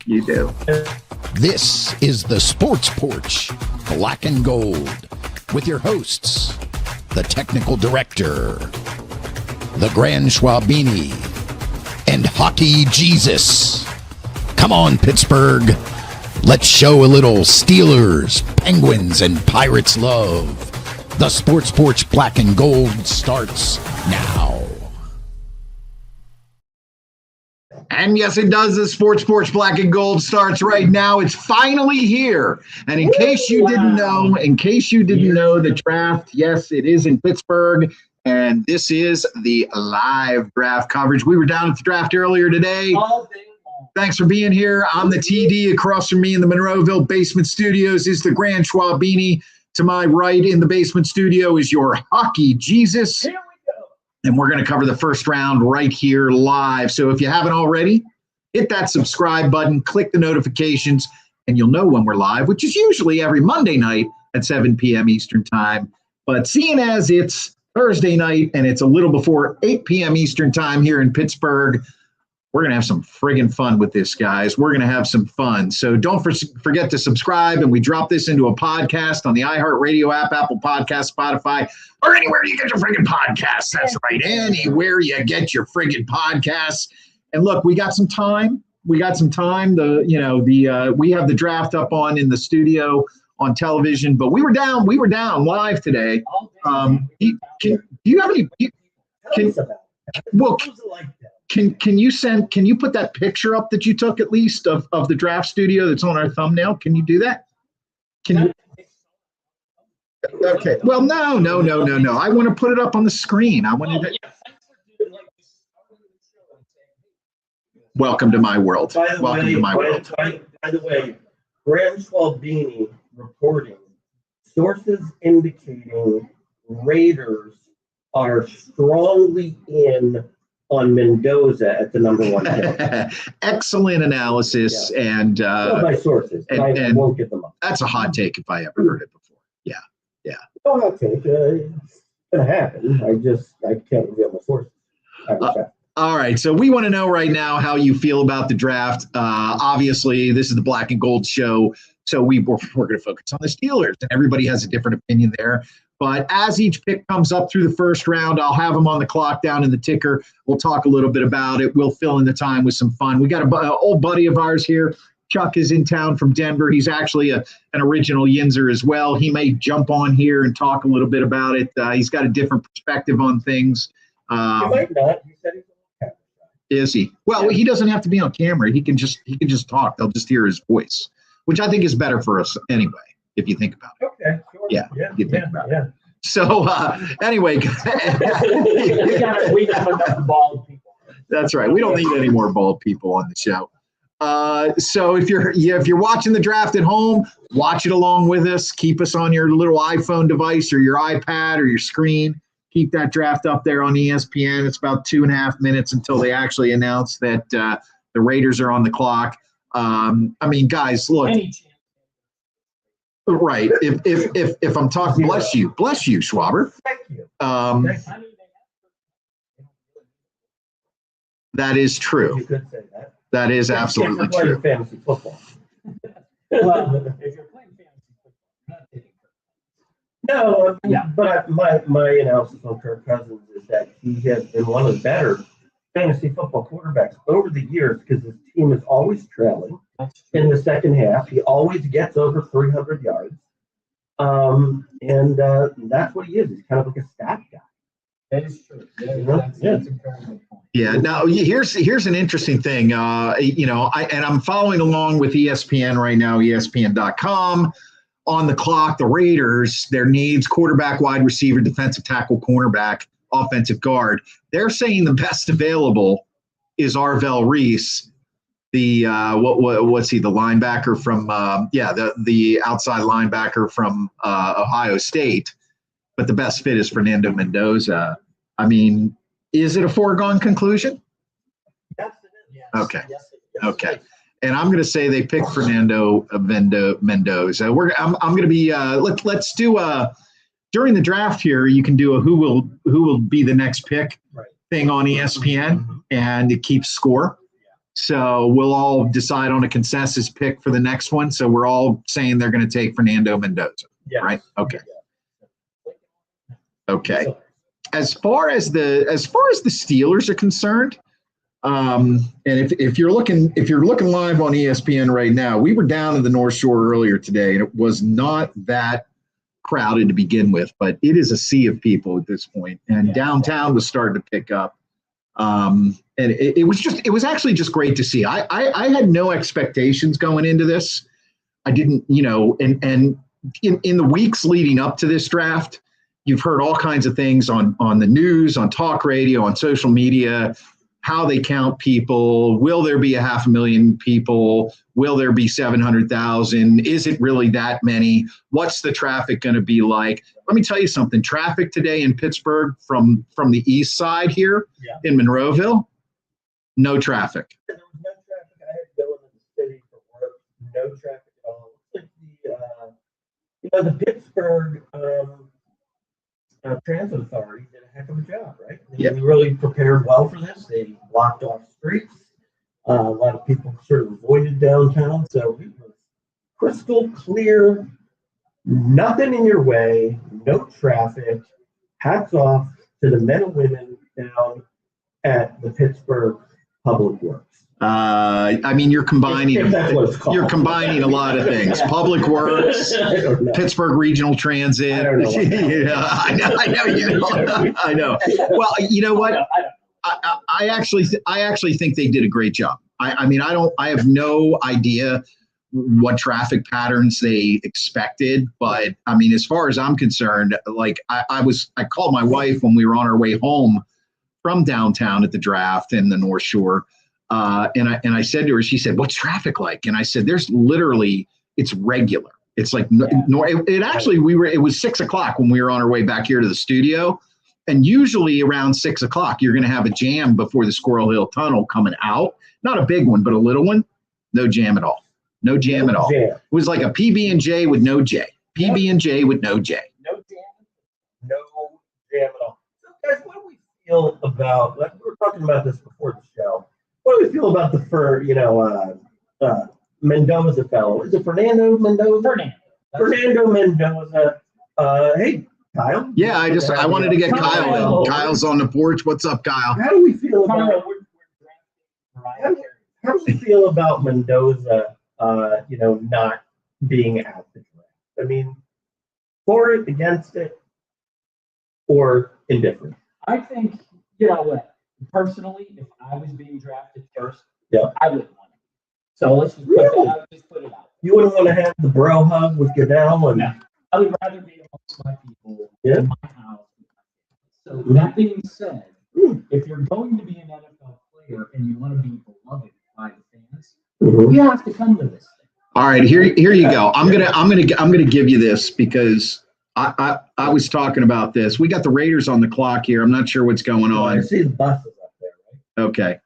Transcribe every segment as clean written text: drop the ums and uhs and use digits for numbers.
You do. This is the Sports Porch, Black and Gold, with your hosts, the technical director, the Grand Schwabini, and Hockey Jesus. Come on, Pittsburgh. Let's show a little Steelers, Penguins, and Pirates love. The Sports Porch Black and Gold starts now. And yes, it does. The Sports Porch Black and Gold starts right now. It's finally here. And in case you didn't know, the draft, yes, it is in Pittsburgh. And this is the live draft coverage. We were down at the draft earlier today. Thanks for being here. I'm the TD. Across from me in the Monroeville basement studios is the Grand Schwabini. To my right in the basement studio is your Hockey Jesus. Here we go. And we're going to cover the first round right here live. So if you haven't already, hit that subscribe button, click the notifications, and you'll know when we're live, which is usually every Monday night at 7 p.m. Eastern time. But seeing as it's Thursday night and it's a little before 8 p.m. Eastern time here in Pittsburgh, we're going to have some friggin' fun with this, guys. We're going to have some fun. So don't forget to subscribe, and we drop this into a podcast on the iHeartRadio app, Apple Podcasts, Spotify, or anywhere you get your friggin' podcasts. That's right, anywhere you get your friggin' podcasts. And look, we got some time. We have the draft up on in the studio on television, but we were down live today. Do you have any? Can you put that picture up that you took at least of the draft studio that's on our thumbnail? Can you do that? Can you? Okay. Well, no. I want to put it up on the screen. I want to. Welcome to my world. By the way, Grand Schwabini reporting sources indicating Raiders are strongly in on Mendoza at the number one pick. Excellent analysis, yeah. And by sources. I won't get them up. That's a hot take if I ever heard it before. Yeah. No hot take. It's gonna happen. I can't reveal my sources. All right, so we want to know right now how you feel about the draft. Obviously, this is the Black and Gold show, so we're going to focus on the Steelers, and everybody has a different opinion there. But as each pick comes up through the first round, I'll have them on the clock down in the ticker. We'll talk a little bit about it. We'll fill in the time with some fun. We got an old buddy of ours here. Chuck is in town from Denver. He's actually an original Yinzer as well. He may jump on here and talk a little bit about it. He's got a different perspective on things. He might not. He said he's on camera. Is he? Well, he doesn't have to be on camera. He can just talk. They'll just hear his voice, which I think is better for us anyway, if you think about it. Okay. Sure. Yeah. You think about it. So anyway, we got enough bald people. That's right. We don't need any more bald people on the show. So if you're watching the draft at home, watch it along with us. Keep us on your little iPhone device or your iPad or your screen. Keep that draft up there on ESPN. It's about 2.5 minutes until they actually announce that the Raiders are on the clock. Guys, look. Right. If I'm talking, bless you, Schwaber. Thank you. That is true. You could say that. That is absolutely true. Fantasy football. Well, if you're playing fantasy football, but my analysis on Kirk Cousins is that he has been one of the better fantasy football quarterbacks over the years because his team is always trailing. In the second half, he always gets over 300 yards. And that's what he is. He's kind of like a stat guy. That is true. That's a very good point. Yeah. Now, here's an interesting thing. I'm following along with ESPN right now, ESPN.com. On the clock, the Raiders, their needs, quarterback, wide receiver, defensive tackle, cornerback, offensive guard. They're saying the best available is Arvell Reese. The what's he? The linebacker from the outside linebacker from Ohio State, but the best fit is Fernando Mendoza. I mean, is it a foregone conclusion? Yes, it is. Yes. Okay. Yes, Okay. And I'm going to say they picked Fernando Mendoza. I'm going to be let's do during the draft here. You can do a who will be the next pick thing on ESPN, and it keeps score. So we'll all decide on a consensus pick for the next one. So we're all saying they're going to take Fernando Mendoza, right? Okay. Okay. As far as the Steelers are concerned, and if you're looking live on ESPN right now, we were down in the North Shore earlier today, and it was not that crowded to begin with, but it is a sea of people at this point, and downtown was starting to pick up. And it was actually just great to see. I had no expectations going into this. I didn't, and in the weeks leading up to this draft, you've heard all kinds of things on the news, on talk radio, on social media, how they count people. Will there be 500,000 people? Will there be 700,000? Is it really that many? What's the traffic going to be like? Let me tell you something. Traffic today in Pittsburgh from the east side here in Monroeville, no traffic. There was no traffic. I had to go into the city for work. No traffic at all. It's like the Pittsburgh Transit Authority did a heck of a job, right? They really prepared well for this. They blocked off streets. A lot of people sort of avoided downtown, so it was crystal clear. Nothing in your way, no traffic. Hats off to the men and women down at the Pittsburgh Public Works. You're combining a lot of things. Public Works, Pittsburgh Regional Transit. I know. I know. Well, you know what? I actually think they did a great job. I have no idea what traffic patterns they expected, but as far as I'm concerned, like I called my wife when we were on our way home from downtown at the draft in the North Shore. And I said to her, she said, "What's traffic like?" And I said, it's regular. It's like, it was 6 o'clock when we were on our way back here to the studio. And usually around 6 o'clock, you're going to have a jam before the Squirrel Hill Tunnel coming out. Not a big one, but a little one. No jam at all. No jam at all. It was like a PB&J with no J. PB&J with no J. No jam. No jam at all. So guys, what do we feel about, we were talking about this before the show. What do we feel about Mendoza fellow? Is it Fernando Mendoza? Fernando Mendoza. Hey, Kyle. Yeah, I wanted to get Kyle in. Kyle's on the porch. What's up, Kyle? How do we feel about Mendoza? Not being at the draft. For it, against it, or indifferent. I think personally, if I was being drafted first, I wouldn't want it. So let's just put it out. You wouldn't want to have the bro hug with Goodell? No. I would rather be amongst my people in my house. So that being said, if you're going to be an NFL player and you want to be beloved by the fans, you have to come to this thing. All right, here you go. I'm gonna give you this because I was talking about this. We got the Raiders on the clock here. I'm not sure what's going on. I see the buses up there, right? Okay.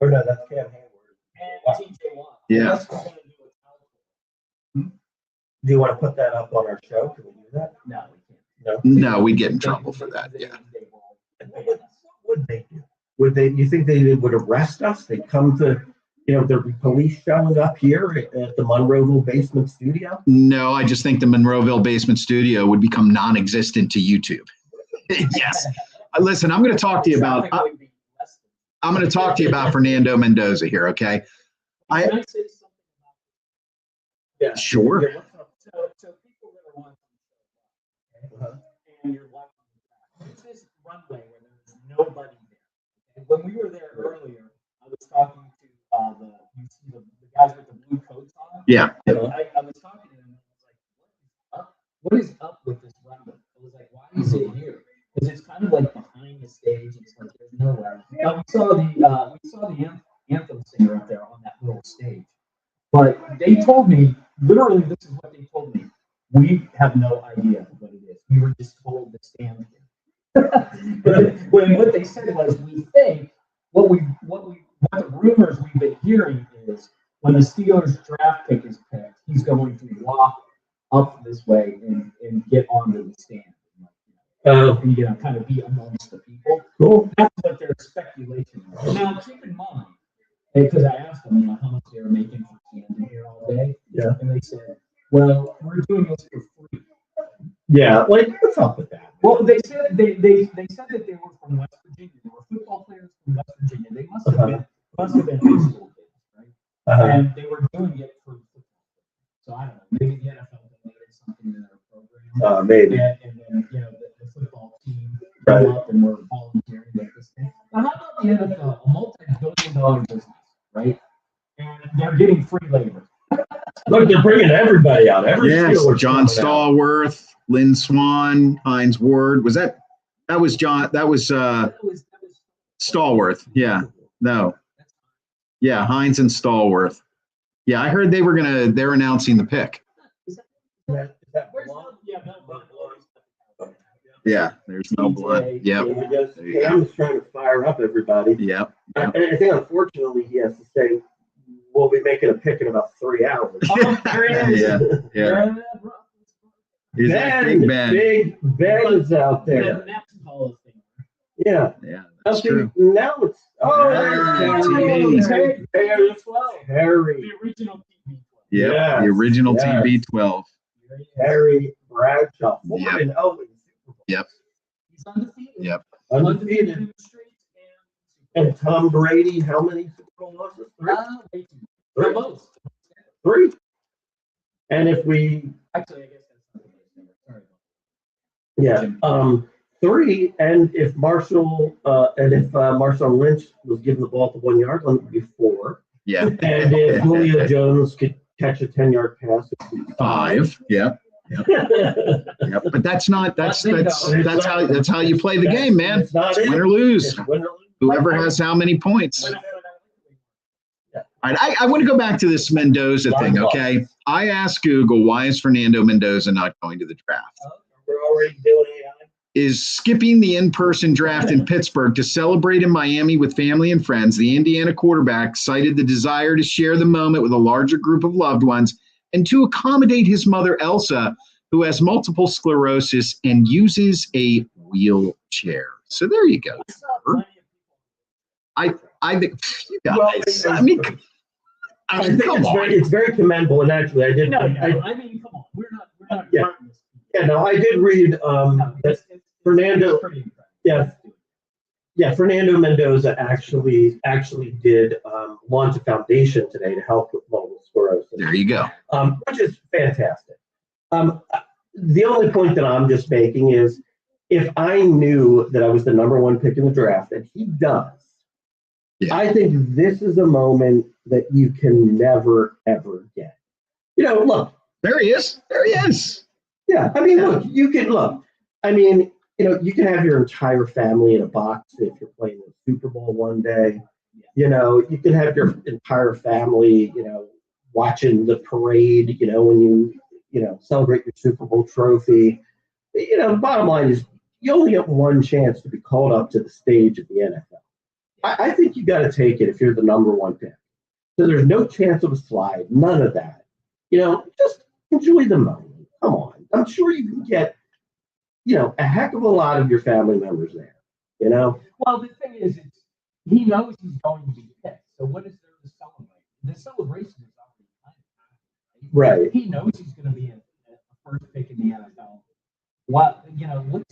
Or no, that's Cam Hayward. And TJ Watt. Yeah. Do you want to put that up on our show? Can we do that? No, we can't. No, we'd get in trouble for that. Yeah. What would they do? You think they would arrest us? They'd come to, there'd be police showing up here at the Monroeville Basement Studio? No, I just think the Monroeville Basement Studio would become non-existent to YouTube. Yes. Listen, I'm going to talk to you about. I'm going to talk to you about Fernando Mendoza here. Okay. Can I say something about this? Yeah. Sure. Yeah, So people that are watching, and you're watching, it's this runway where there's nobody there. And when we were there earlier, I was talking to the guys with the blue coats on. Yeah. I was talking to them, and I was like, what is up with this runway? I was like, why is it here? Because it's kind of like behind the stage. It's like there's nowhere. Now we saw the anthem singer out there on that little stage. But they told me, literally, this is what they told me. We have no idea what it is. We were just told to stand here. But what they said was, we think what the rumors we've been hearing is when the Steelers draft pick is picked, he's going to walk up this way and get onto the stand. And kind of be amongst the people. Cool. That's what their speculation is. Now, keep in mind, because I asked them, how much they were making for standing here all day. Yeah. And they said, well, we're doing this for free. Yeah, like what's up with that? Well, they said they said that they were from West Virginia. They were football players from West Virginia. They must have been high school kids, right? And they were doing it for football. So I don't know. Maybe the NFL donated something in their program. Maybe. And then the football team came up and were volunteering with this thing. Now, how about the NFL, a multi-billion-dollar business, right? And they're getting free labor. Look, they're bringing everybody out. Yes, John Stallworth, Lynn Swan, Heinz Ward. Was that was John? That was Stallworth. Yeah. No. Yeah, Heinz and Stallworth. Yeah, I heard they're announcing the pick. Yeah, there's no blood. Yep. Cam's trying to fire up everybody. Yep. And I think unfortunately he has to say, we'll be making a pick in about 3 hours. Yeah. He's like Big Ben. Big Ben is out there. Yeah. Yeah, that's true. Now it's TV. Harry. The original TV. Yeah, Yes, the original yes. TB12. Harry Bradshaw. Yep. Yep. He's undefeated. Yep. Undefeated. in the streets And Tom Brady, how many Super Bowl losses? and Three. most. 3. And if we, Actually, I guess that's not the Sorry. 3. And if Marshall Lynch was given the ball to 1 yard, then it would be 4. Yeah. And if Julio Jones could catch a 10-yard pass, it would be 5. Yep. Yep. But that's how you play the game, man. It's not Win it. or lose. It's win or lose. Whoever has how many points. All right, I want to go back to this Mendoza thing, okay? I asked Google, why is Fernando Mendoza not going to the draft? We're already doing AI. Is skipping the in-person draft in Pittsburgh to celebrate in Miami with family and friends. The Indiana quarterback cited the desire to share the moment with a larger group of loved ones and to accommodate his mother, Elsa, who has multiple sclerosis and uses a wheelchair. So there you go. I think you guys. Well, I mean, I think it's very commendable, and actually, I did. I mean, come on, we're not. Yeah. No, I did read that Fernando. Fernando Mendoza actually did launch a foundation today to help with multiple sclerosis. There you go. Which is fantastic. The only point that I'm just making is, if I knew that I was the number 1 pick in the draft, and he does. Yeah. I think this is a moment that you can never, ever get. Look. There he is. There he is. Yeah. I mean, look, you can look. I mean, you can have your entire family in a box if you're playing the Super Bowl one day. You can have your entire family, watching the parade, when you celebrate your Super Bowl trophy. The bottom line is you only get one chance to be called up to the stage of the NFL. I think you got to take it if you're the number 1 pick. So there's no chance of a slide, none of that. Just enjoy the moment. Come on. I'm sure you can get, a heck of a lot of your family members there, Well, the thing is, he knows he's going to be picked. So what is there to celebrate? The celebration is already kind of right. He knows he's going to be a first pick in the NFL. What's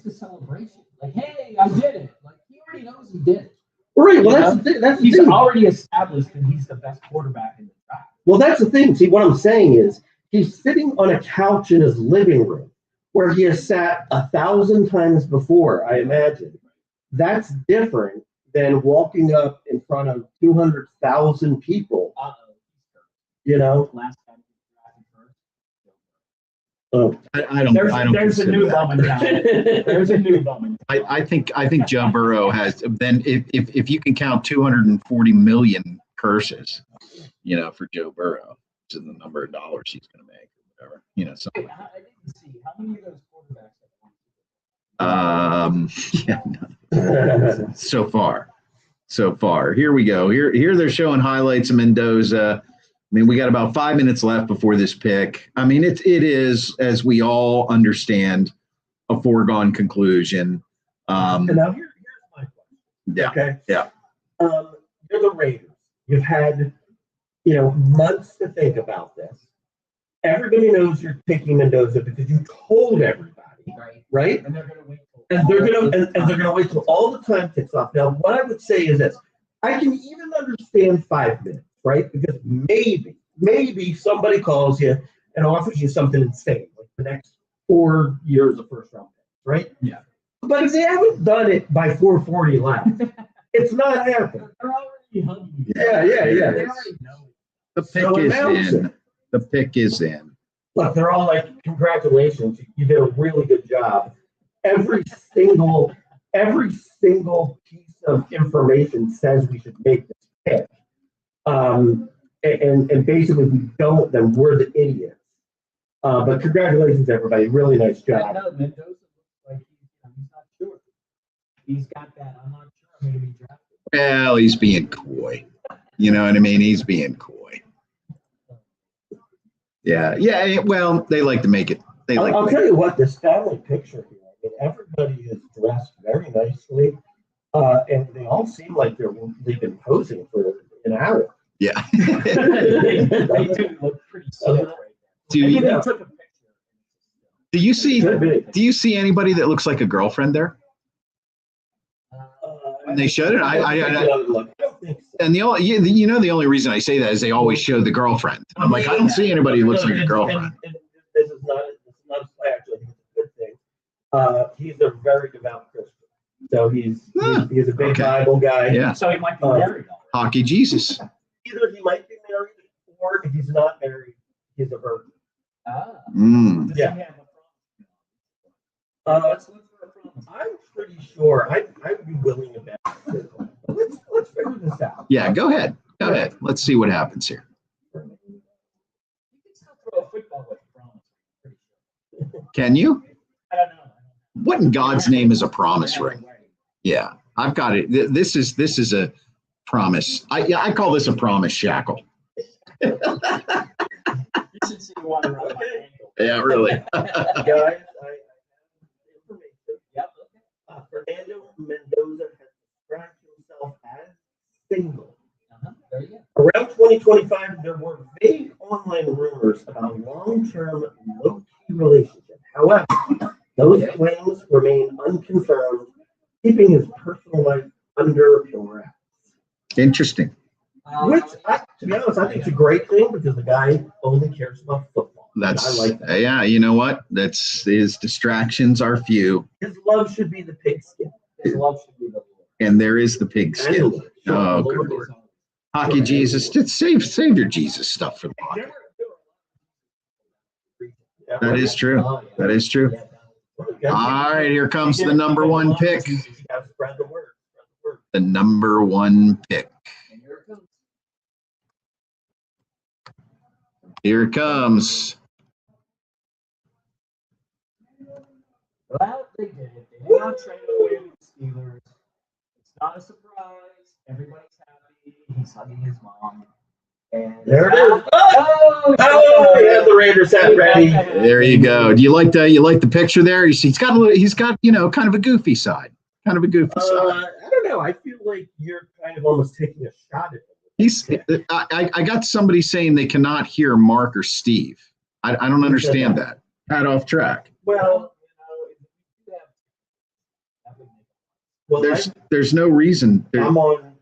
the celebration? Like, hey, I did it. Like, he already knows he did it. Right. Well, that's he's the thing. Already established that he's the best quarterback in the draft. Well, that's the thing. See, what I'm saying is he's sitting on a couch in his living room where he has sat 1,000 times before, I imagine. That's different than walking up in front of 200,000 people. Last time Oh, I don't. There's a new bum in town. There's a new bum. I think Joe Burrow has. Then if you can count 240 million curses, for Joe Burrow, to the number of dollars he's going to make, or whatever, So. I didn't see how many of those quarterbacks have won. So far. Here we go. Here they're showing highlights of Mendoza. I mean, we got about 5 minutes left before this pick. I mean, it is, as we all understand, a foregone conclusion. and now here's my question. Yeah. Okay. Yeah. You're the Raiders. You've had, months to think about this. Everybody knows you're picking Mendoza because you told everybody, right? And they're going to wait. And they're gonna wait till all the time ticks off. Now, what I would say is this: I can even understand 5 minutes, right? Because maybe somebody calls you and offers you something insane, like the next 4 years of first round picks, right? Yeah. But if they haven't done it by 4:40 left, it's not happening. They're already hungry. Yeah. They already know. The pick So is announce in. it. The pick is in. Look, they're all like, "Congratulations, you did a really good job." Every single piece of information says we should make this pick. And basically, if we don't, then we're the idiots. But congratulations, everybody. Really nice job. No, Mendoza looks like he's not sure. He's got that. I'm not sure I'm going to be drafted. Well, he's being coy. You know what I mean? He's being coy. Yeah. Well, they like to make it. I'll tell you what, this family picture here. I mean, everybody is dressed very nicely, and they all seem like they've been posing for an hour. Yeah. They do look pretty sick right now. Took a picture. Do you see anybody that looks like a girlfriend there? And they showed it. I don't think so. And the only reason I say that is they always show the girlfriend. I'm like, I don't see anybody who looks like a girlfriend. And this is not a slash. I think it's a good thing. He's a very devout Christian, so he's a big Bible guy. Yeah. So he might be married. Hockey Jesus. Either he might be married, or if he's not married, he's a virgin. Mm. Does Yeah. he have a promise? Let's look for a promise. I'm pretty sure I'd be willing to bet. Let's figure this out. Yeah, go ahead. Let's see what happens here. You can still throw a football with a promise. Pretty sure. Can you? I don't know. What in God's name is a promise ring? Yeah, I've got it. This is a promise. I call this a promise shackle. You should see one around my ankle. Yeah, really. Guys, I have information. Yep. Fernando Mendoza has described himself as single. There you go. Around 2025, there were vague online rumors about long-term, low-key relationships. However, those claims remain unconfirmed, keeping his personal life under wraps. Interesting. Which, to be honest, I think it's a great thing because the guy only cares about football. I like that. Yeah. You know what? That's his distractions are few, His love should be the pigskin. His love should be the Lord. and there is the pigskin. Oh, good Lord. Hockey Jesus, just save your Jesus stuff for the hockey. That is true. That is true. All right, here comes the number one pick. Spread the word. The number one pick. And here it comes. Here it comes. Well, they did it. They did not trade away with the Steelers. It's not a surprise. Everybody's happy. He's hugging his mom. And There it is. Oh, we have the Raiders hat ready. There you go. Do you like the picture there? You see, he's got kind of a goofy side. Kind of a goofy side. I don't know. I feel like you're kind of almost taking a shot at him. I got somebody saying they cannot hear Mark or Steve. I don't understand that. Pat off track. Well, There's no reason. I'm on.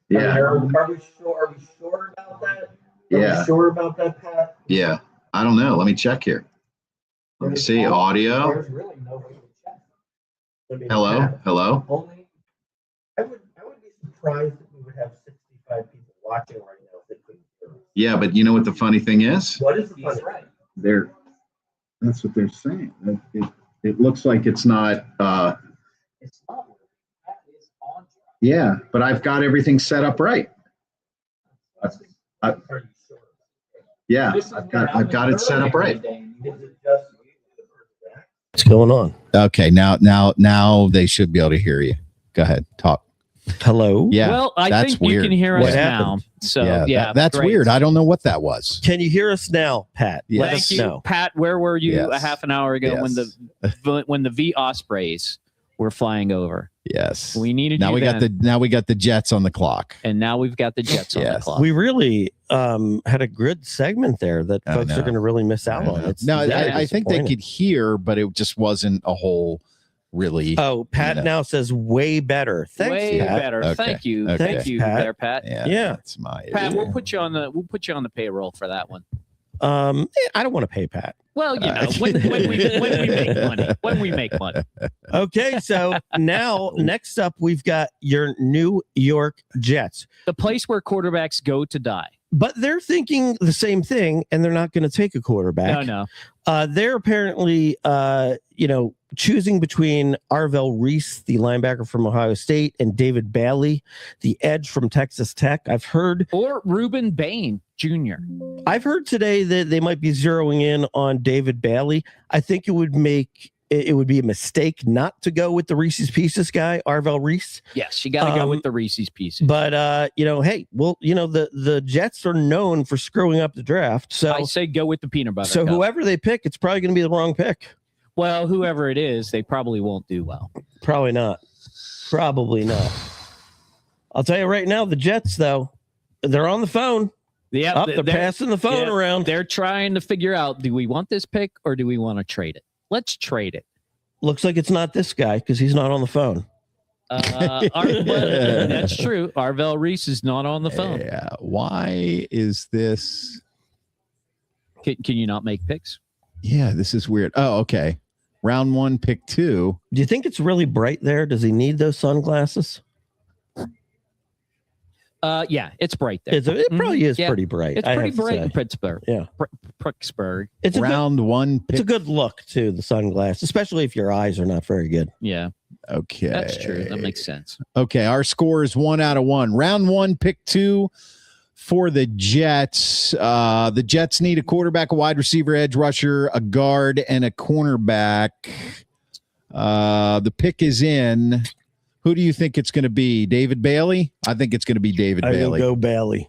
Yeah. Are we sure about that? Are Yeah. we sure about that, Pat? Yeah. I don't know. Let me check here. Let me see. Audio. There's really no way to check. Hello. Pat, Hello. Only I would be surprised if we would have 65 people watching right now if they couldn't hear us. Yeah, but you know what the funny thing is? What is the he's funny? right. That's what they're saying. It looks like it's not. It's not. That is on track. Yeah, but I've got everything set up right. Are you sure? Yeah, This is I've what got it set up right. happened Is it just What's going on? Okay, now they should be able to hear you. Go ahead, talk. Hello? Yeah, Well, I that's think weird. you can hear What us happened? now. So yeah, that's great. weird. I don't know what that was. Can you hear us now, Pat? Yes. Let Thank us you, know. Pat. Where were you Yes. a half an hour ago when the V Ospreys were flying over. Yes. We needed now you we then, got the Jets on the clock. and now we've got the Jets on the Yes. clock. We really had a good segment there that I folks are know. going to really miss out on. It's No, very I think they disappointing. could hear, but it just wasn't a whole really. Oh, Pat you know. now says way better. Thanks, Way Pat. better. Okay. Thank you. Okay. Thank you Pat. there, Pat. Yeah. That's my Pat, issue. we'll put you on the payroll for that one. I don't want to pay Pat. Well, you know, when we make money. When we make money. Okay, so now next up we've got your New York Jets. The place where quarterbacks go to die. But they're thinking the same thing, and they're not going to take a quarterback. No. They're apparently, choosing between Arvell Reese, the linebacker from Ohio State, and David Bailey, the edge from Texas Tech. I've heard Reuben Bain Jr. today that they might be zeroing in on David Bailey. I think it would be a mistake not to go with the Reese's Pieces guy, Arvell Reese. Yes, you got to go with the Reese's Pieces. But hey, well, the Jets are known for screwing up the draft. So I say go with the peanut butter. So cup. whoever they pick, it's probably going to be the wrong pick. Well, whoever it is, they probably won't do well. Probably not. I'll tell you right now, the Jets, though, they're on the phone. Yeah, They're passing the phone around. They're trying to figure out, do we want this pick or do we want to trade it? Let's trade it. Looks like it's not this guy because he's not on the phone. That's true. Arvell Reese is not on the phone. Yeah. Why is this? Can you not make picks? Yeah, this is weird. Oh, okay. Round 1, pick 2. Do you think it's really bright there? Does he need those sunglasses? Yeah, it's bright there. It probably is Yeah. pretty bright. It's I pretty have to bright say. in Pittsburgh. Yeah. Pittsburgh. It's a good, Round 1, it's pick. a good look too. The sunglasses, especially if your eyes are not very good. Yeah, Okay. that's true. That makes sense. Okay, our score is 1 out of 1. Round 1, pick 2 for the Jets. The Jets need a quarterback, a wide receiver, edge rusher, a guard, and a cornerback. The pick is in. Who do you think it's going to be? David Bailey? I think it's going to be David I Bailey. will go Bailey.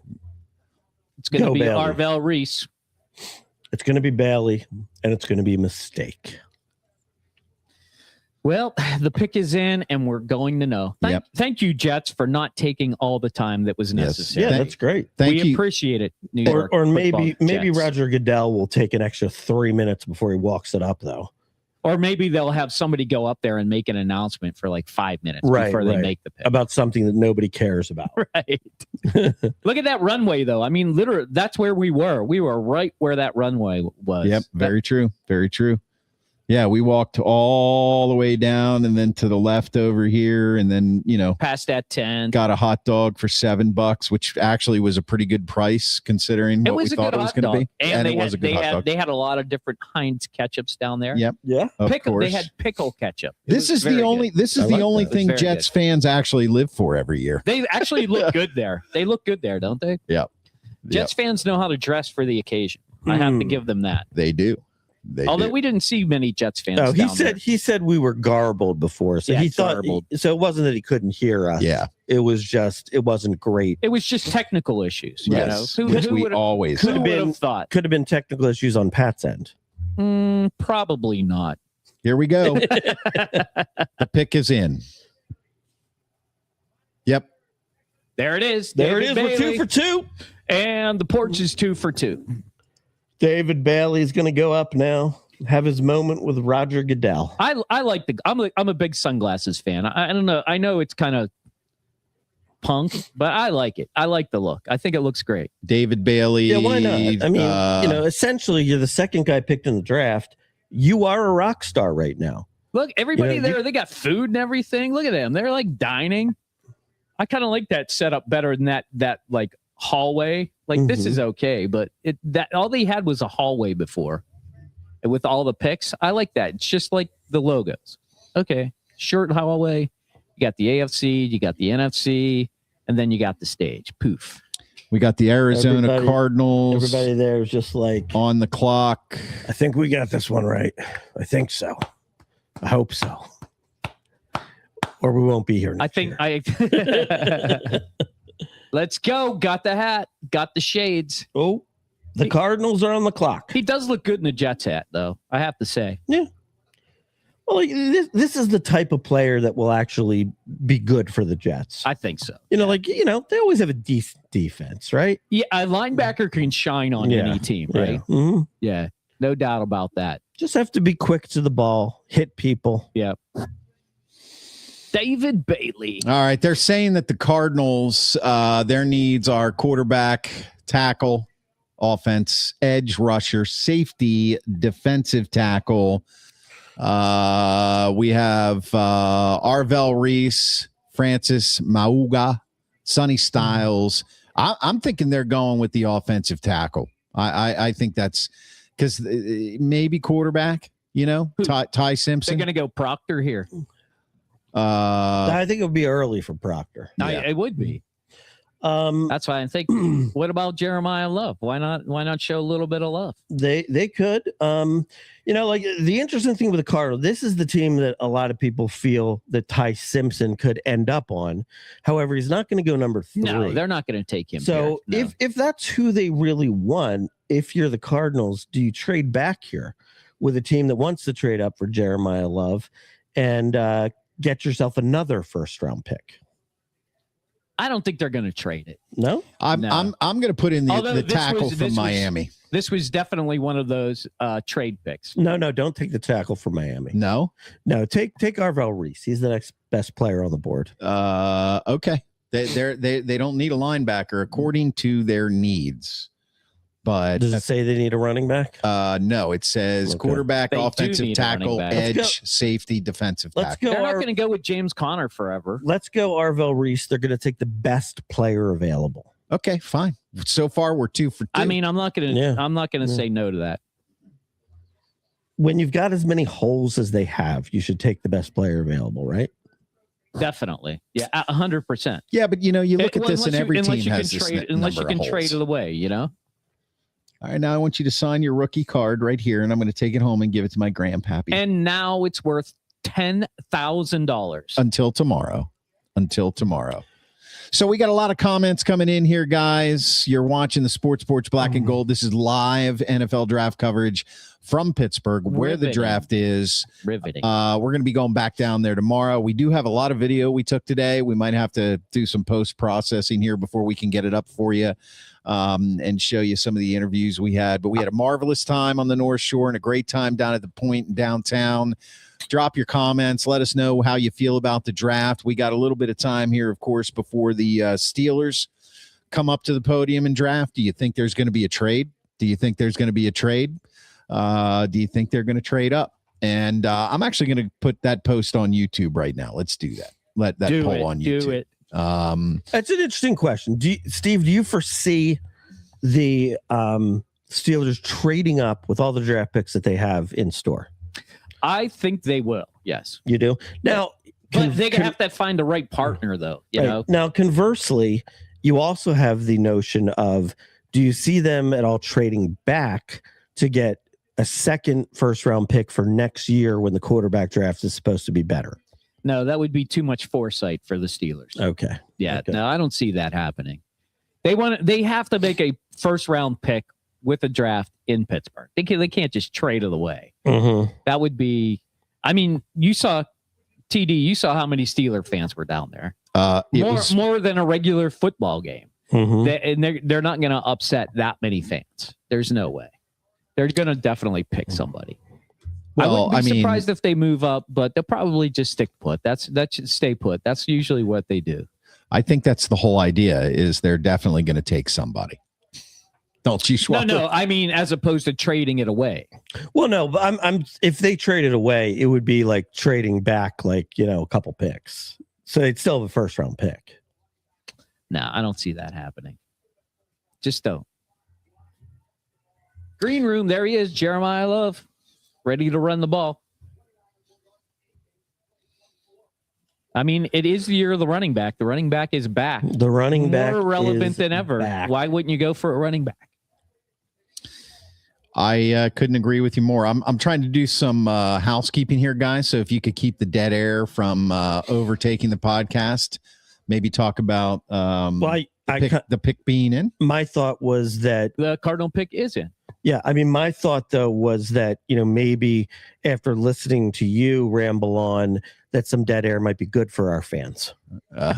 It's going to Go be Bailey. Arvell Reese. It's going to be Bailey, and it's going to be a mistake. Well, the pick is in, and we're going to know. Thank you, Jets, for not taking all the time that was Yes. necessary. Yeah, Thank- that's great. Thank we you. appreciate it, New Or, York. or football maybe Jets. Roger Goodell will take an extra 3 minutes before he walks it up, though. Or maybe they'll have somebody go up there and make an announcement for like 5 minutes Right, before they right. make the pick. About something that nobody cares about. Right. Look at that runway, though. I mean, literally, that's where we were. We were right where that runway was. Yep, very true. Very true. Yeah, we walked all the way down and then to the left over here and then, Past that 10. got a hot dog for $7, which actually was a pretty good price considering It what was we a thought good it was hot going to dog. be. And it was a good hot dog. they had a lot of different Heinz ketchups down there. Yep, Yeah. of Pickle. course. They had pickle ketchup. It This was is the very only. good. This is I the like only that. thing Very Jets fans actually live for every year. They actually look good there. They look good there, don't they? Yep. Jets fans know how to dress for the occasion. I have to give them that. They do. Although do. we didn't see many Jets fans. Oh, down he said we were garbled before, so Yeah, he thought. garbled. So it wasn't that he couldn't hear us. Yeah. It was just it wasn't great. It was just technical issues. Yes, You know? which we would've- always who have. would have thought? Could have been technical issues on Pat's end. Probably not. Here we go. The pick is in. Yep. There it is. There David it is. Bailey. We're 2 for 2. And the porch is 2 for 2. David Bailey's going to go up now. Have his moment with Roger Goodell. I like I'm a big sunglasses fan. I don't know. I know it's kind of punk, but I like it. I like the look. I think it looks great. David Bailey. Yeah, why not? I mean, essentially, you're the second guy picked in the draft. You are a rock star right now. Look, everybody You know, there, they got food and everything. Look at them. They're like dining. I kind of like that setup better than that like hallway. Like this is okay, but that all they had was a hallway before. And with all the picks, I like that. It's just like the logos. Okay, short hallway. You got the AFC, you got the NFC, and then you got the stage. Poof. We got the Arizona Everybody- Cardinals Everybody there is just like, on the clock. I think we got this one right. I think so. I hope so. Or we won't be here. I next think year. I. Let's go. Got the hat. Got the shades. Oh, the Cardinals are on the clock. He does look good in the Jets hat, though. I have to say. Well, like, this is the type of player that will actually be good for the Jets. I think so. They always have a decent defense, right? Yeah, a linebacker can shine on any team, right? Yeah. Mm-hmm. Yeah, no doubt about that. Just have to be quick to the ball, hit people. Yeah. David Bailey. All right. They're saying that the Cardinals, their needs are quarterback, tackle, offense, edge rusher, safety, defensive tackle. We have Arvell Reese, Francis Mauga, Sonny Styles. I'm thinking they're going with the offensive tackle. I think that's because maybe quarterback, Ty Simpson. They're going to go Proctor here. I think it would be early for Proctor. It would be. That's why I think. What about Jeremiah Love? Why not show a little bit of love? They could. The interesting thing with the Cardinals, this is the team that a lot of people feel that Ty Simpson could end up on. However, he's not going to go number 3. No, they're not going to take him. So here. No. if that's who they really want, if you're the Cardinals, do you trade back here with a team that wants to trade up for Jeremiah Love and get yourself another first-round pick? I don't think they're going to trade it. No, I'm going to put in the tackle from Miami. This was definitely one of those trade picks. No, don't take the tackle from Miami. No, take Arvell Reese. He's the next best player on the board. Okay. They don't need a linebacker according to their needs. But does it say they need a running back? No, it says quarterback, offensive tackle, edge, safety, defensive tackle. They're not going to go with James Conner forever. Let's go Arvell Reese. They're going to take the best player available. Okay, fine. So far, we're 2 for 2. I mean, I'm not going to say no to that. When you've got as many holes as they have, you should take the best player available, right? Definitely. Yeah, 100%. Yeah, but you look at this and every team has this unless you can trade it away, All right, now I want you to sign your rookie card right here, and I'm going to take it home and give it to my grandpappy. And now it's worth $10,000. Until tomorrow. So we got a lot of comments coming in here, guys. You're watching the Sports Porch Black and Gold. This is live NFL draft coverage from Pittsburgh, where the draft is. Riveting. We're going to be going back down there tomorrow. We do have a lot of video we took today. We might have to do some post-processing here before we can get it up for you. And show you some of the interviews we had. But we had a marvelous time on the North Shore and a great time down at the Point in downtown. Drop your comments. Let us know how you feel about the draft. We got a little bit of time here, of course, before the Steelers come up to the podium and draft. Do you think there's going to be a trade? Do you think they're going to trade up? And I'm actually going to put that post on YouTube right now. Let's do that. Let that poll on YouTube. Do it. That's an interesting question. Steve, do you foresee the Steelers trading up with all the draft picks that they have in store? I think they will. Yes, you do. Now, but they're gonna have to find the right partner, though. You know. Now, conversely, you also have the notion of: do you see them at all trading back to get a second first-round pick for next year when the quarterback draft is supposed to be better? No, that would be too much foresight for the Steelers. Okay. Yeah. Okay. No, I don't see that happening. They have to make a first-round pick with a draft in Pittsburgh. They can't just trade it away. Mm-hmm. That would be. I mean, you saw how many Steeler fans were down there. More than a regular football game. Mm-hmm. They're not going to upset that many fans. There's no way. They're going to definitely pick somebody. Well, I wouldn't be surprised if they move up, but they'll probably just stick put. That should stay put. That's usually what they do. I think that's the whole idea. Is they're definitely going to take somebody. Don't you? No. I mean, as opposed to trading it away. Well, no, but I'm. If they trade it away, it would be like trading back, like a couple picks. So they'd still have a first round pick. No, I don't see that happening. Just don't. Green room. There he is, Jeremiah Love, ready to run the ball. I mean, it is the year of the running back. The running back is back. The running back more relevant than ever. Back. Why wouldn't you go for a running back? I couldn't agree with you more. I'm trying to do some housekeeping here, guys. So if you could keep the dead air from overtaking the podcast, maybe talk about the pick being in. My thought was that the Cardinal pick is in. Yeah, I mean, my thought though was that maybe after listening to you ramble on, that some dead air might be good for our fans. Yeah,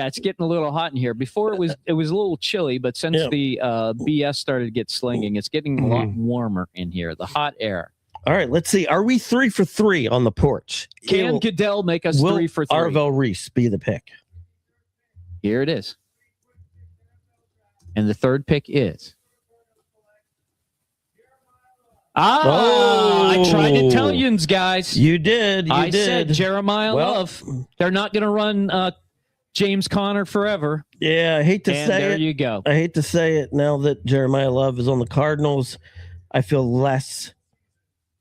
it's getting a little hot in here. Before it was a little chilly, but since the BS started to get slinging, it's getting a lot warmer in here. The hot air. All right, let's see. Are we 3 for 3 on the porch? Can Goodell make us 3 for 3? Arvell Reese be the pick? Here it is. And the third pick is. I tried to tell you, guys. You did. I said Jeremiah Love. They're not going to run James Conner forever. Yeah, I hate to say it. There you go. I hate to say it. Now that Jeremiah Love is on the Cardinals, I feel less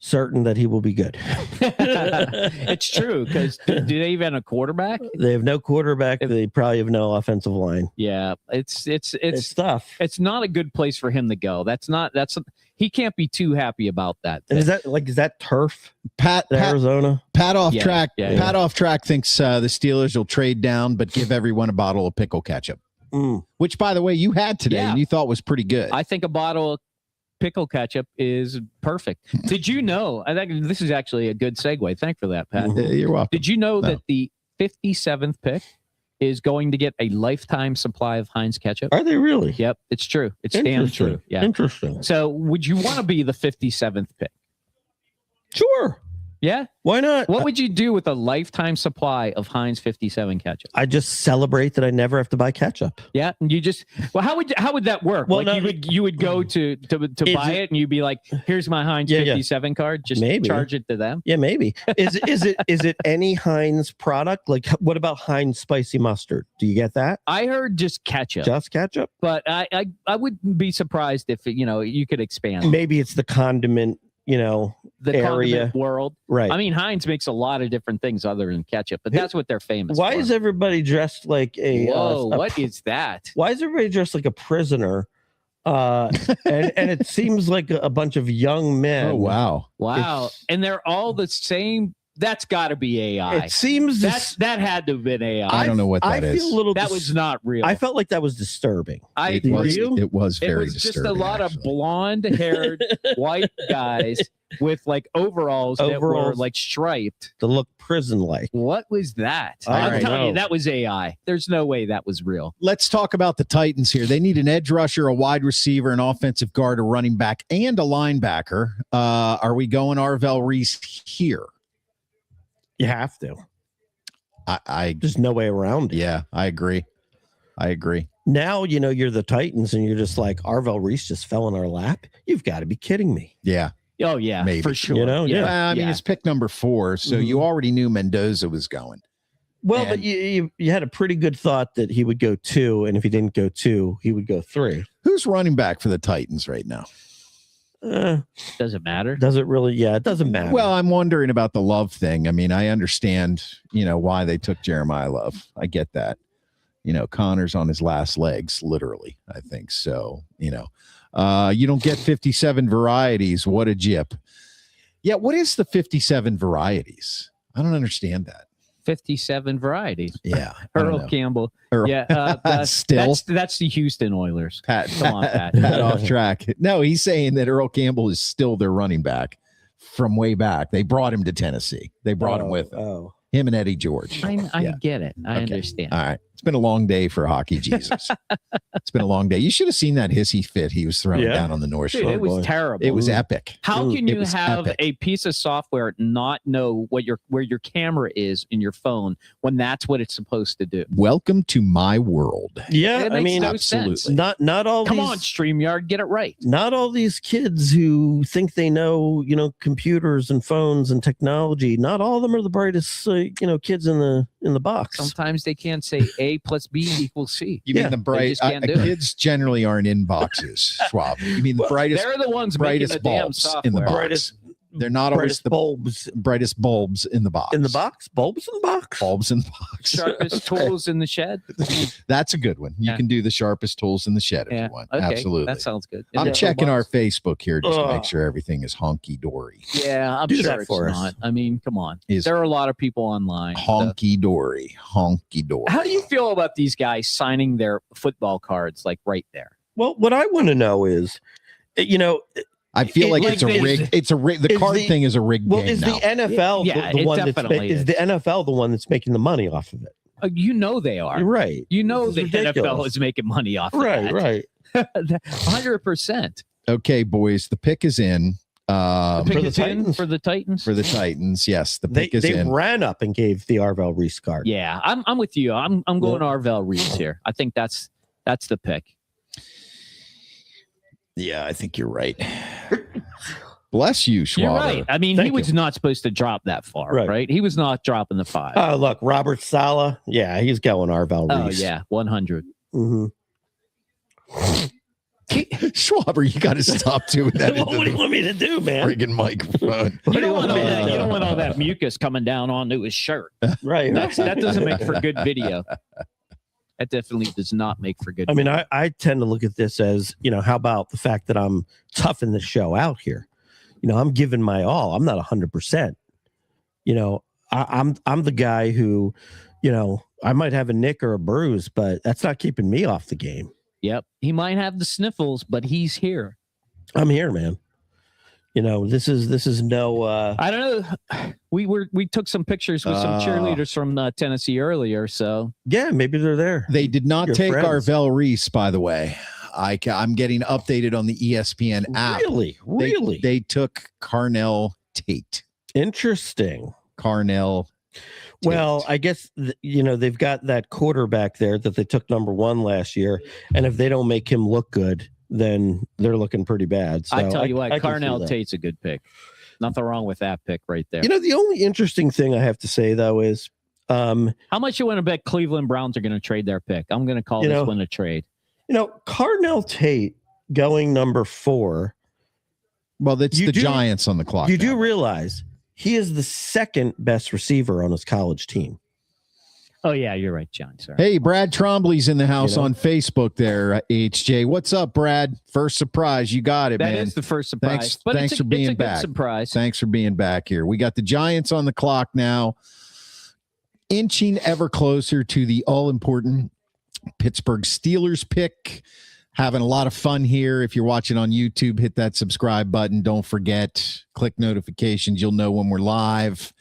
certain that he will be good. It's true, because do they even have a quarterback? They have no quarterback. They probably have no offensive line. Yeah, it's tough. It's not a good place for him to go. He can't be too happy about that. And is that turf? Arizona? Pat off track. Yeah. Pat off track thinks the Steelers will trade down, but give everyone a bottle of pickle ketchup. Which, by the way, you had today and you thought was pretty good. I think a bottle of pickle ketchup is perfect. Did you know? I think this is actually a good segue. Thanks for that, Pat. You're welcome. Did you know that the 57th pick is going to get a lifetime supply of Heinz ketchup? Are they really? Yep, it's true. It's damn true. Yeah. Interesting. So would you want to be the 57th pick? Sure. Yeah. Why not? What would you do with a lifetime supply of Heinz 57 ketchup? I just celebrate that I never have to buy ketchup. Yeah, and you just how would that work? Well, you would go to buy it and you'd be like, here's my Heinz 57 card. Just charge it to them. Yeah, maybe. Is it any Heinz product? Like, what about Heinz spicy mustard? Do you get that? I heard just ketchup. Just ketchup? But I wouldn't be surprised if you could expand. Maybe it's the condiment. The area world, right? I mean, Heinz makes a lot of different things other than ketchup, but that's what they're famous for. Why is everybody dressed like a? What is that? Why is everybody dressed like a prisoner? And it seems like a bunch of young men. Oh wow! And they're all the same. That's got to be AI. It seems that had to have been AI. I don't know what that is. That was not real. I felt like that was disturbing. It was very disturbing. Just a lot of blonde-haired white guys with like overalls that were like striped to look prison-like. What was that? I'm telling you, that was AI. There's no way that was real. Let's talk about the Titans here. They need an edge rusher, a wide receiver, an offensive guard, a running back, and a linebacker. Are we going Arvell Reese here? You have to. There's no way around it. Yeah, I agree. Now, you're the Titans and you're just like, Arvell Reese just fell in our lap. You've got to be kidding me. Yeah. Oh, yeah, maybe. for sure. I mean, it's pick number 4, so you already knew Mendoza was going. Well, but you had a pretty good thought that he would go 2, and if he didn't go 2, he would go 3. Who's running back for the Titans right now? Does it matter? Does it really? Yeah, it doesn't matter. Well, I'm wondering about the Love thing. I mean, I understand, why they took Jeremiah Love. I get that. Connor's on his last legs, literally, I think. So, you don't get 57 varieties. What a jip. Yeah, what is the 57 varieties? I don't understand that. 57 varieties. Yeah. Earl Campbell. Yeah. That's the Houston Oilers. Pat, come on, Pat. Pat off track. No, he's saying that Earl Campbell is still their running back from way back. They brought him to Tennessee. They brought him with them. Him and Eddie George. I get it. I understand. All right. It's been a long day for hockey Jesus. It's been a long day. You should have seen that hissy fit he was throwing down on the North Shore. It was terrible. It was epic. How can you have a piece of software not know where your camera is in your phone when that's what it's supposed to do? Welcome to my world. Yeah, I mean, absolutely. Sense. Not all. Come on, StreamYard, get it right. Not all these kids who think they know, computers and phones and technology. Not all of them are the brightest, kids in the box. Sometimes they can't say A plus B equals C. You mean the bright kids generally aren't in boxes, Schwab. You mean the brightest? They're the ones brightest making the damn bulbs software. in the box. They're not always the brightest bulbs in the box. In the box? Bulbs in the box? Bulbs in the box. Sharpest tools in the shed. That's a good one. You can do the sharpest tools in the shed if you want. Okay. Absolutely. That sounds good. I'm checking our Facebook here just to make sure everything is honky dory. Yeah, I'm sure it's not. I mean, come on. There are a lot of people online. Honky dory. Honky dory. How do you feel about these guys signing their football cards like right there? Well, what I want to know is, I feel like Like it's a they- rig. It's a rig. The is card the- thing is a rigged well, game is now. the NFL Yeah, the it one that's definitely is the NFL the one that's making the money off of it? You know they are. You're right. You know This the is NFL ridiculous. is making money off of Right, that. right. 100%. Okay, boys, the pick is in. The pick the is in Titans? for the Titans. For the Titans, yes, the They pick is in. ran up and gave the Arvell Reese card. Yeah, I'm with you. I'm going Arvell Reese here. I think that's the pick. Yeah, I think you're right. Bless you, Schwaber. You're right. I mean, Thank he was not supposed to drop that far, Right. right? He was not dropping the 5. Oh, look, Robert Saleh. Yeah, he's going Arvell Oh Reese. yeah, 100. Mm-hmm. Schwaber, you got to stop doing that. What do you want me to do, man? Friggin' microphone. You don't want all me to that. do? You don't want all that mucus coming down onto his shirt. Right. That doesn't make for good video. That definitely does not make for good. I mean, I tend to look at this as, how about the fact that I'm toughing the show out here? I'm giving my all. I'm not 100%. I'm the guy who, I might have a nick or a bruise, but that's not keeping me off the game. Yep, he might have the sniffles, but he's here. I'm here, man. This is no. I don't know. We took some pictures with some cheerleaders from Tennessee earlier, so Yeah, maybe they're there. They did not Your take friends. Arvell Reese, by the way. I'm getting updated on the ESPN app. Really? They took Carnell Tate. Interesting. Carnell Tate. Well, I guess they've got that quarterback there that they took number 1 last year, and if they don't make him look good, then they're looking pretty bad. So I tell you what, I can see Carnell that. Tate's a good pick. Nothing wrong with that pick right there. The only interesting thing I have to say though is, How much you want to bet Cleveland Browns are going to trade their pick? I'm going to call this one a trade. Carnell Tate going number 4. Well, that's You the do- Giants on the clock. You do now. realize he is the second best receiver on his college team. Oh yeah, you're right, John. Sorry. Hey, Brad Trombley's in the house You know? on Facebook there, HJ. What's up, Brad? First surprise. You got it, That man. is the first surprise. Thanks- but thanks it's for being it's a back. Good surprise. Thanks for being back here. We got the Giants on the clock now, inching ever closer to the all-important Pittsburgh Steelers pick. Having a lot of fun here. If you're watching on YouTube, hit that subscribe button. Don't forget, click notifications. You'll know when we're live.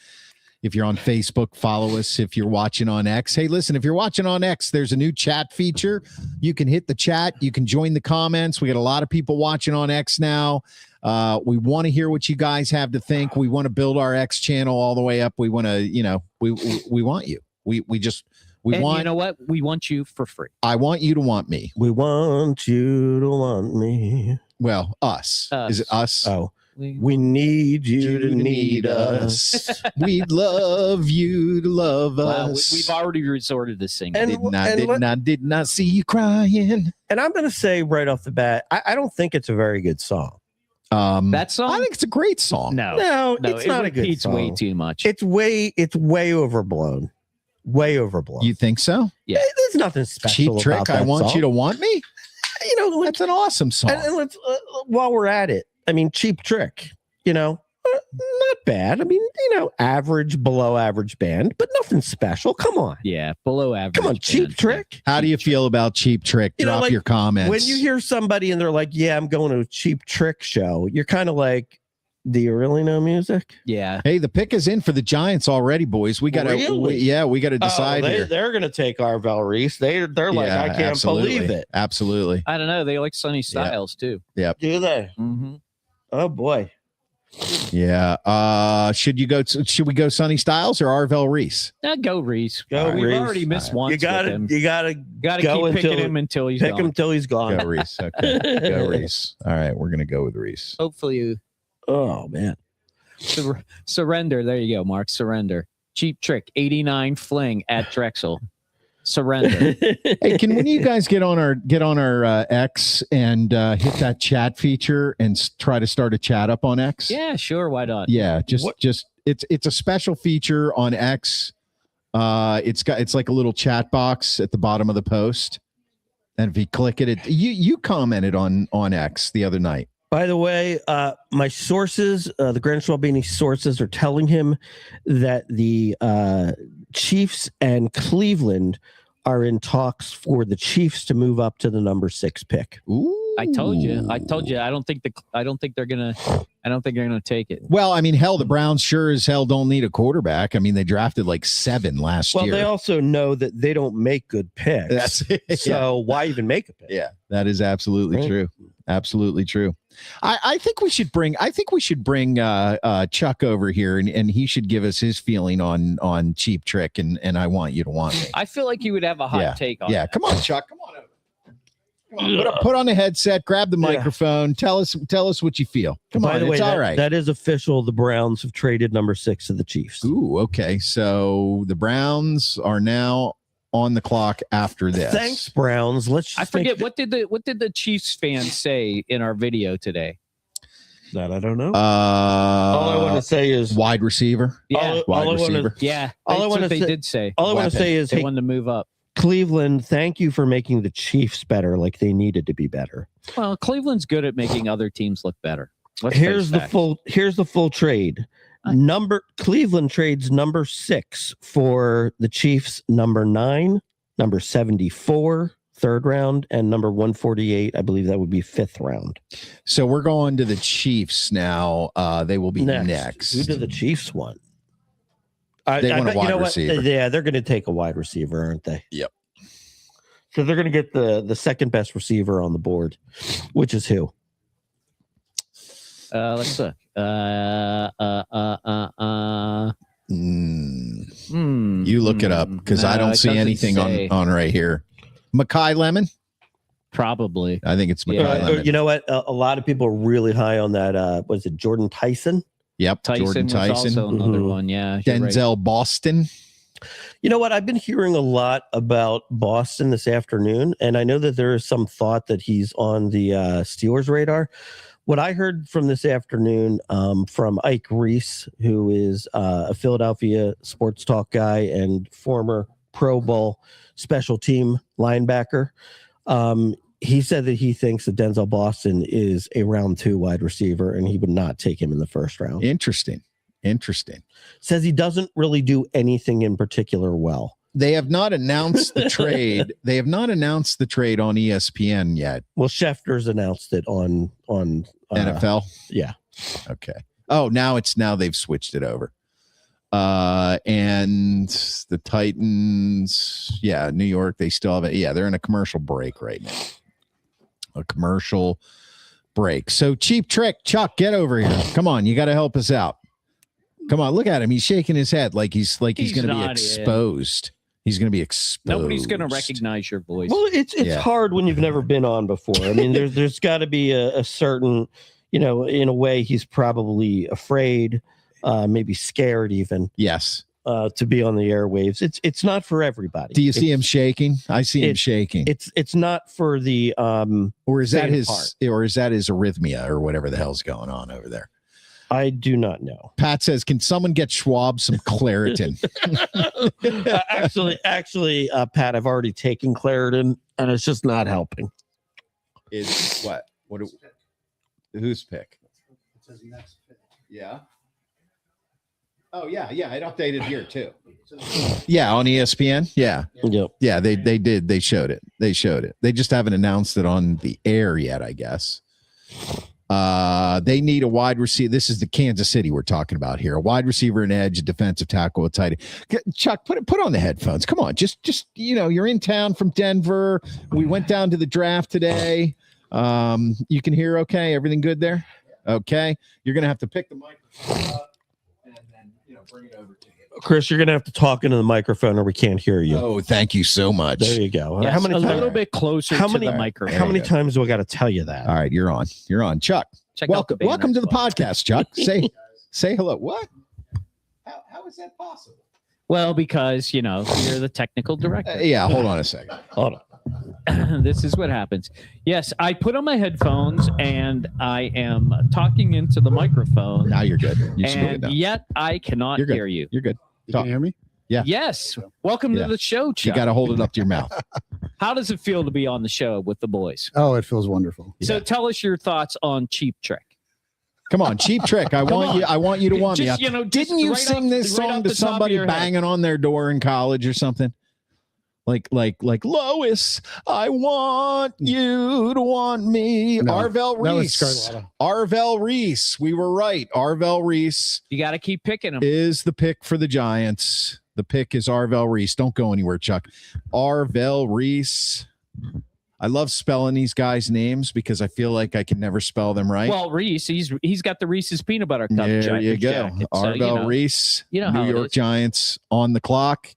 If you're on Facebook, follow us. If you're watching on X, hey, listen, if you're watching on X, there's a new chat feature. You can hit the chat. You can join the comments. We got a lot of people watching on X now. We want to hear what you guys have to think. We want to build our X channel all the way up. We want to, we want you. We And want, you know what? We want you for free. I want you to want me. We want you to want me. Well, us. Is it us? Oh, we need you to need us. We'd love you to love Wow, us. we've already resorted to singing. And Did not see you crying. And I'm going to say right off the bat, I don't think it's a very good song. That song? I think it's a great song. No, It's it not a good repeats song. way too much. It's way overblown. Way overblown. You think so? There's nothing special Cheap Trick, about I that Want song. You to Want Me? That's an awesome song. And let's while we're at it, I mean, Cheap Trick, not bad. I mean, average, below average band, but nothing special. Come on. Yeah, below average. Come on, Cheap band. Trick. How do you feel about Cheap Trick? Drop your comments. When you hear somebody and they're like, yeah, I'm going to a Cheap Trick show, you're kind of like, do you really know music? Yeah. Hey, the pick is in for the Giants already, boys. We got to, Really? we got to decide here. They're going to take Arvell Reese. They're like, I can't absolutely. believe it. Absolutely. I don't know. They like Sunny Styles too. Yep. Do they? Mm-hmm. Oh boy. Yeah. Should we go Sonny Styles or Arvell Reese? Go Reese. Go We've Reese. already missed one. You gotta go go keep picking until him until he's pick gone. him till he's gone. Go Reese. Okay. Go Reese. All right. We're going to go with Reese. Hopefully you Oh man. surrender. There you go, Mark. Surrender. Cheap Trick 89 fling at Drexel. Surrender. Hey, can when you guys get on our X and hit that chat feature and try to start a chat up on X? Yeah, sure. Why not? Yeah, just it's a special feature on X. It's like a little chat box at the bottom of the post, and if you click it, you commented on X the other night. By the way, my sources, the Grand Schwabini sources, are telling him that the Chiefs and Cleveland are in talks for the Chiefs to move up to the number 6 pick. Ooh. I told you. I don't think they're gonna take it. Well, I mean, hell, the Browns sure as hell don't need a quarterback. I mean, they drafted like 7 last year. Well, they also know that they don't make good picks. That's it. So why even make a pick? Yeah, that is absolutely true. Absolutely true. I think we should bring Chuck over here, and he should give us his feeling on Cheap Trick, and I want you to want me. I feel like you would have a hot take on Yeah, that. come on, Chuck. Come on over. Put on the headset, grab the microphone, tell us what you feel. Come on, By the way, it's all right. That is official. The Browns have traded number 6 to the Chiefs. Ooh, okay. So the Browns are now on the clock after this. Thanks, Browns. I forget what did the Chiefs fans say in our video today? That I don't know. All I want to say is wide receiver. Yeah, Wide receiver. All I want to they did say. All I want to say is, they hey, wanted to move up. Cleveland, thank you for making the Chiefs better, like they needed to be better. Well, Cleveland's good at making other teams look better. Here's the full trade. Cleveland trades number 6 for the Chiefs number 9, number 74, 3rd round, and number 148. I believe that would be 5th round. So we're going to the Chiefs now. They will be next. Who do the Chiefs want? They want a wide receiver. Yeah, they're going to take a wide receiver, aren't they? Yep. So they're going to get the second best receiver on the board, which is who? Let's look. You look it up because I don't see anything on right here. Mekhi Lemon? Probably. I think it's Mekhi Lemon. You know what? A lot of people are really high on that. Was it Jordan Tyson? Yep, Jordan Tyson. Was also another one. Yeah. Denzel right. Boston. You know what? I've been hearing a lot about Boston this afternoon, and I know that there is some thought that he's on the Steelers radar. What I heard from this afternoon from Ike Reese, who is a Philadelphia sports talk guy and former Pro Bowl special team linebacker, he said that he thinks that Denzel Boston is a round 2 wide receiver, and he would not take him in the 1st round. Interesting. Says he doesn't really do anything in particular well. They have not announced the trade. They have not announced the trade on ESPN yet. Well, Schefter's announced it on NFL. Yeah. Okay. Oh, now they've switched it over. And the Titans, New York, they still have it. Yeah, they're in a commercial break right now. A commercial break. So Cheap Trick, Chuck, get over here. Come on, you got to help us out. Come on, look at him. He's shaking his head like he's going to be exposed. He's going to be exposed. Nobody's going to recognize your voice. Well, it's hard when you've never been on before. I mean, there's got to be a certain, in a way, he's probably afraid, maybe scared even. Yes. To be on the airwaves. It's not for everybody. Do you see him shaking? I see him shaking. It's not for the or is that his arrhythmia or whatever the hell's going on over there? I do not know. Pat says, "Can someone get Schwab some Claritin?" Actually, Pat, I've already taken Claritin, and it's just not helping. Is what? Whose pick? It says next pick. Yeah. Oh yeah. It updated here too. Yeah, on ESPN. Yeah. Yep. Yeah, they did. They showed it. They just haven't announced it on the air yet, I guess. They need a wide receiver. This is the Kansas City we're talking about here. A wide receiver, an edge, a defensive tackle, a tight end. Chuck, put on the headphones. Come on, just you're in town from Denver. We went down to the draft today. You can hear okay? Everything good there? Okay. You're gonna have to pick the microphone up and then bring it over to you. Chris, you're gonna have to talk into the microphone, or we can't hear you. Oh, thank you so much. There you go. Yes, a little bit closer to the microphone. How many times do I got to tell you that? All right, you're on. Chuck. Welcome to the podcast, Chuck. Say hello. What? How is that possible? Well, because you're the technical director. Hold on a second. Hold on. This is what happens. Yes, I put on my headphones and I am talking into the microphone. Now you're good. Yet I cannot hear you. You're good. You can hear me? Yeah. Yes. Welcome to the show, Chuck. You got to hold it up to your mouth. How does it feel to be on the show with the boys? Oh, it feels wonderful. So tell us your thoughts on Cheap Trick. Come on, Cheap Trick. I want you to want me. Didn't you sing this song to somebody banging on their door in college or something? Like Lois, I want you to want me. No, Arvell that was Reese. Scarletta. Arvell Reese. We were right. Arvell Reese You got to keep picking them. is the pick for the Giants. The pick is Arvell Reese. Don't go anywhere, Chuck. Arvell Reese. I love spelling these guys' names because I feel like I can never spell them right. Well, Reese, he's got the Reese's peanut butter cup. There you go. jacket, so, Arvell Reese, you know how New it York is. Giants on the clock.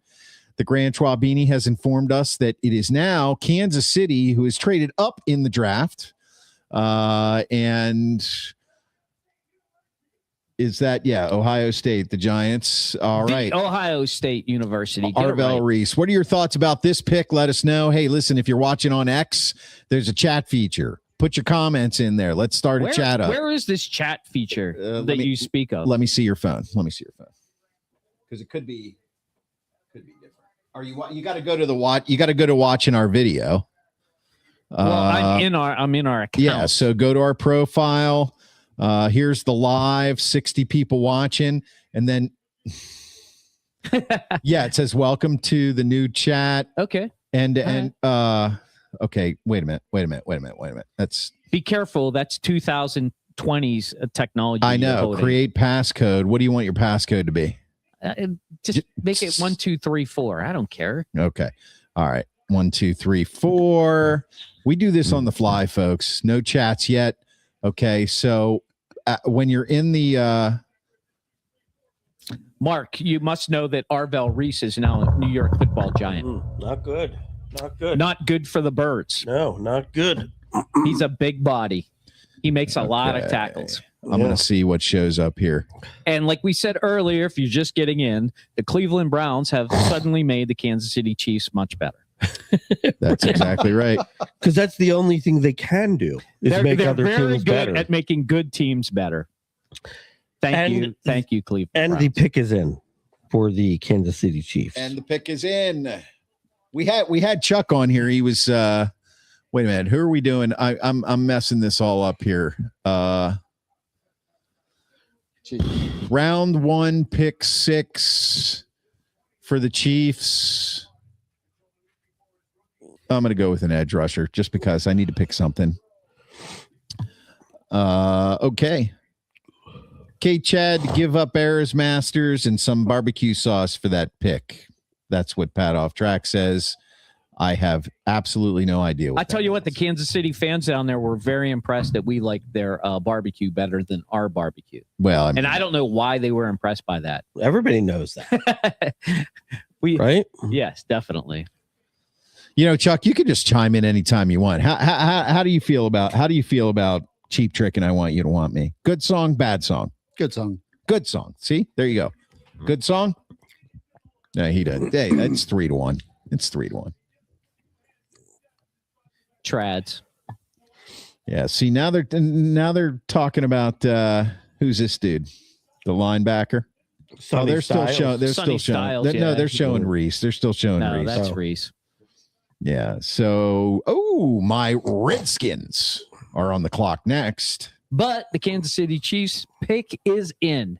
The Grand Schwabini has informed us that it is now Kansas City who is traded up in the draft. And is that, Ohio State, the Giants. All right. Ohio State University. Get it Arvell right. Reese. What are your thoughts about this pick? Let us know. Hey, listen, if you're watching on X, there's a chat feature. Put your comments in there. Let's start a chat up. Where is this chat feature that you speak of? Let me see your phone. Because it could be different. Are you got to go to the watch? You got to go to watching our video. Well, I'm in our account. Yeah. So go to our profile. Here's the live 60 people watching. And then, it says, welcome to the new chat. Okay. And okay. Wait a minute. Be careful. That's 2020's technology. I know. you're holding. Create passcode. What do you want your passcode to be? Just make it 1, 2, 3, 4. I don't care. Okay. All right. 1, 2, 3, 4. We do this on the fly, folks. No chats yet. Okay. So when you're in the Mark, you must know that Arvell Reese is now a New York Football Giant. Not good. Not good. Not good for the birds. No, not good. He's a big body. He makes a lot of tackles. I'm going to see what shows up here. And like we said earlier, if you're just getting in, the Cleveland Browns have suddenly made the Kansas City Chiefs much better. That's exactly right. Because that's the only thing they can do is make They're other very teams good better. at making good teams better. Thank you, Cleveland. And Browns. the pick is in for the Kansas City Chiefs. And the pick is in. We had Chuck on here. He was wait a minute. Who are we doing? I'm messing this all up here. Round 1, pick 6 for the Chiefs. I'm going to go with an edge rusher just because I need to pick something. Okay. Okay, Chad, give up Ayers Masters and some barbecue sauce for that pick. That's what Pat Off Track says. I have absolutely no idea. I tell you what, the Kansas City fans down there were very impressed that we liked their barbecue better than our barbecue. Well, and I don't know why they were impressed by that. Everybody knows that. Right? Yes, definitely. You know, Chuck, you can just chime in anytime you want. How do you feel about Cheap Trick and I Want You to Want Me? Good song, bad song? Good song. Good song. See, there you go. Good song. No, he doesn't. Hey, that's 3-1. It's 3-1. Trads. Yeah. See, now they're talking about who's this dude, the linebacker. They're still showing. They're still showing. No, they're showing Reese. They're still showing Reese. That's Reese. Yeah. So, my Redskins are on the clock next. But the Kansas City Chiefs pick is in.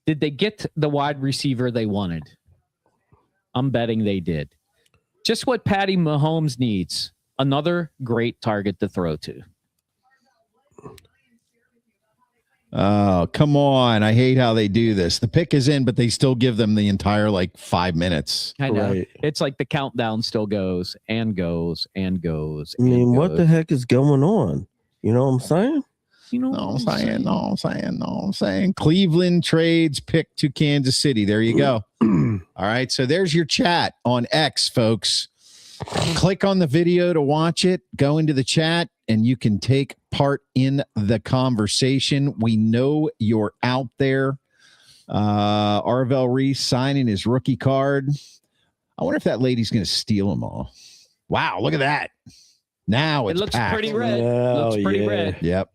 Did they get the wide receiver they wanted? I'm betting they did. Just what Patty Mahomes needs. Another great target to throw to. Oh, come on. I hate how they do this. The pick is in, but they still give them the entire 5 minutes. I know. Right. It's like the countdown still goes and goes and goes. I mean, and what goes. the heck is going on? You know what I'm saying? You know No, I'm saying. Cleveland trades pick to Kansas City. There you go. All right. So there's your chat on X, folks. Click on the video to watch it. Go into the chat and you can take part in the conversation. We know you're out there. Arvell Reese signing his rookie card. I wonder if that lady's going to steal them all. Wow, look at that. Now It it's looks packed. pretty red. Oh, Looks pretty yeah. red. Yep.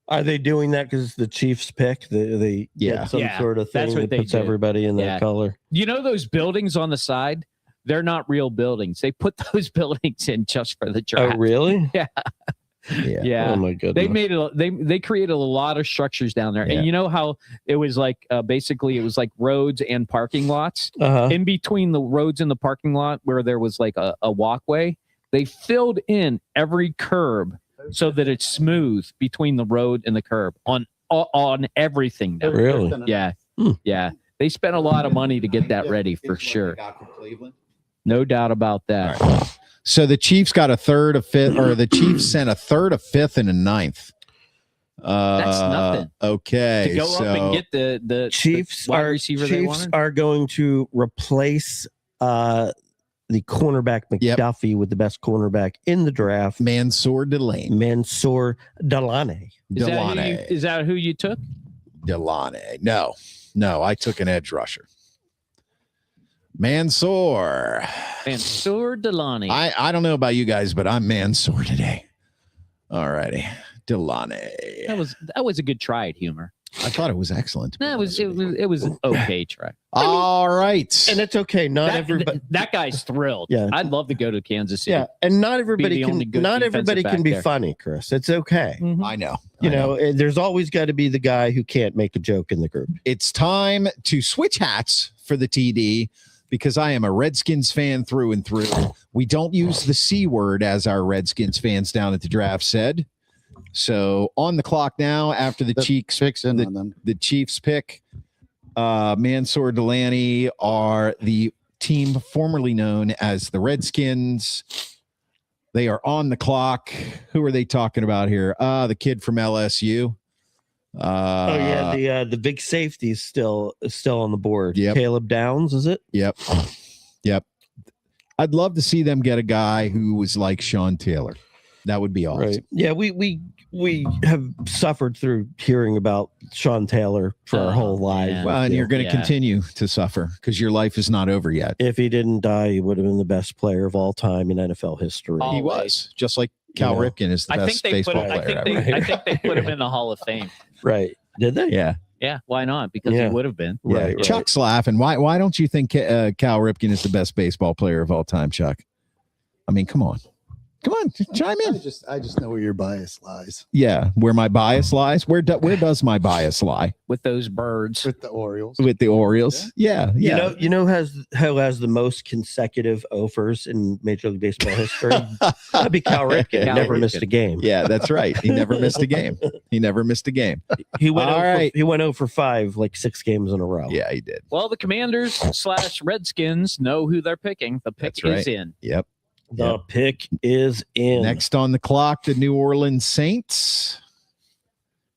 Are they doing that because it's the Chiefs pick? They Yeah. get some Yeah, sort of that's thing what that they puts do. everybody in Yeah. that color. You know those buildings on the side? They're not real buildings. They put those buildings in just for the draft. Oh, really? Yeah. Yeah. Oh my goodness. They made it. They created a lot of structures down there, Yeah. and you know how it was like basically it was like roads and parking lots. In between the roads and the parking lot, where there was like a walkway, they filled in every curb so that it's smooth between the road and the curb on everything. Down there. Really? Yeah. Yeah. They spent a lot of money to get that ready for sure. No doubt about that. All right. So the Chiefs got a third, a fifth, or the Chiefs sent a third, a fifth, and a ninth. That's nothing. Okay. To go up and get the Chiefs wide receiver they Chiefs wanted? are going to replace the cornerback McDuffie with the best cornerback in the draft, Mansour Delane. Mansour Delane. Is that who you took? Delane. No, I took an edge rusher. Mansour. Mansour Delane. I don't know about you guys, but I'm Mansour today. All righty. Delane. That was a good try at humor. I thought it was excellent. No, it was an okay try. All right. And it's okay. Not everybody. That guy's thrilled. Yeah. I'd love to go to Kansas City. Yeah, and not everybody the only can. good Not defensive everybody back can be there. funny, Chris. It's okay. Mhm. I know. You know, there's always got to be the guy who can't make a joke in the group. It's time to switch hats for the TD because I am a Redskins fan through and through. We don't use the C word, as our Redskins fans down at the draft said. So on the clock now, after the Chiefs pick, Mansour Delane are the team formerly known as the Redskins. They are on the clock. Who are they talking about here? The kid from LSU. The big safety is still on the board. Yep. Caleb Downs, is it? Yep. I'd love to see them get a guy who was like Sean Taylor. That would be awesome. Right. Yeah, we have suffered through hearing about Sean Taylor for our whole lives. yeah. Well, and you're going to continue to suffer because your life is not over yet. If he didn't die, he would have been the best player of all time in NFL history. Oh, He was just like Cal Ripken is the best baseball player ever. I think they put him in the Hall of Fame. Right. Did they? Yeah. Yeah, why not? Because Yeah. he would have been. Right. Chuck's laughing. Why don't you think Cal Ripken is the best baseball player of all time, Chuck? I mean, come on, chime in. I just know where your bias lies Yeah, where my bias lies. Where does my bias lie? With those birds. with the Orioles. With the Orioles? Yeah. You know who has the most consecutive offers in Major League Baseball history? That'd be Cal Ripken. Cal Never Ripken. missed a game. Yeah, that's right. He never missed a game. He went All 0 right. he went 0 for 5, like 6 games in a row. Yeah, he did. Well, the Commanders / Redskins know who they're picking. The pick That's right. is in. Yep. The pick is in. Next on the clock, the New Orleans Saints.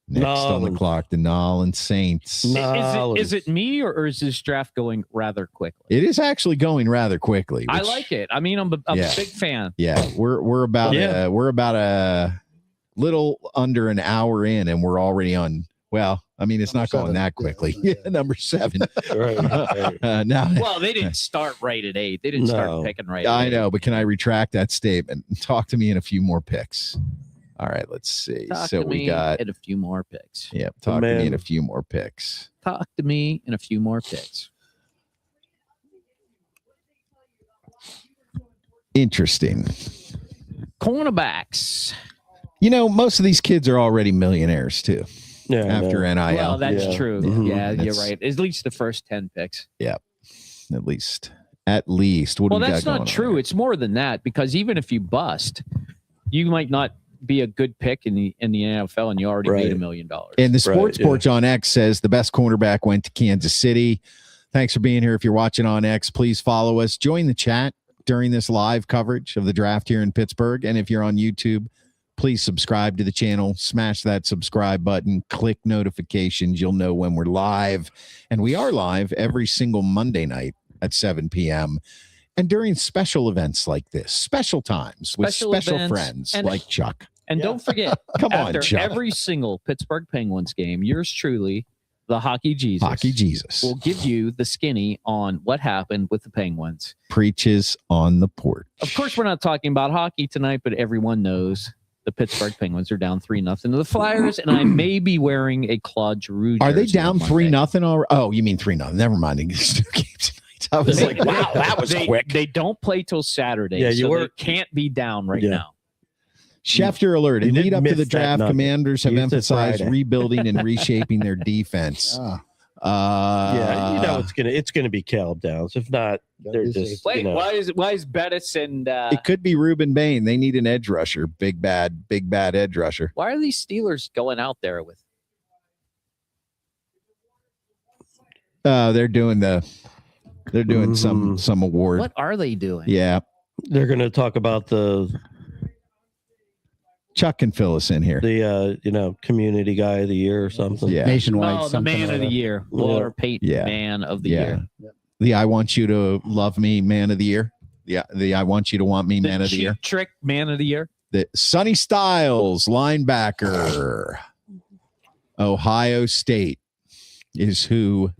Next on the Nolans. clock, the Nolans Saints. Is it me or is this draft going rather quickly? It is actually going rather quickly. I which- like it. I mean, I'm a Yeah. big fan. Yeah, we're about a little under an hour in, and we're already on. Well, I mean, it's not Number going 7. that quickly. Yeah. Number 7. Right. Now, Well, they didn't start right at 8. They didn't No. start picking right. I at 8. know, but can I retract that statement? Talk to me in a few more picks. All right, let's see. Talk So to we me got. at a few more picks. Yep, talk to me Man. in a few more picks. Talk to me in a few more picks. Interesting. Cornerbacks. You know, most of these kids are already millionaires too. Yeah, After no. NIL, Well, that's Yeah. true. Mhm. Yeah, you're That's- right. At least the first 10 picks. at least. What do Well, we got that's going not on true. here? It's more than that because even if you bust, you might not be a good pick in the NFL and you already made Right. $1 million. And the Sports yeah. Porch on X says the best cornerback went to Kansas City. Thanks for being here. If you're watching on X, please follow us. Join the chat during this live coverage of the draft here in Pittsburgh. And if you're on YouTube, please subscribe to the channel. Smash that subscribe button. Click notifications. You'll know when we're live. And we are live every single Monday night at 7 p.m. And during special events like this, special times with Special special events friends and- like Chuck. And don't forget, Come on, after Chuck. every single Pittsburgh Penguins game, yours truly, the Hockey Jesus, Hockey Jesus will give you the skinny on what happened with the Penguins. preaches on the porch. Of course, we're not talking about hockey tonight, but everyone knows the Pittsburgh Penguins are down 3-0 to the Flyers, and I may be wearing a Claude Giroux. Are they jersey down on Monday. 3-0 already? Oh, you mean 3-0? Never mind. There's two games tonight. I was They- like, wow, that was they, quick. They don't play till Saturday, Yeah, you so were- they can't be down right Yeah. now. Schefter alert. In You did lead up to miss the that draft, nugget. Commanders have Use it emphasized Friday. rebuilding and reshaping their defense. Yeah, you know it's gonna be Caleb Downs. If not, they're just Wait, you know. why is Bettis and It could be Reuben Bain. They need an edge rusher. Big bad edge rusher. why are these Steelers going out there with? They're doing some award. What are they doing? Yeah. They're gonna talk about the Chuck can fill us in here. community guy of the year or something. Yeah. Nationwide. Oh, the something man or of the other. year, Walter Payton, Yeah. man of the Yeah. year. The I want you to love me man of the year. Yeah. The I want you to want me man of the year. Cheap Trick man of the year. The Sonny Styles, linebacker, Ohio State, is who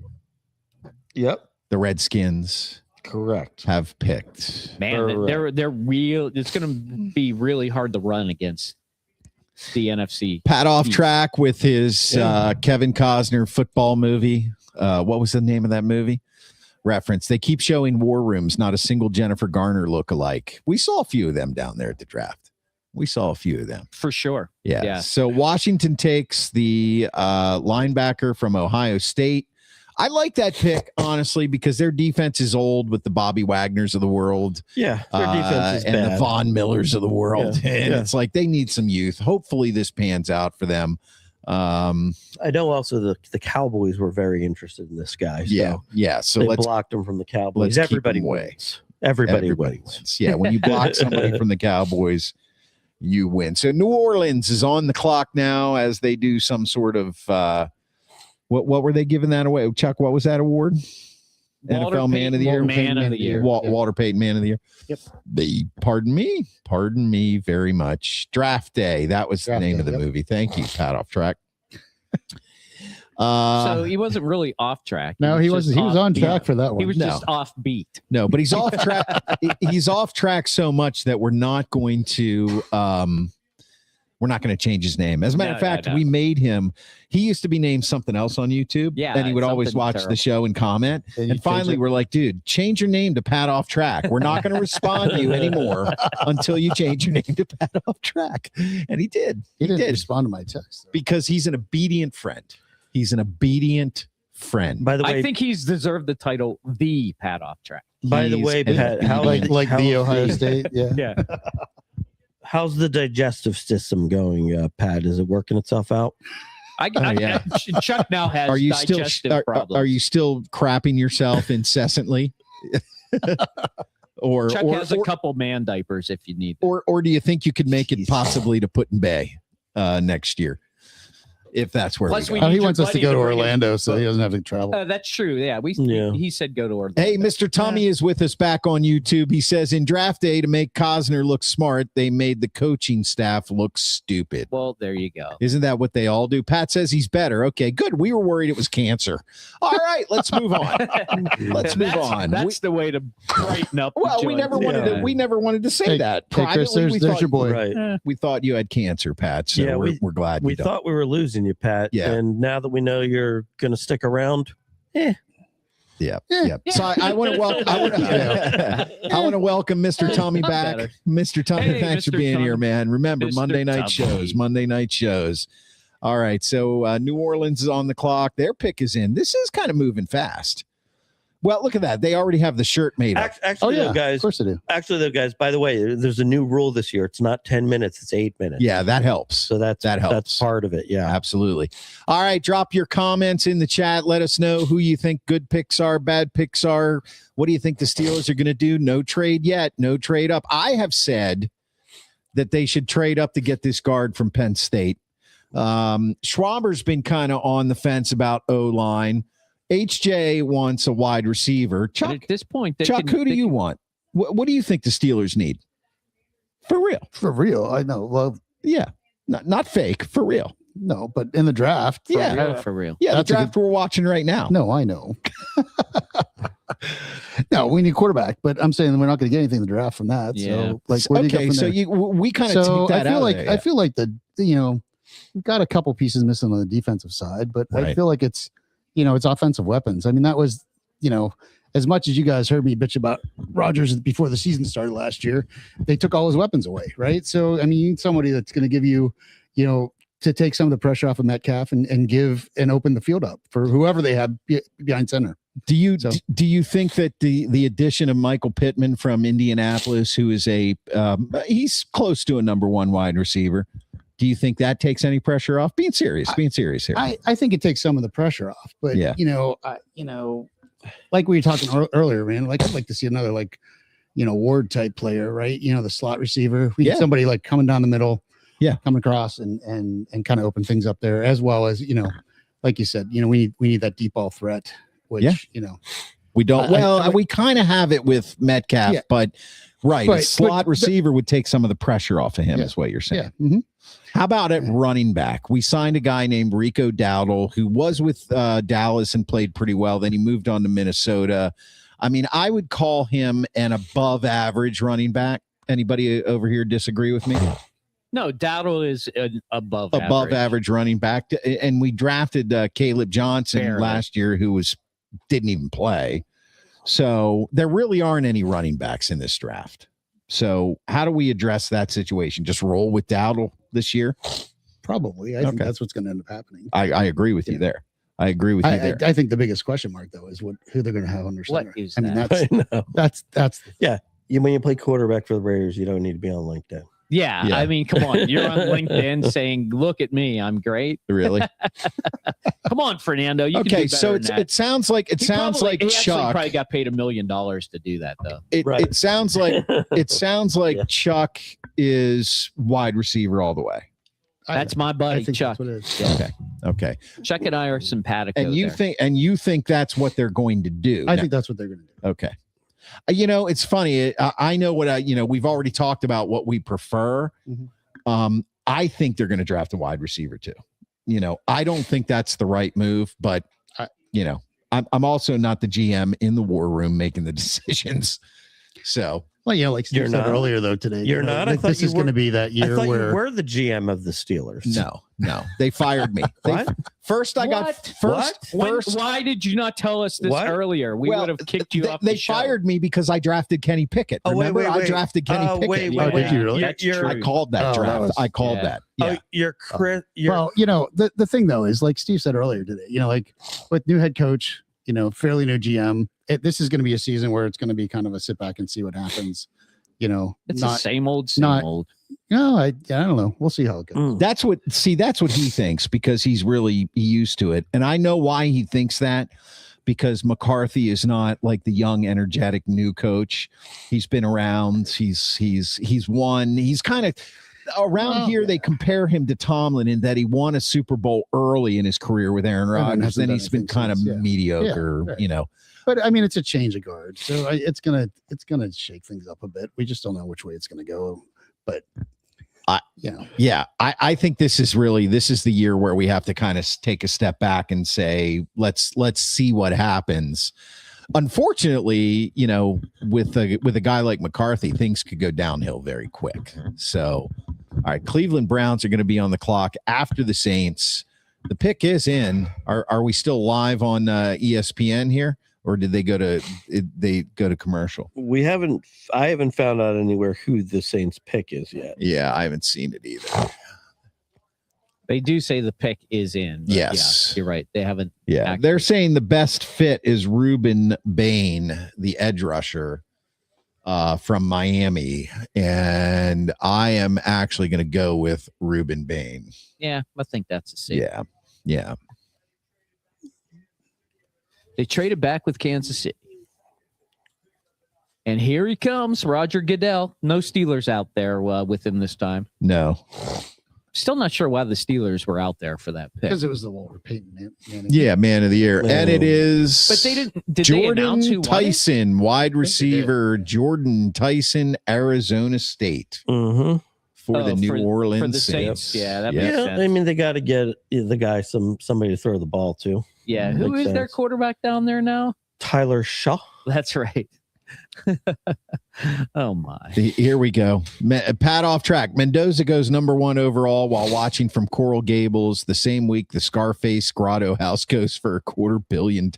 Yep. the Redskins Correct. have picked. Man, Correct. they're real. It's going to be really hard to run against the NFC. Pat off East. track with his Kevin Costner football movie. What was the name of that movie? Reference. They keep showing War Rooms, not a single Jennifer Garner look-alike. We saw a few of them down there at the draft. We saw a few of them. For sure. Yeah. Yeah. So Washington takes the linebacker from Ohio State. I like that pick, honestly, because their defense is old with the Bobby Wagners of the world. Yeah, their defense is and bad. the Von Millers of the world. Yeah, And yeah. it's like they need some youth. Hopefully this pans out for them. I know also the Cowboys were very interested in this guy. So Yeah. Yeah. So they let's blocked him from the Cowboys. let's keep Everybody him away. wins. Everybody wins. Yeah. When you block somebody from the Cowboys, you win. So New Orleans is on the clock now as they do some sort of what were they giving that away? Chuck, what was that award? Walter NFL Man of the Year. Man of the Year. Walter Payton Man of the Year. Yep. Pardon me very much. Draft Day. That was the Draft name Day, of the yep. movie. Thank you, Pat off track. So he wasn't really off track. No, he was just on off beat. track for that one. He was No. just off beat. No, but he's off track. He's off track so much that we're not going to change his name. As a matter of fact, No. we made him. He used to be named something else on YouTube. Yeah, And he would always something watch the terrible. show and comment. And you And finally, change it? we're like, dude, change your name to Pat Off Track. We're not going to respond to you anymore until you change your name to Pat Off Track. And he did. He didn't did. respond to my text. Because he's an obedient friend. He's an obedient friend. By the way, I think he's deserved the title, the Pat Off Track. by the he's way, an Pat, how Like the Ohio State. Yeah. Yeah. how's the digestive system going, Pat? Is it working itself out? yeah. Chuck now has Are you still digestive problems. are you still crapping yourself incessantly? or Chuck or, has a couple man diapers if you need them. or do you think you could make it Jeez. possibly to Put in Bay next year? If that's where Plus we we go. Oh, he need wants your us to buddy go to to bring Orlando, so he doesn't have to travel. That's true. Yeah, Yeah. he said go to Orlando. Hey, Mr. Tommy is with us back on YouTube. He says in draft day to make Costner look smart, they made the coaching staff look stupid. Well, there you go. Isn't that what they all do? Pat says he's better. Okay, good. We were worried it was cancer. All right, let's move on. Let's move on. That's the way to brighten up. the Well, we joint. never wanted Yeah. to. We never wanted to say Hey, that. Hey, Chris, Privately, there's your boy. Right. we thought you had cancer, Pat. So Yeah, we're glad We you don't. thought we were losing you, Pat. Yeah. And now that we know you're going to stick around, Yeah. So I want to welcome. I want to welcome Mr. Tommy back. better. Mr. Tommy, Hey, thanks for Mr. being Tommy. here, man. Remember Mr. Monday night Tommy. shows. All right. So New Orleans is on the clock. Their pick is in. This is kind of moving fast. Well, look at that. They already have the shirt made up. actually, yeah, though, guys. Of course I do. Actually, though, guys. By the way, there's a new rule this year. It's not 10 minutes; it's 8 minutes. Yeah, that helps. So that helps. That's part of it. Yeah. Absolutely. All right. Drop your comments in the chat. Let us know who you think good picks are, bad picks are. What do you think the Steelers are going to do? No trade yet. No trade up. I have said that they should trade up to get this guard from Penn State. Schwaber's been kind of on the fence about O-line. HJ wants a wide receiver. But Chuck, at this point, they Chuck, can- who do they you can- want? What do you think the Steelers need? For real. For real. I know. Well, Yeah. Not fake. For real. no, but in the draft. for Yeah. real. For real. Yeah, That's the a draft we're watching right now. No, I know. No, we need quarterback, but I'm saying we're not going to get anything in the draft from that. Yeah. So, like, where do you go Okay, from so there? we kind of So took I that feel out like of there, I feel like we've got a couple pieces missing on the defensive side, but I Right. feel like it's offensive weapons. I mean, that was as much as you guys heard me bitch about Rodgers before the season started last year, they took all his weapons away, right? So, I mean, you need somebody that's going to give you, to take some of the pressure off of Metcalf and give and open the field up for whoever they have behind center. Do you think that the addition of Michael Pittman from Indianapolis, who is he's close to a number 1 wide receiver, do you think that takes any pressure off? Being serious here. I think it takes some of the pressure off, but yeah. Like we were talking earlier, man, like I'd like to see another Ward type player, right? The slot receiver. We need somebody like coming down the middle, coming across and kind of open things up there, as well as, like you said, we need that deep ball threat, which, we don't. We kind of have it with Metcalf, but a slot receiver would take some of the pressure off of him, is what you're saying. Yeah. Mm-hmm. How about at running back? We signed a guy named Rico Dowdle who was with Dallas and played pretty well. Then he moved on to Minnesota. I mean, I would call him an above average running back. Anybody over here disagree with me? No, Dowdle is an above average running back. And we drafted Caleb Johnson last year, who didn't even play. So there really aren't any running backs in this draft. So how do we address that situation? Just roll with Dowdle this year? Probably. I think that's what's going to end up happening. I agree with you there. I agree with you there. I think the biggest question mark, though, is who they're going to have under center. What is that? That's yeah. When you play quarterback for the Raiders, you don't need to be on LinkedIn. Yeah, I mean, come on. You're on LinkedIn saying, look at me, I'm great. Really? Come on, Fernando. You can do better so than that. it sounds like he Chuck probably got paid $1 million to do that, though. It sounds like Chuck is wide receiver all the way. That's my buddy, Chuck. That's what it is. Okay. Chuck and I are simpatico. And you think that's what they're going to do? I think that's what they're going to do. Okay. It's funny. I know what we've already talked about what we prefer. Mm-hmm. I think they're going to draft a wide receiver too. I don't think that's the right move, but I'm also not the GM in the war room making the decisions. So, well, like Steve said earlier, though, today, you're not. This is going to be that year where you were the GM of the Steelers. No, they fired me. What? First, I got first. Why did you not tell us this earlier? We would have kicked you off. They fired me because I drafted Kenny Pickett. Remember, I drafted Kenny Pickett. Did you really? I called that draft. I called that. Yeah. Well, the thing though is, like Steve said earlier today, like with new head coach, fairly new GM, this is going to be a season where it's going to be kind of a sit back and see what happens. It's the same old. No, I don't know. We'll see how it goes. That's what he thinks, because he's really used to it. And I know why he thinks that, because McCarthy is not like the young, energetic new coach. He's been around. He's won. He's kind of around here. They compare him to Tomlin in that he won a Super Bowl early in his career with Aaron Rodgers. Then he's been kind of mediocre, right. But I mean, it's a change of guard, so it's gonna shake things up a bit. We just don't know which way it's gonna go. But I think this is the year where we have to kind of take a step back and say, let's see what happens. Unfortunately, with a guy like McCarthy, things could go downhill very quick. So, all right, Cleveland Browns are going to be on the clock after the Saints. The pick is in. Are we still live on ESPN here? Or did they go to commercial? I haven't found out anywhere who the Saints pick is yet. Yeah, I haven't seen it either. They do say the pick is in. Yes. Yeah, you're right. They haven't. Yeah. They're saying the best fit is Ruben Bain, the edge rusher from Miami. And I am actually going to go with Ruben Bain. Yeah, I think that's a safe. Yeah. They traded back with Kansas City. And here he comes, Roger Goodell. No Steelers out there with him this time. No. Still not sure why the Steelers were out there for that pick. Because it was the Walter Payton man. Yeah, man of the year. No. And it is. But they didn't. Did Jordan they announce who Tyson, wide receiver. Jordan Tyson, Arizona State. Mm-hmm. For the New Orleans for the Saints. Yeah, that makes sense. I mean, they got to get the guy somebody to throw the ball to. Yeah, who is their quarterback down there now? Tyler Shaw. That's right. Oh my. Here we go. Pat off track. Mendoza goes #1 overall while watching from Coral Gables. The same week, the Scarface Grotto House goes for $250 million.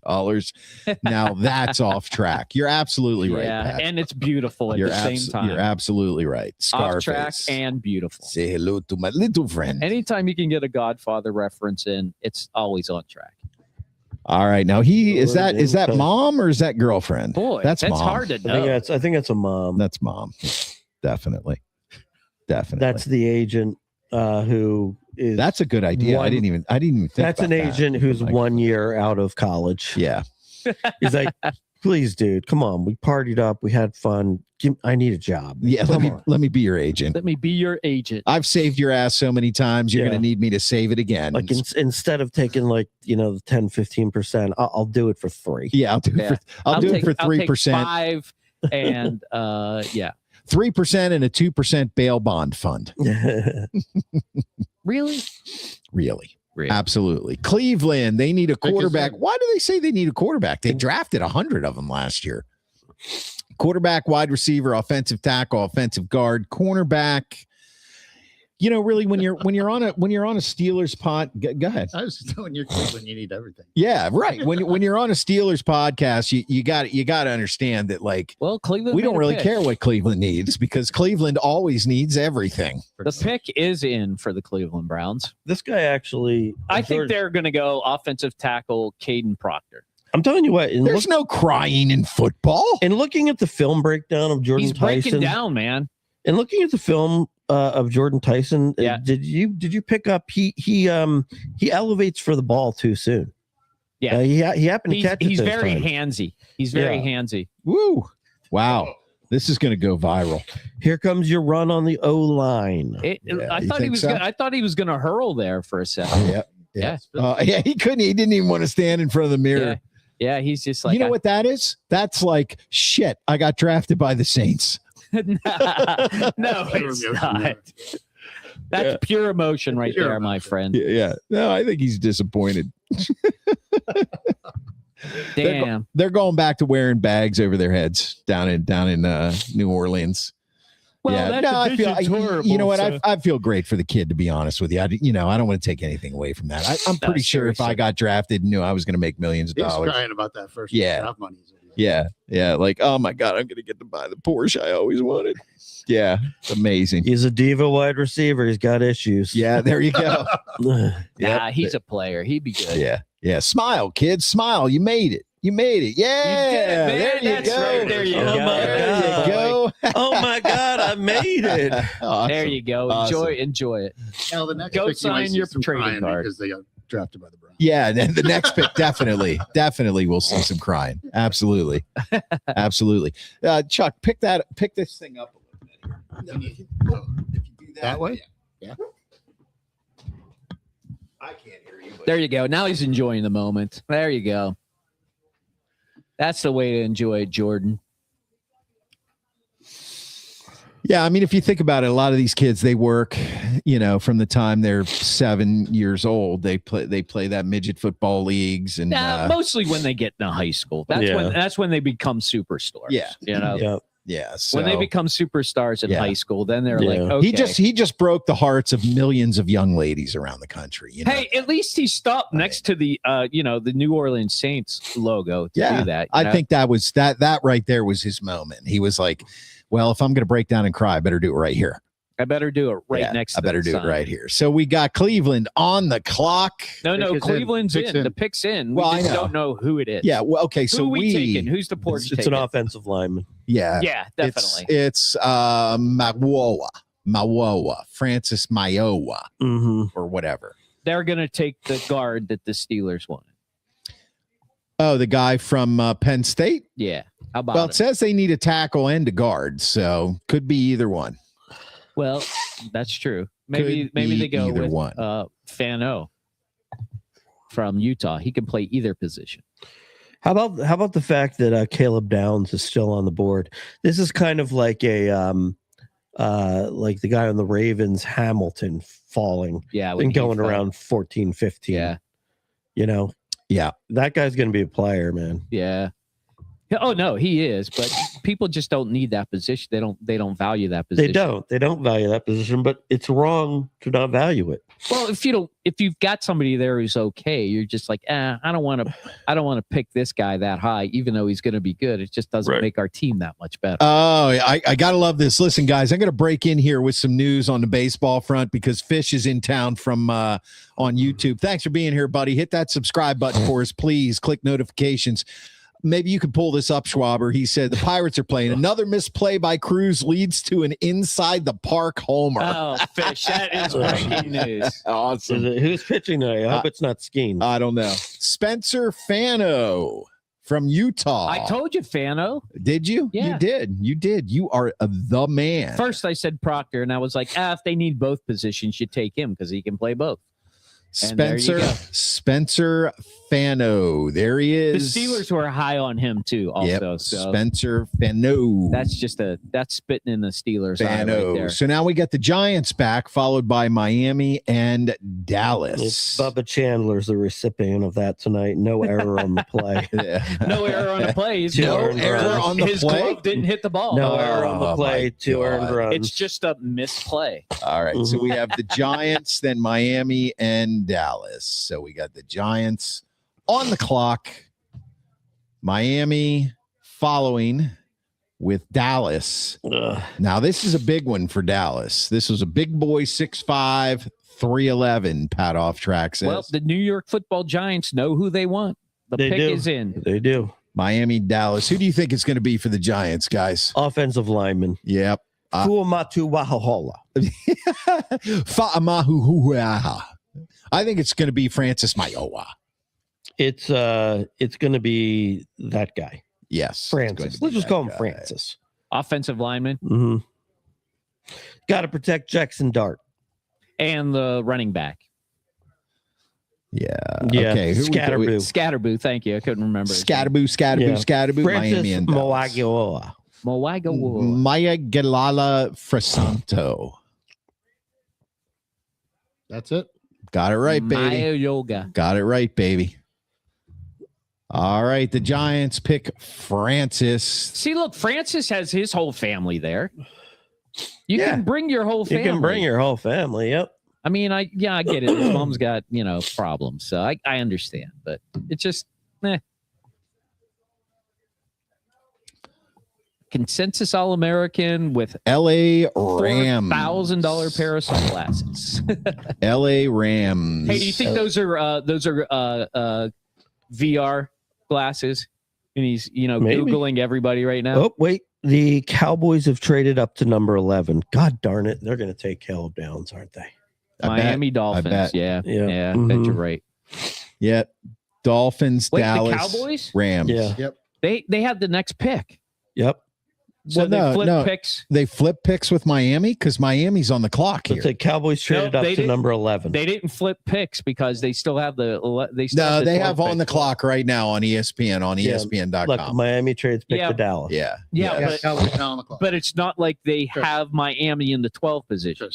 Now that's off track. You're absolutely right. Yeah, Pat. and it's beautiful at the same time. You're absolutely right. Scarface. Off track and beautiful. Say hello to my little friend. Anytime you can get a Godfather reference in, it's always on track. All right. Now is that mom or is that girlfriend? Boy, that's mom. hard to know. I think it's a mom. That's mom. Definitely. That's the agent who is. That's a good idea. I didn't even think That's about an agent who's 1 year out of college. Yeah. He's like, please, dude, come on. We partied up. We had fun. I need a job. Yeah. Let me be your agent. Let me be your agent. I've saved your ass so many times. You're going to need me to save it again. Like instead of taking the 10-15%, I'll do it for 3. Yeah, I'll do it for 3%. I'll take 5 and 3% and a 2% bail bond fund. Really? Really. Absolutely. Cleveland, they need a quarterback. Why do they say they need a quarterback? They drafted 100 of them last year. Quarterback, wide receiver, offensive tackle, offensive guard, cornerback. Really, when you're on a Steelers pod, go ahead. I was just telling you, Cleveland, you need everything. Yeah, right. When you're on a Steelers podcast, you got to understand that Cleveland. We don't really care what Cleveland needs because Cleveland always needs everything. The pick is in for the Cleveland Browns. This guy actually, I think they're going to go offensive tackle Caden Proctor. I'm telling you what. There's no crying in football. And looking at the film breakdown of Jordan Tyson, he's breaking down, man. And looking at the film of Jordan Tyson, did you pick up he elevates for the ball too soon? Yeah, he happened to catch it. He's very handsy. He's very handsy. Woo! Wow, this is going to go viral. Here comes your run on the O line. I thought he was going to hurl there for a second. Yeah. He couldn't. He didn't even want to stand in front of the mirror. Yeah, he's just like, you know what that is? That's like shit. I got drafted by the Saints. No, it's not. That's pure emotion right there, my friend. Yeah. No, I think he's disappointed. Damn. They're going back to wearing bags over their heads down in New Orleans. Well, I feel horrible, you know what? I feel great for the kid, to be honest with you. I don't want to take anything away from that. I'm pretty sure if I got drafted and knew I was going to make millions of dollars. He was crying about that first draft money. Yeah. Like, oh my God, I'm going to get to buy the Porsche I always wanted. Yeah. Amazing. He's a diva wide receiver. He's got issues. Yeah. There you go. He's a player. He'd be good. Yeah. Yeah. Smile, kids. Smile. You made it. Yeah. There you go. Right. There you go. There you go. Oh my God, I made it. Awesome. There you go. Awesome. Enjoy it. Now, the next go pick, sign your trading card because they got drafted by the Browns. Yeah, and the next pick definitely we'll see some crying. Absolutely. Chuck, pick this thing up a little bit. If you do that way? Yeah. I can't hear you. There you go. Now he's enjoying the moment. There you go. That's the way to enjoy it, Jordan. Yeah, I mean, if you think about it, a lot of these kids, they work, from the time they're 7 years old. They play that midget football leagues, and mostly when they get into high school. That's when they become superstars. Yeah, Yeah. So, when they become superstars in high school, then they're like, okay. He just broke the hearts of millions of young ladies around the country. Hey, at least he stopped next to the the New Orleans Saints logo to do that. I think that was that right there was his moment. He was like, well, if I'm going to break down and cry, I better do it right here. I better do it next to I better the do sign. it right here. So we got Cleveland on the clock. No, Cleveland's in. The pick's in. We just don't know who it is. Yeah, well, okay, who so we taking? Who's the Porch It's an offensive lineman. Yeah. Yeah, definitely. It's Mawoa, Francis Mayowa, or whatever. They're going to take the guard that the Steelers wanted. Oh, the guy from Penn State? Yeah. How about it says they need a tackle and a guard, so could be either one. Well, that's true. Maybe they go with Fano from Utah. He can play either position. How about the fact that Caleb Downs is still on the board? This is kind of like a like the guy on the Ravens, Hamilton, falling. Yeah, and going around 14, 15. Yeah. Yeah, that guy's going to be a player, man. Yeah. Oh no, he is, but people just don't need that position. They don't value that position. They don't value that position, but it's wrong to not value it. Well, if you've got somebody there who's okay, you're just like, I don't want to pick this guy that high, even though he's going to be good. It just doesn't make our team that much better. Oh, I gotta love this. Listen, guys, I'm gonna break in here with some news on the baseball front because Fish is in town from on YouTube. Thanks for being here, buddy. Hit that subscribe button for us, please. Click notifications. Maybe you could pull this up, Schwaber. He said the Pirates are playing. Another misplay by Cruz leads to an inside the park homer. Oh, Fish, that is breaking news. Awesome. Who's pitching tonight? I hope it's not Skeen. I don't know. Spencer Fano from Utah. I told you, Fano. Did you? Yeah. You did. You are the man. First, I said Proctor, and I was like, if they need both positions, you take him because he can play both. Spencer Fano. There he is. The Steelers were high on him too. Also, yep. so Spencer Fano. that's spitting in the Steelers' eye right there. So now we got the Giants back, followed by Miami and Dallas. It's Bubba Chandler's the recipient of that tonight. No error on the play. No error on the play. His glove didn't hit the ball. No error on the play. 2 earned runs. It's just a misplay. All right. So we have the Giants, then Miami and Dallas. So we got the Giants on the clock, Miami following with Dallas. Now, this is a big one for Dallas. This was a big boy, 6'5", 311, Pat Off Track says. Well, the New York Football Giants know who they want. The pick is in. They do. Miami, Dallas. Who do you think it's going to be for the Giants, guys? Offensive lineman. Yep. Fuamatu Wahahola. Fa'amahuhuaha. I think it's going to be Francis Mayowa. It's going to be that guy. Yes. Francis. Let's just call him Francis. Offensive lineman. Mm-hmm. Got to protect Jackson Dart. And the running back. Yeah. Okay. Scatterboo. Thank you. I couldn't remember. Scatterboo. Francis Miami and Moagaoa. Mayagalala Frasanto. That's it. Got it right, baby. Maya Yoga. Got it right, baby. All right. The Giants pick Francis. See, look, Francis has his whole family there. You can bring your whole family. You can bring your whole family. Yep. I mean, I get it. His mom's got, problems. So I understand, but it's just, Consensus All-American with L.A. Rams. $4,000 pair of sunglasses. L.A. Rams. Hey, do you think those are VR glasses? And he's, Maybe. Googling everybody right now. Oh, wait. The Cowboys have traded up to number 11. God darn it. They're going to take Caleb Downs, aren't they? Miami Dolphins. Yeah. Mm-hmm. I bet you're right. Yep. Dolphins, Wait, Dallas, the Cowboys? Rams. Yeah. Yep. They have the next pick. Yep. So they flip picks. They flip picks with Miami because Miami's on the clock here. The Cowboys traded up to number 11. They didn't flip picks because they still have they have on the clock right now on ESPN, on ESPN.com. Look, Miami trades pick to Dallas. Yeah. But it's not like they have Miami in the 12th position.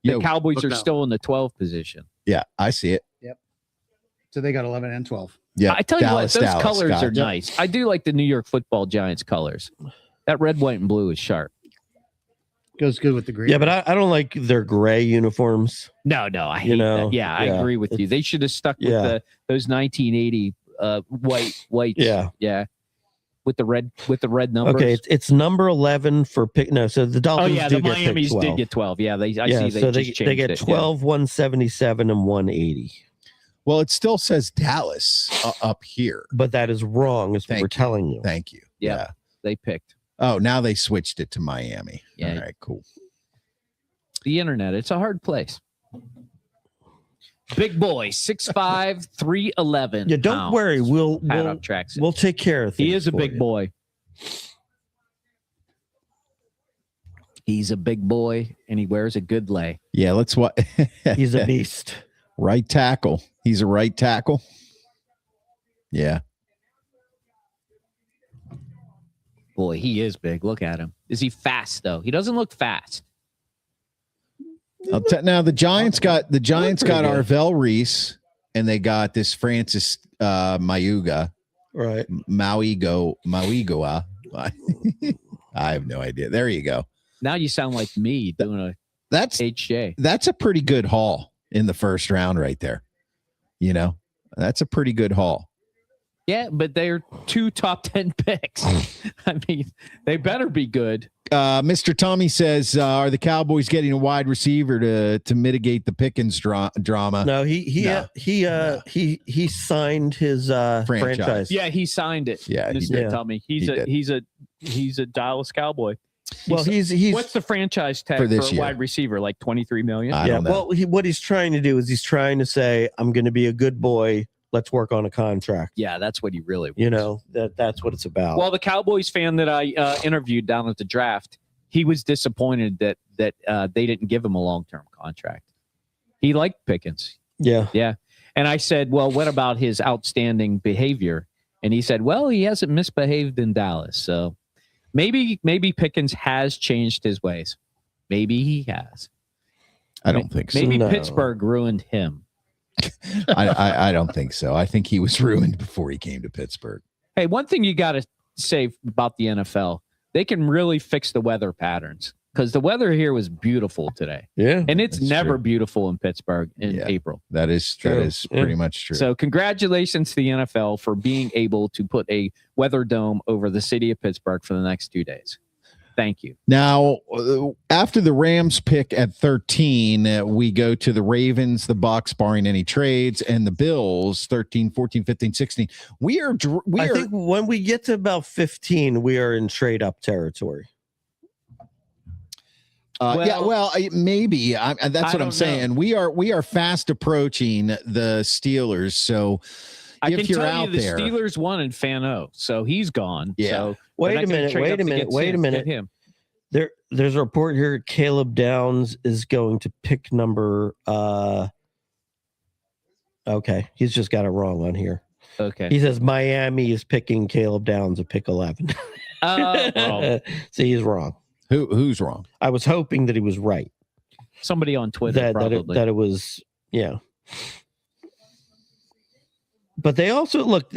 The Cowboys are still in the 12th position. Yeah, I see it. Yep. So they got 11 and 12. Yeah. I tell you what, those colors are nice. I do like the New York Football Giants colors. That red, white, and blue is sharp. Goes good with the green. Yeah, but I don't like their gray uniforms. No, I hate that. Yeah, I agree with you. They should have stuck with those 1980 white. Yeah. With the red numbers. Okay, it's number 11 for pick. No, so the Dolphins. The Miami's did get 12. Yeah, they get 12, 177, and 180. Well, it still says Dallas up here, but that is wrong. Is what we're telling you. Thank you. Yeah, they picked. Oh, now they switched it to Miami. Yeah. All right, cool. The internet, it's a hard place. Big boy, 6'5", 311. Yeah, don't worry. We'll take care of things. He is a big boy. He's a big boy, and he wears a good lay. Yeah, let's what. He's a beast. Right tackle. He's a right tackle. Yeah. Boy, he is big. Look at him. Is he fast though? He doesn't look fast. Now the Giants got Arvell Reese, and they got this Francis Mayuga. Right. Mauigoa. I have no idea. There you go. Now you sound like me doing a That's HJ. That's a pretty good haul in the first round right there. You know, that's a pretty good haul. Yeah, but they're 2 top 10 picks. I mean, they better be good. Mr. Tommy says, are the Cowboys getting a wide receiver to mitigate the Pickens drama? No, he signed his franchise. Yeah, he signed it. Yeah, Mr. Tommy. He's a Dallas Cowboy. Well, he's what's the franchise tag for for this a year? wide receiver? Like 23 million. I don't know. Well, what he's trying to do is he's trying to say, I'm going to be a good boy. Let's work on a contract. Yeah, that's what he really wants. You know, that's what it's about. Well, the Cowboys fan that I interviewed down at the draft, he was disappointed that they didn't give him a long-term contract. He liked Pickens. Yeah. Yeah. And I said, well, what about his outstanding behavior? And he said, well, he hasn't misbehaved in Dallas. So maybe Pickens has changed his ways. Maybe he has. I don't think so. Maybe Pittsburgh ruined him. I don't think so. I think he was ruined before he came to Pittsburgh. Hey, one thing you got to say about the NFL, they can really fix the weather patterns because the weather here was beautiful today. Yeah. And it's never true. beautiful in Pittsburgh in April. That is pretty much true. So congratulations to the NFL for being able to put a weather dome over the city of Pittsburgh for the next 2 days. Thank you. Now, after the Rams pick at 13, we go to the Ravens, the Bucks, barring any trades, and the Bills, 13, 14, 15, 16. I think when we get to about 15, we are in trade up territory. Maybe. That's what I'm saying. We are fast approaching the Steelers. So I if can you're tell out you the there, Steelers won in Fano, so he's gone. Yeah. So Wait a minute. Him. There's a report here. Caleb Downs is going to pick number. Okay, he's just got it wrong on here. Okay. He says Miami is picking Caleb Downs at pick 11. Well, See, he's wrong. who's wrong? I was hoping that he was right. somebody on Twitter probably. That it was, yeah. But they also look.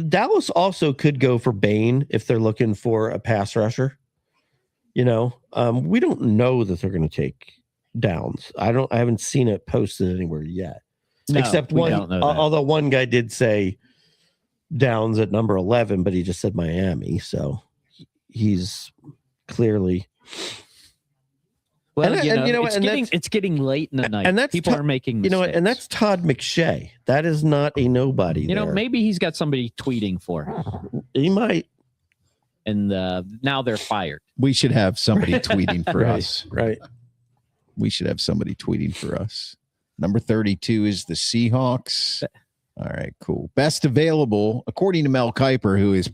Dallas also could go for Bain if they're looking for a pass rusher. You know, we don't know that they're going to take Downs. I haven't seen it posted anywhere yet. No, Except we one. don't know that. Although one guy did say Downs at number 11, but he just said Miami, so he's clearly. Well, and it's getting late in the night. And that's people are making mistakes. and that's Todd McShay. That is not a nobody. Maybe he's got somebody tweeting for him. He might. And now they're fired. We should have somebody tweeting for us. Right. We should have somebody tweeting for us. Number 32 is the Seahawks. All right, cool. Best available, according to Mel Kiper, who is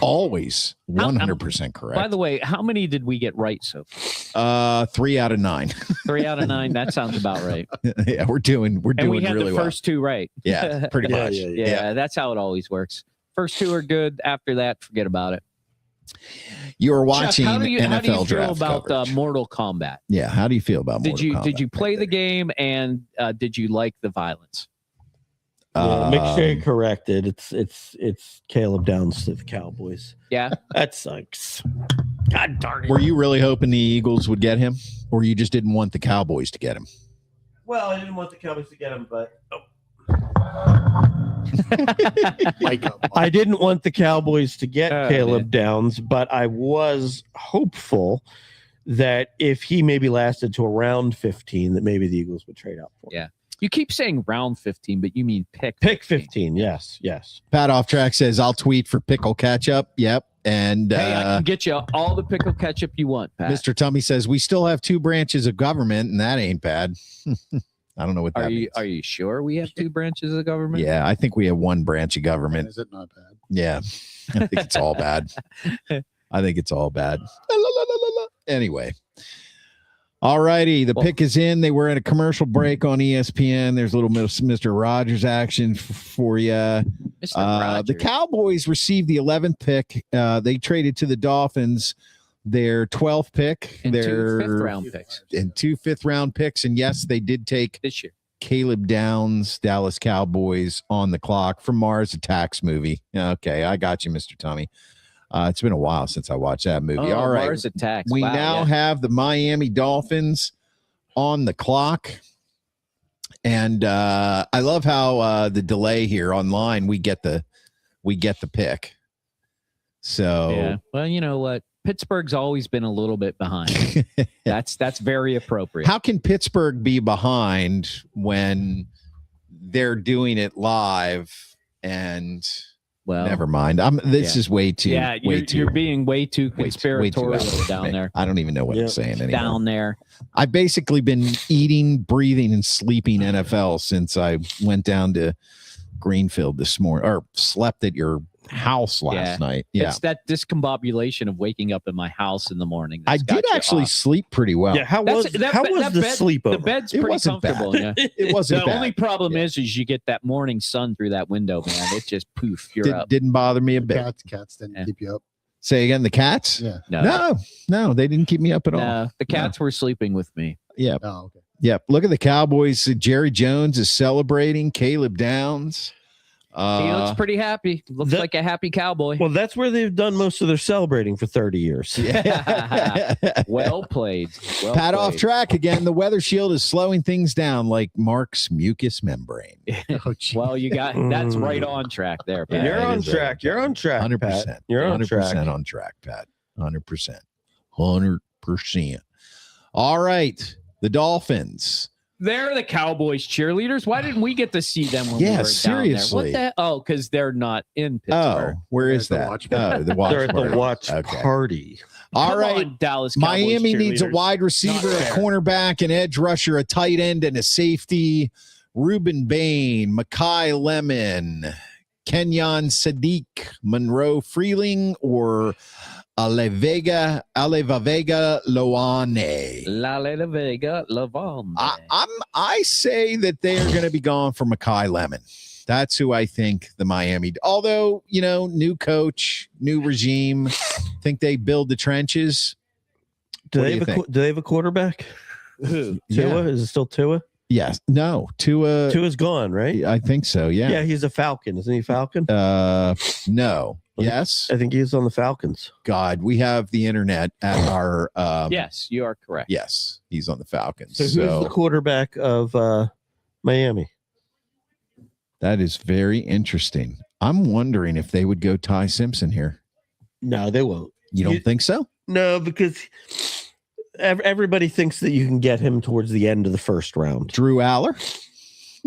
always 100% correct. By the way, how many did we get right so far? 3 out of 9. 3 out of 9. That sounds about right. Yeah, we're doing and we had really the first 2 right. Yeah, pretty much. Yeah, that's how it always works. First 2 are good. After that, forget about it. You are watching Chuck, NFL how do you feel draft about coverage. Mortal Kombat? Yeah, how do you feel about Mortal Kombat? Did you play the game and did you like the violence? McShay corrected. It's Caleb Downs to the Cowboys. Yeah, that sucks. God darn it. Were you really hoping the Eagles would get him, or you just didn't want the Cowboys to get him? Well, I didn't want the Cowboys to get him, but I didn't want the Cowboys to get Caleb Downs, but I was hopeful that if he maybe lasted to around 15, that maybe the Eagles would trade up for him. Yeah. You keep saying round 15, but you mean pick 15. Yes. Pat Off Track says, I'll tweet for pickle ketchup. Yep. And hey, I can get you all the pickle ketchup you want, Pat. Mr. Tummy says, we still have 2 branches of government, and that ain't bad. I don't know what that means. Are you sure we have 2 branches of government? Yeah, I think we have 1 branch of government. Is it not bad? Yeah, I think it's all bad. I think it's all bad. Anyway. All righty. The pick is in. They were at a commercial break on ESPN. There's a little bit of Mr. Rogers action for you. The Cowboys received the 11th pick. They traded to the Dolphins their 12th pick. And 2 fifth-round picks. And 2 fifth-round picks. And yes, they did take this year Caleb Downs, Dallas Cowboys on the clock from Mars Attacks movie. Okay, I got you, Mr. Tommy. It's been a while since I watched that movie. All right. Mars Attacks. We Wow, now yeah. have the Miami Dolphins on the clock. And I love how the delay here online, we get the pick. So Yeah. Well, you know what? Pittsburgh's always been a little bit behind. That's very appropriate. How can Pittsburgh be behind when they're doing it live? And well, never mind. This is way too. Yeah, you're being way too conspiratorial down there. I don't even know what I'm saying anymore. Down there. I've basically been eating, breathing, and sleeping NFL since I went down to Greenfield this morning, or slept at your house last night. Yeah, it's that discombobulation of waking up in my house in the morning. I did actually sleep pretty well. Yeah, how was the sleepover? The bed's It pretty wasn't comfortable. bad. Yeah. It wasn't The bad. only problem is you get that morning sun through that window, man. It just poof, you're up. Didn't bother me a bit. Cats didn't keep you up. Say again, the cats? Yeah. No, they didn't keep me up at all. No, the cats were sleeping with me. Yeah. Oh, okay. Yeah. Look at the Cowboys. Jerry Jones is celebrating. Caleb Downs. He looks pretty happy. Looks like a happy cowboy. Well, that's where they've done most of their celebrating for 30 years. Yeah. Well played. Pat off track again. The weather shield is slowing things down like Mark's mucus membrane. Well, you got that's right on track there, Pat. You're on track. You're on track. 100%. Pat. You're on 100% track. on track, Pat. 100%. 100%. All right. The Dolphins. They're the Cowboys cheerleaders. Why didn't we get to see them when we Yeah, were seriously. down there? What the? Oh, because they're not in Pittsburgh. Oh, where is They're that? at the watch Oh, the watch They're at party. the watch Okay. party. All Come right. on, Dallas Cowboys Miami needs a cheerleaders. wide receiver, a Not fair. cornerback, an edge rusher, a tight end, and a safety. Reuben Bain, Makai Lemon, Kenyon Sadiq, Monroe Freeling, or Alevega Loane. La La Vega, Lavon. I say that they are going to be gone for Makai Lemon. That's who I think the Miami. Although, new coach, new regime, think they build the trenches. Do What they do you think? do they have a quarterback? Who? Tua? Is it still Tua? Yes. No. Tua. Tua's gone, right? I think so. Yeah. Yeah, he's a Falcon. Isn't he Falcon? No. Yes. I think he's on the Falcons. God, we have the internet at our. Yes, you are correct. Yes, he's on the Falcons. So who's the quarterback of Miami? That is very interesting. I'm wondering if they would go Ty Simpson here. No, they won't. You don't think so? No, because everybody thinks that you can get him towards the end of the first round. Drew Aller?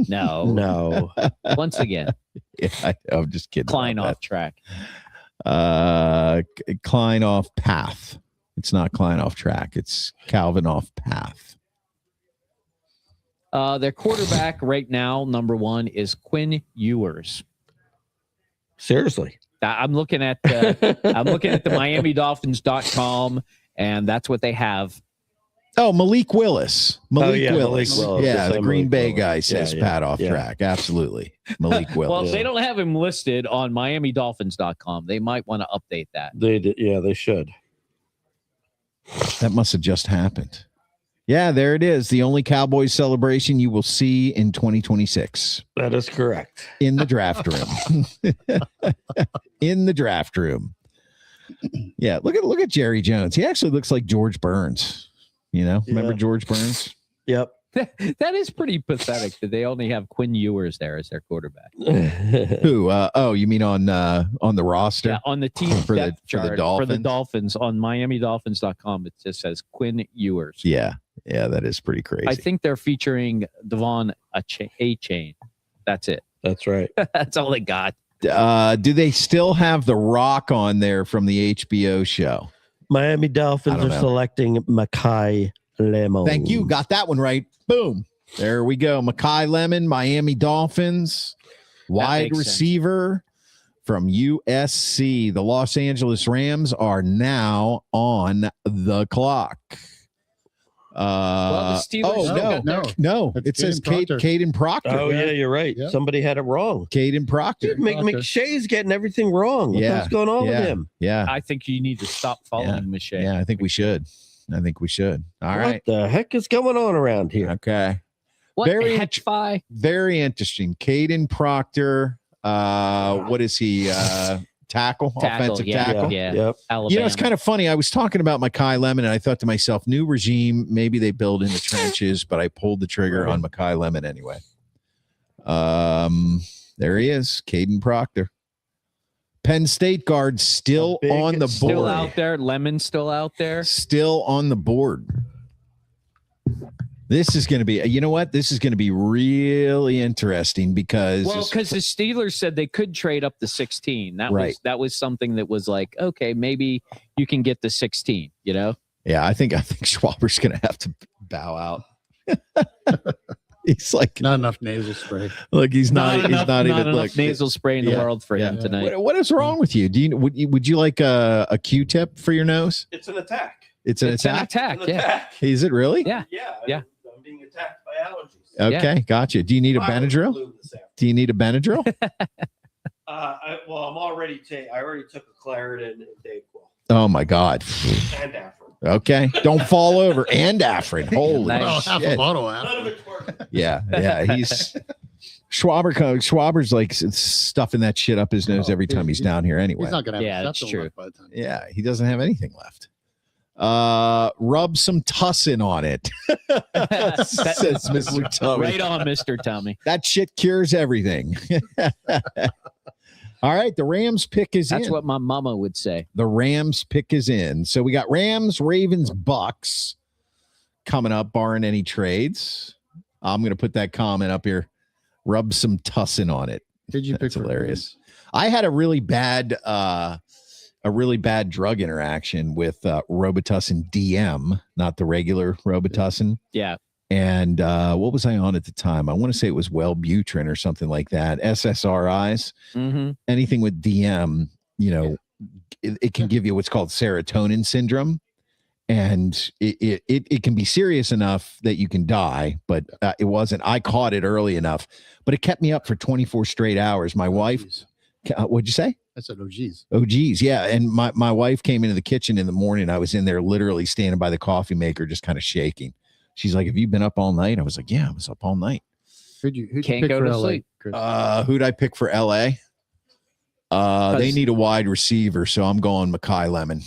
No. No. Once again, Yeah, I'm just kidding. Klein about off track. that. Klein off path. It's not Klein off track. It's Calvin off path. Their quarterback right now, number one, is Quinn Ewers. Seriously. I'm looking at the MiamiDolphins.com, and that's what they have. Oh, Malik Willis. Malik yeah, Willis. Malik Willis. Yeah, Yes, the I'm Green Malik Bay Willis. guy says Yeah, pat off yeah. track. Absolutely. Malik Willis. Well, they don't have him listed on MiamiDolphins.com. They might want to update that. They did. Yeah, they should. That must have just happened. Yeah, there it is. The only Cowboys celebration you will see in 2026 That is correct. in the draft room. In the draft room. Yeah, look at Jerry Jones. He actually looks like George Burns. Remember Yeah. George Burns? Yep. That is pretty pathetic that they only have Quinn Ewers there as their quarterback. Who? You mean on the roster? Yeah, on the team For the- depth for the chart Dolphins? Dolphins on MiamiDolphins.com, it just says Quinn Ewers. Yeah, that is pretty crazy. I think they're featuring Devon A-Chain. That's it. That's right. That's all they got. Do they still have The Rock on there from the HBO show? Miami I Dolphins don't are know. selecting Makai Lemon. Thank you. Got that one right. Boom. There we go. Makai Lemon, Miami Dolphins, wide makes sense. receiver from USC. The Los Angeles Rams are now on the clock. Well, the Steelers still got their- no. It's It says Caden Proctor. Caden Proctor. Oh, yeah, you're right. Yeah. Somebody had it wrong. Caden Proctor. Dude, McShay's getting everything wrong. Yeah. What's going on Yeah. with him? Yeah. I think you need to stop following Michelle. Yeah, I think we should. All What right. the heck is going on around here? Okay. What? Very Hetfi? Very interesting. Caden Proctor. What is he? Tackle, offensive tackle. Yeah. Yep. Alabama. It's kind of funny. I was talking about Mekhi Lemon, and I thought to myself, new regime, maybe they build in the trenches, but I pulled the trigger on Mekhi Lemon anyway. There he is, Caden Proctor. Penn State guard still on the board. Still out there. Lemon's still out there. Still on the board. This is going to be, you know what? This is going to be really interesting because the Steelers said they could trade up to 16. That was something that was like, okay, maybe you can get to 16, you know? Yeah, I think Schwaber's going to have to bow out. He's like not enough nasal spray. Look, he's not even enough nasal spray in the world for him tonight. What is wrong with you? Would you like a Q-tip for your nose? It's an attack. It's an attack. It's an attack. Is it really? Yeah. I'm being attacked by allergies. Okay, gotcha. Do you need a Benadryl? Do you need a Benadryl? I'm already I already took a Claritin and Dayquil. Oh my God. And Afrin. Okay, don't fall over. And Afrin. Holy Nice. shit. Half a bottle out. None of it's working. Yeah. He's Schwaber's like stuffing that shit up his nose every time he's down here anyway. He's not gonna have that's true. by the time. Yeah, he doesn't have anything left. Rub some tussin on it. Says Mr. Tummy. Right on, Mr. Tummy. That shit cures everything. All right, the Rams pick is in. That's what my mama would say. The Rams pick is in. So we got Rams, Ravens, Bucks coming up, barring any trades. I'm going to put that comment up here. Rub some tussin on it. Did you pick That's hilarious? I had a really bad drug interaction with Robitussin DM, not the regular Robitussin. Yeah. And what was I on at the time? I want to say it was Wellbutrin or something like that. SSRIs. Mm-hmm. Anything with DM, it can give you what's called serotonin syndrome. And it can be serious enough that you can die, but it wasn't. I caught it early enough, but it kept me up for 24 straight hours. My wife, what'd you say? I said, oh, geez. Oh, geez. Yeah. And my wife came into the kitchen in the morning. I was in there literally standing by the coffee maker, just kind of shaking. She's like, have you been up all night? I was like, yeah, I was up all night. Who'd you Can't pick go for to LA, sleep. Chris? Who'd I pick for LA? They need a wide receiver, so I'm going Mekhi Lemon.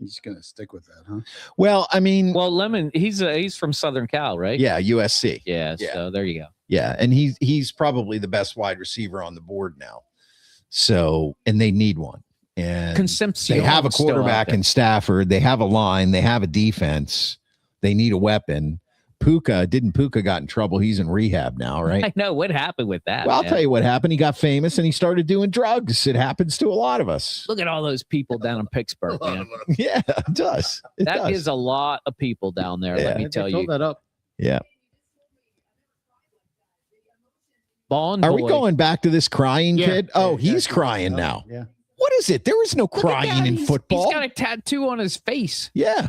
He's gonna stick with that, huh? Well, I mean, Lemon, he's from Southern Cal, right? yeah, USC. Yeah. So there you go. Yeah, and he's probably the best wide receiver on the board now. So, and they need one. And Concepcion they have a still out quarterback there. in Stafford. They have a line. They have a defense. They need a weapon. Puka got in trouble? He's in rehab now, right? I know what happened with that. Well, I'll man. tell you what happened. He got famous and he started doing drugs. It happens to a lot of us. Look at all those people down in Pittsburgh, man. Yeah, it does. That is a lot of people down there. Let me tell you. Fill that up. Yeah. Bond Are we boy. going back to this crying Yeah. kid? Oh, Yeah, he's yeah. crying now. Yeah. What is it? There is no Look at crying that. in He's football. got a tattoo on his face. Yeah.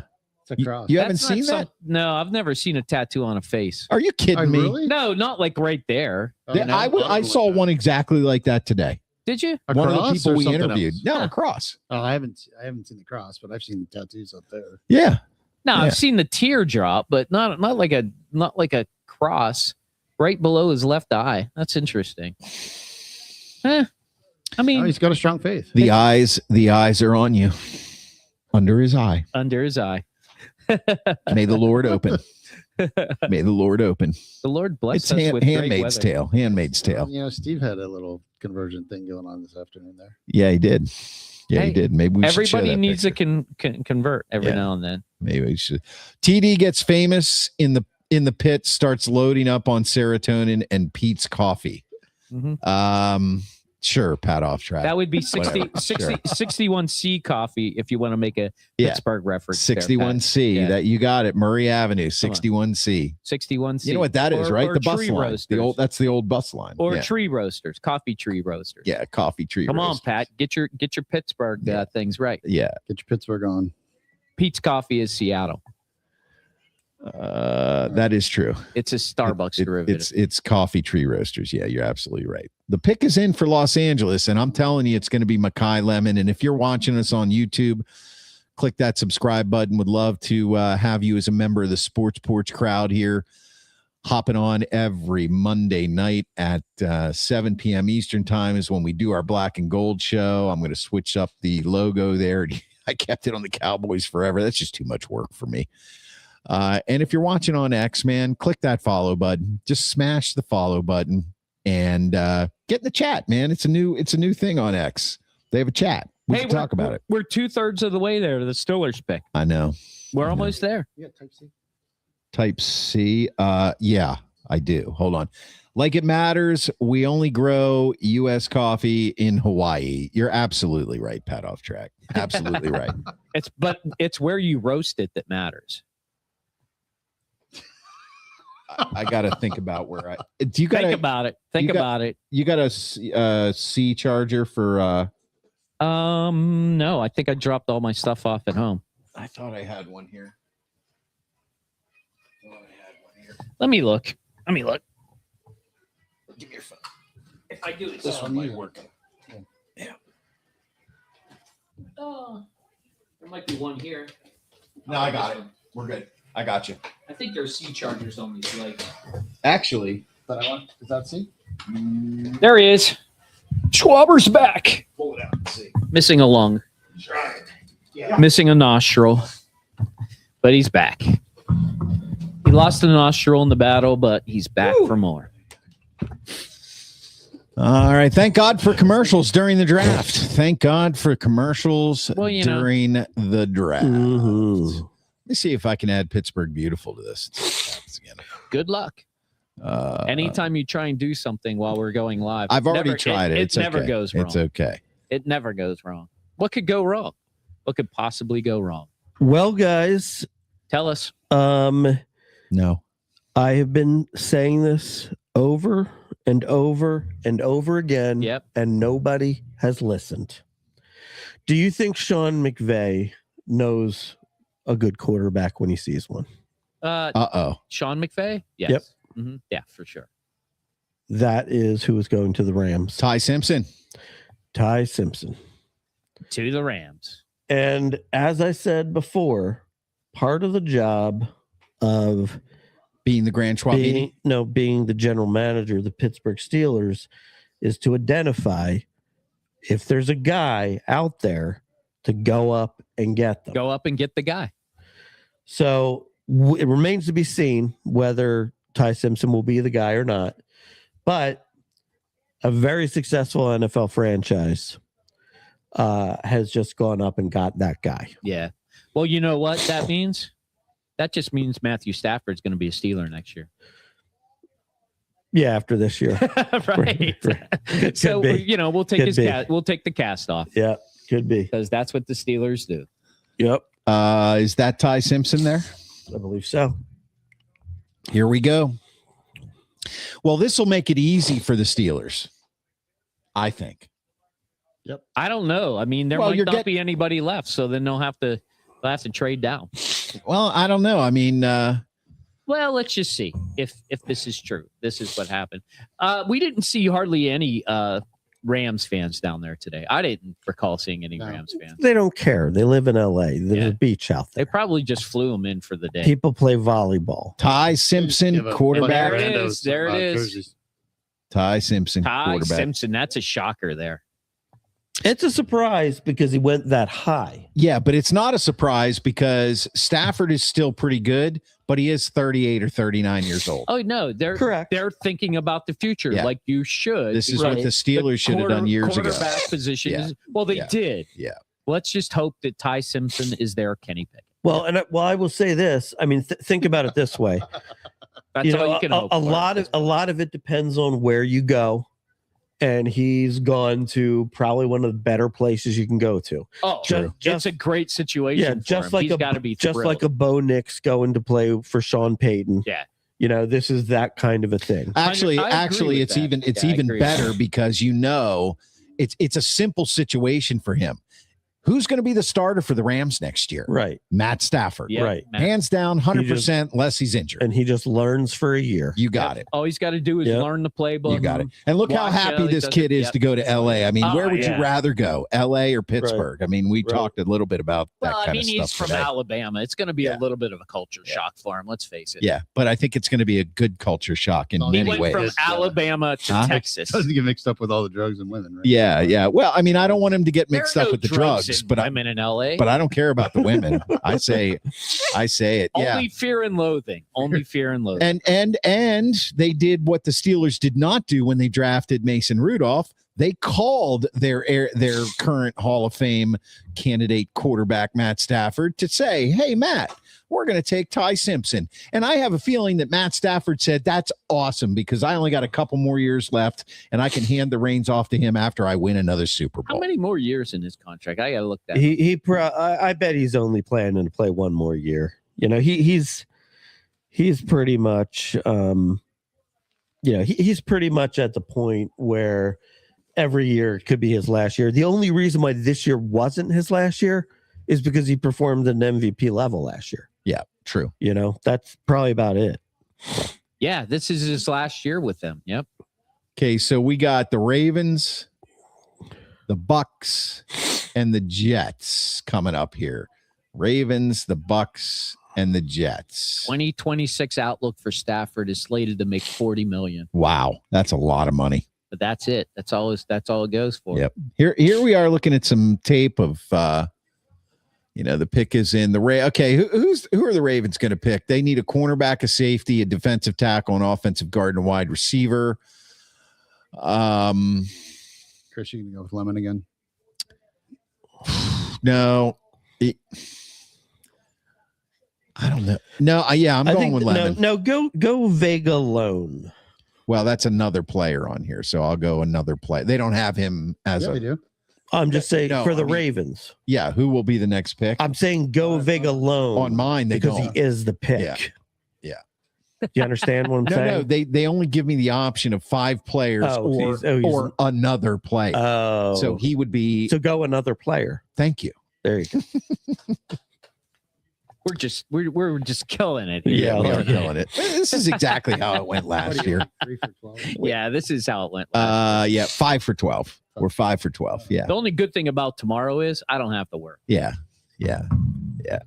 It's a cross. You haven't That's not seen that? No, I've never seen a tattoo on a face. Are you kidding Oh, me? really? No, not like right there. Oh, Yeah, I saw one exactly like that today. Did you? A One of the cross people or we something interviewed. else? No, a cross. Oh, I haven't seen the cross, but I've seen the tattoos up there. Yeah. No, Yeah. I've seen the teardrop, but not like a cross right below his left eye. That's interesting. I Oh, mean, he's got a strong faith. The eyes are on you. Under his eye. under his eye. May the Lord open. May the Lord open. The Lord bless It's us with great Handmaid's weather. Tale. Handmaid's Tale. You know, Steve had a little conversion thing going on this afternoon there. Yeah, he did. Yeah, he Hey, did. Maybe we should share Everybody that needs picture. to convert every Yeah. now and then. Maybe we should. TD gets famous in the pit, starts loading up on serotonin and Pete's coffee. Mhm. Sure, pat off track. That would be 61C coffee if you want to make a Yeah. Pittsburgh reference. there, Pat. 61C. Yeah. That you got it. Murray Avenue, 61C. 61C. You know what that is, right? Or The bus tree line. roasters. That's the old bus line. Or yeah. tree roasters, coffee tree roasters. Yeah, coffee tree. Come on, roasters. Pat. Get your Pittsburgh Yeah. things right. Yeah. Get your Pittsburgh on. Pete's Coffee is Seattle. That is true. It's a Starbucks derivative. It's coffee tree roasters. Yeah, you're absolutely right. The pick is in for Los Angeles, and I'm telling you, it's going to be Mekhi Lemon. And if you're watching us on YouTube, click that subscribe button. Would love to have you as a member of the Sports Porch crowd here. hopping on every Monday night at 7 p.m. Eastern time is when we do our black and gold show. I'm going to switch up the logo there. I kept it on the Cowboys forever. That's just too much work for me. And if you're watching on X, man, click that follow button. Just smash the follow button and get in the chat, man. It's a new thing on X. They have a chat. We can talk about it. We're 2/3 of the way there to the Steelers pick. I know. We're almost there. Yeah, type C. Type C. Yeah, I do. Hold on. Like it matters. We only grow U.S. coffee in Hawaii. You're absolutely right, Pat Off Track. Absolutely right. It's where you roast it that matters. I got to think about where I. Do you got think about it? Think about it. You got a C charger for? No, I think I dropped all my stuff off at home. I thought I had one here. Let me look. Give me your phone. If I do, it's This one might work. Yeah. Oh, there might be one here. No, I got it. We're good. I got you. I think there's C chargers on these legs. Actually, Is that C? There he is. Schwaber's back. pull it out and see. Missing a lung. Missing a nostril. But he's back. He lost a nostril in the battle, but he's back for more. All right. Thank God for commercials during the draft. Thank God for commercials during the draft. Mm-hmm. Let me see if I can add Pittsburgh Beautiful to this. Good luck. Anytime you try and do something while we're going live, I've already tried it. It never goes wrong. It's okay. It never goes wrong. What could go wrong? What could possibly go wrong? Well, guys, Tell us. No. I have been saying this over and over and over again, and nobody has listened. Do you think Sean McVay knows a good quarterback when he sees one? Sean McVay? Yes. Yep. Mm-hmm. Yeah, for sure. That is who is going to the Rams. Ty Simpson. Ty Simpson. To the Rams. And as I said before, part of the job of being the Grand Schwab being the general manager of the Pittsburgh Steelers is to identify if there's a guy out there to go up and get them. Go up and get the guy. So it remains to be seen whether Ty Simpson will be the guy or not. But a very successful NFL franchise has just gone up and got that guy. Yeah. Well, you know what that means? That just means Matthew Stafford's going to be a Steeler next year. Yeah, after this year. Right. So, we'll take we'll take the cast off. Yeah, could be. Because that's what the Steelers do. Yep. Is that Ty Simpson there? I believe so. Here we go. Well, this will make it easy for the Steelers, I think. Yep. I don't know. I mean, there might not be anybody left, so then they'll have to trade down. Well, I don't know. I mean, well, let's just see if this is true. This is what happened. We didn't see hardly any Rams fans down there today. I didn't recall seeing any Rams fans. They don't care. They live in LA. There's a beach out there. They probably just flew them in for the day. People play volleyball. Ty Simpson, quarterback. There it is. There it is. Ty Simpson, quarterback. Ty Simpson. That's a shocker there. It's a surprise because he went that high. Yeah, but it's not a surprise because Stafford is still pretty good, but he is 38 or 39 years old. Oh, no, they're correct. They're thinking about the future like you should. This is what the Steelers should have done years ago. Quarterback position is, they did. Yeah. Let's just hope that Ty Simpson is their Kenny Pickett. Well, I will say this. I mean, think about it this way. That's all you can hope a for. lot of it depends on where you go. And he's gone to probably one of the better places you can go to. Oh, it's a great situation. Yeah, just like he's got to be just like a Bo Nix going to play for Sean Payton. Yeah, this is that kind of a thing. Actually, it's even better because it's a simple situation for him. Who's going to be the starter for the Rams next year? Right. Matt Stafford. Yeah, Right. Matt. Hands down, 100%, unless he's injured. And he just learns for a year. You got it. All he's got to do is Yep. learn the playbook. You got it. And look how Watch happy how he this does kid it. is Yep. to go to LA. I mean, Oh, where would yeah. you rather go, LA or Pittsburgh? I mean, we Right. talked a little bit about that Well, I kind mean, of he's stuff from today. Alabama. It's going to be Yeah. a little bit of a culture shock for him. Let's face it. Yeah, but I think it's going to be a good culture shock in He He many went ways. from ways. Alabama to Huh? Texas. Doesn't get mixed up with all the drugs and women, right? Yeah, yeah. Well, I mean, I don't want him to get There mixed are up no with the drugs, in but women in LA. I don't care about the women. I say it. Yeah. Only fear and loathing. Only fear and loathing. And they did what the Steelers did not do when they drafted Mason Rudolph. They called their current Hall of Fame candidate quarterback Matt Stafford to say, "Hey, Matt, we're going to take Ty Simpson." And I have a feeling that Matt Stafford said, "That's awesome because I only got a couple more years left and I can hand the reins off to him after I win another Super Bowl." How many more years in his contract? I got to look that. I bet he's only planning to play one more year. You know, he's pretty much he's pretty much at the point where every year could be his last year. The only reason why this year wasn't his last year is because he performed at an MVP level last year. Yeah, true. You know, that's probably about it. Yeah, this is his last year with them. Yep. Okay, so we got the Ravens, the Bucks, and the Jets coming up here. Ravens, the Bucks, and the Jets. 2026 outlook for Stafford is slated to make $40 million. Wow, that's a lot of money. But that's it. That's all it goes for. Yep. Here we are looking at some tape of the pick is in the Okay, who are the Ravens going to pick? They need a cornerback, a safety, a defensive tackle, an offensive guard, and a wide receiver. Chris, you gonna go with Lemon again? No. I don't know. No, I'm going with Lemon. No, go Vega Lone. Well, that's another player on here, so I'll go another player. They don't have him as Yeah, we do. I'm just saying No, for the I mean- Ravens. Yeah, who will be the next pick? I'm saying go Vega Lone On mine, they because don't. he is the pick. Yeah. Do you understand what I'm No, saying? they only give me the option of 5 players or another player. Oh, So he would be. so go another player. Thank you. There you go. We're just killing it. Yeah, we are okay. killing it. This is exactly how it went last year. 3 for 12. Yeah, this is how it went. 5 for 12. We're 5 for 12. Yeah. The only good thing about tomorrow is I don't have to work. Yeah.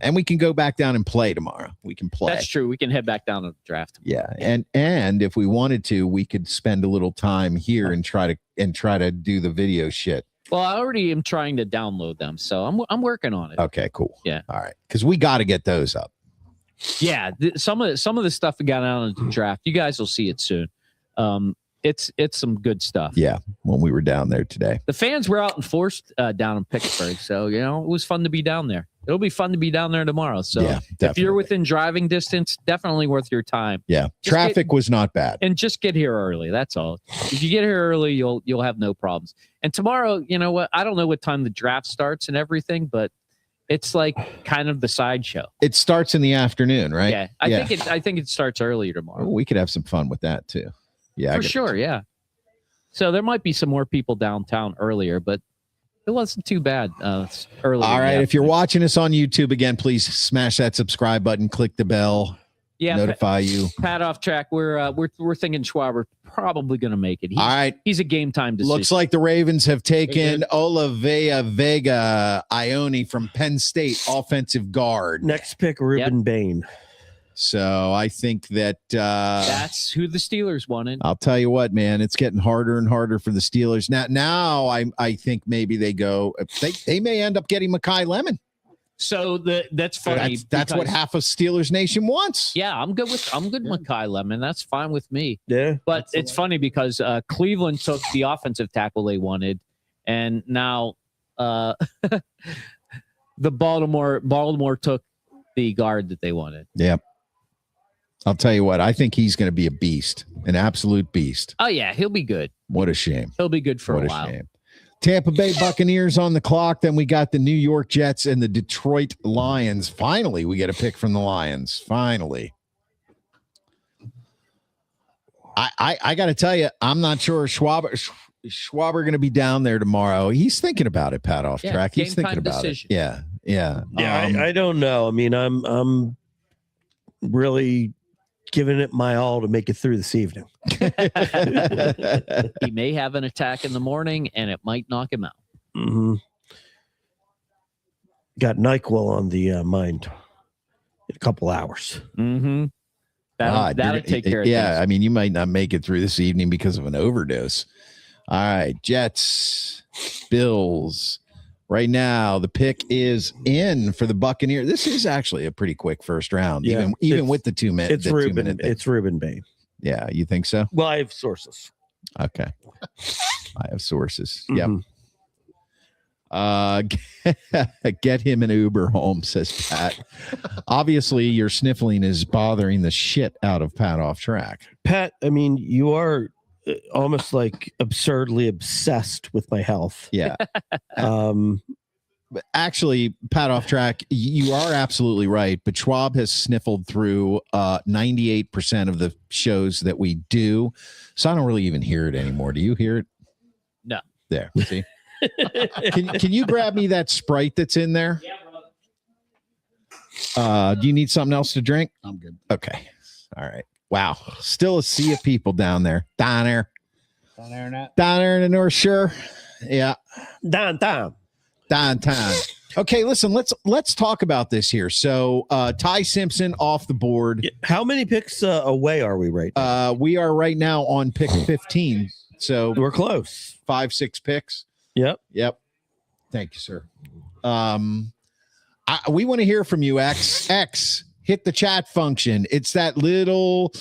And we can go back down and play tomorrow. We can play. That's true. We can head back down to the draft. Yeah. And if we wanted to, we could spend a little time here and try to do the video shit. Well, I already am trying to download them, so I'm working on it. Okay, cool. Yeah. All right. Because we got to get those up. Yeah, some of the stuff we got out of the draft, you guys will see it soon. It's some good stuff. Yeah. When we were down there today. The fans were out in force down in Pittsburgh, so it was fun to be down there. It'll be fun to be down there tomorrow. So Yeah, if definitely. you're within driving distance, definitely worth your time. Yeah. Just Traffic was not bad. And just get here early. That's all. If you get here early, you'll have no problems. And tomorrow, you know what? I don't know what time the draft starts and everything, but it's like kind of the sideshow. It starts in the afternoon, right? Yeah, I think it starts earlier tomorrow. We could have some fun with that too. Yeah. For sure, yeah. So there might be some more people downtown earlier, but it wasn't too bad earlier. All right. If you're watching us on YouTube again, please smash that subscribe button, click the bell, notify you. Pat off track. We're thinking Schwaber probably going to make it. All right. He's a game time decision. Looks like the Ravens have taken Olivea Vega Ione from Penn State, offensive guard. Next pick, Ruben Bain. So I think that that's who the Steelers wanted. I'll tell you what, man, it's getting harder and harder for the Steelers. Now I think maybe they go. They may end up getting Mekhi Lemon. So that's funny. That's what half of Steelers Nation wants. Yeah, I'm good with Mekhi Lemon. That's fine with me. Yeah, but it's funny because Cleveland took the offensive tackle they wanted, and now the Baltimore took the guard that they wanted. Yep. I'll tell you what, I think he's going to be a beast, an absolute beast. Oh, yeah, he'll be good. What a shame. He'll be good for a while. Shame. Tampa Bay Buccaneers on the clock. Then we got the New York Jets and the Detroit Lions. Finally, we get a pick from the Lions. Finally. I got to tell you, I'm not sure Schwaber. Schwaber going to be down there tomorrow. He's thinking about it, Pat, off track. He's thinking about decision. it. Yeah. Yeah. I don't know. I mean, I'm really giving it my all to make it through this evening. He may have an attack in the morning, and it might knock him out. Mm-hmm. Got NyQuil on the mind in a couple hours. Mm-hmm. That'll take care of things. Yeah, I mean, you might not make it through this evening because of an overdose. All right, Jets, Bills. Right now, the pick is in for the Buccaneers. This is actually a pretty quick first round, even with the 2 minutes. It's Ruben Bain. Yeah, you think so? Well, I have sources. Okay, I have sources. Mm-hmm. Yep. Get him an Uber home, says Pat. Obviously, your sniffling is bothering the shit out of Pat off track. Pat, I mean, you are almost like absurdly obsessed with my health. Yeah. But actually, Pat off track, you are absolutely right. But Schwab has sniffled through 98% of the shows that we do. So I don't really even hear it anymore. Do you hear it? No. There. See? Can you grab me that Sprite that's in there? Yeah, brother. Do you need something else to drink? I'm good. Okay. All right. Wow. Still a sea of people down there. Down there in the North Shore. Yeah. Downtown. Okay, listen, let's talk about this here. So Ty Simpson off the board. How many picks away are we right now? We are right now on pick 15. So we're close. 5-6 picks. Yep. Thank you, sir. We want to hear from you, X. Hit the chat function. It's that little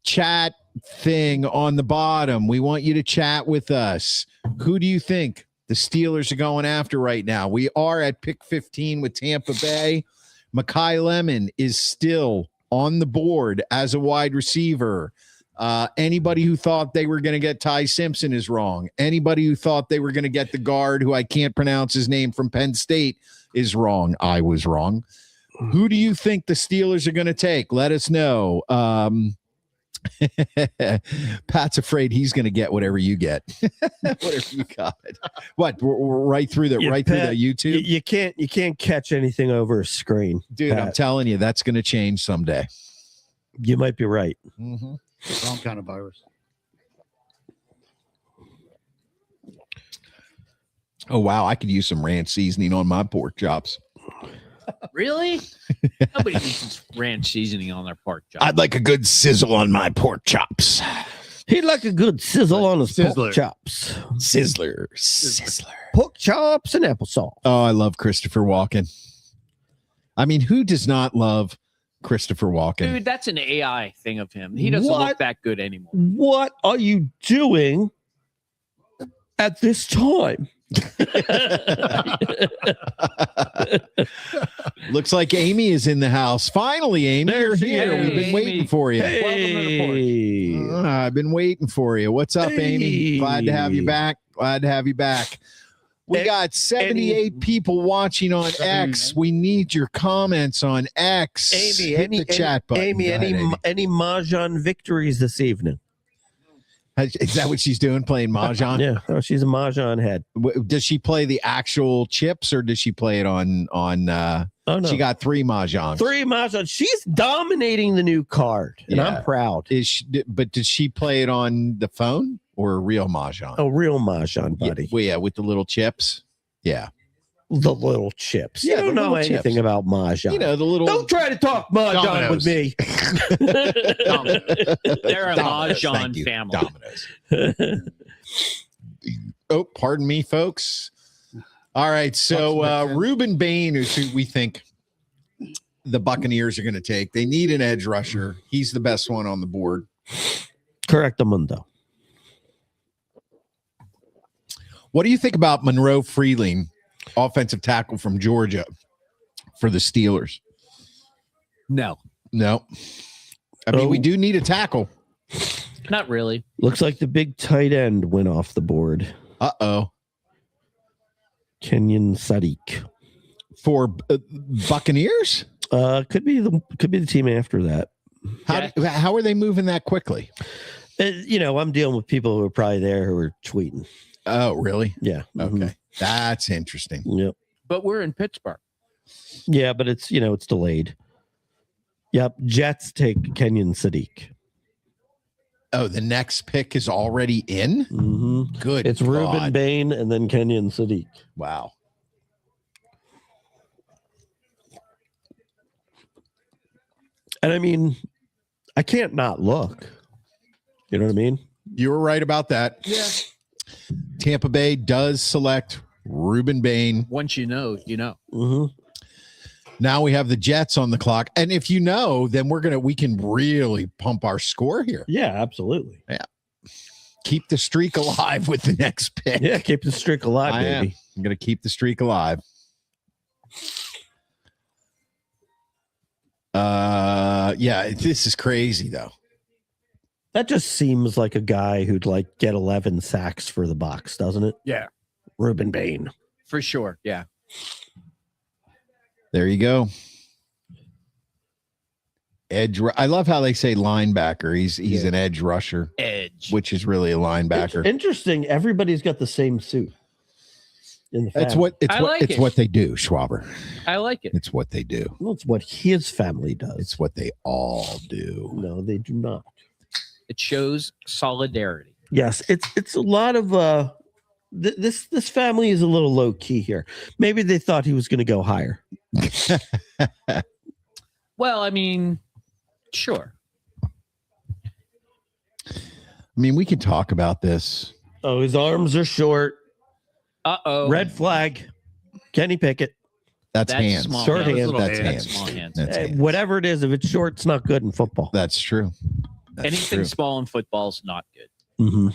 chat thing on the bottom. We want you to chat with us. Who do you think the Steelers are going after right now? We are at pick 15 with Tampa Bay. Mekhi Lemon is still on the board as a wide receiver. Anybody who thought they were going to get Ty Simpson is wrong. Anybody who thought they were going to get the guard, who I can't pronounce his name, from Penn State, is wrong. I was wrong. Who do you think the Steelers are going to take? Let us know. Pat's afraid he's going to get whatever you get. Whatever you got. What? Right through the Pat, through the YouTube. You can't catch anything over a screen, Dude. Pat. I'm telling you, that's going to change someday. You might be right. Mm-hmm. Wrong kind of virus. Oh wow, I could use some ranch seasoning on my pork chops. Really? Nobody uses ranch seasoning on their pork chops. I'd like a good sizzle on my pork chops. He'd like a good sizzle on his pork chops. Sizzler. Pork chops and applesauce. Oh, I love Christopher Walken. I mean, who does not love Christopher Walken? Dude, that's an AI thing of him. He doesn't look that good anymore. What are you doing at this time? Looks like Amy is in the house. Finally, Amy, you're here. We've been waiting for you. Hey. I've been waiting for you. What's up, Amy? Glad to have you back. We got 78 people watching on X. We need your comments on X. Amy, hit the chat button. Amy, any Mahjong victories this evening? Is that what she's doing, playing Mahjong? Yeah, she's a Mahjong head. Does she play the actual chips, or does she play it on no. She got 3 Mahjongs. 3 Mahjong. She's dominating the new card, and I'm proud. But does she play it on the phone or a real Mahjong? A real Mahjong, buddy. Yeah, with the little chips. Yeah. The little chips. Yeah, You don't know anything about Mahjong. You know, the little. Don't try to talk Mahjong with me. They're a Mahjong family. Dominoes. Oh, pardon me, folks. All right, so Ruben Bain is who we think the Buccaneers are going to take. They need an edge rusher. He's the best one on the board. Correctamundo. What do you think about Monroe Freeling, offensive tackle from Georgia, for the Steelers? No. I mean, we do need a tackle. Not really. Looks like the big tight end went off the board. Uh-oh. Kenyon Sadiq. For Buccaneers? Could be the team after that. How are they moving that quickly? I'm dealing with people who are probably there who are tweeting. Oh, really? Yeah. Okay. That's interesting. Yep. But we're in Pittsburgh. Yeah, but it's delayed. Yep. Jets take Kenyon Sadiq. Oh, the next pick is already in? Mm-hmm. Good. It's Ruben Bain and then Kenyon Sadiq. Wow. And I mean, I can't not look. You know what I mean? You were right about that. Yeah. Tampa Bay does select Ruben Bain. Once you know, you know. Mm-hmm. Now we have the Jets on the clock. And if you know, then we can really pump our score here. Yeah, absolutely. Yeah. Keep the streak alive with the next pick. Yeah, keep the streak alive, baby. I'm going to keep the streak alive. Yeah, this is crazy though. That just seems like a guy who'd get 11 sacks for the Bucs, doesn't it? Yeah. Ruben Bain. For sure. Yeah. There you go. Edge. I love how they say linebacker. He's an edge rusher. Edge. Which is really a linebacker. It's interesting. Everybody's got the same suit. It's what they do, Schwaber. I like it. It's what they do. Well, it's what his family does. It's what they all do. No, they do not. It shows solidarity. Yes, it's a lot of this family is a little low key here. Maybe they thought he was going to go higher. Well, I mean, sure. I mean, we can talk about this. Oh, his arms are short. Uh-oh. Red flag. Kenny Pickett. That's hands. Small Short hands. That's That's hands. small hands. That's hands. Whatever it is, if it's short, it's not good in football. That's true. That's Anything true. small in football is not good. Mm-hmm.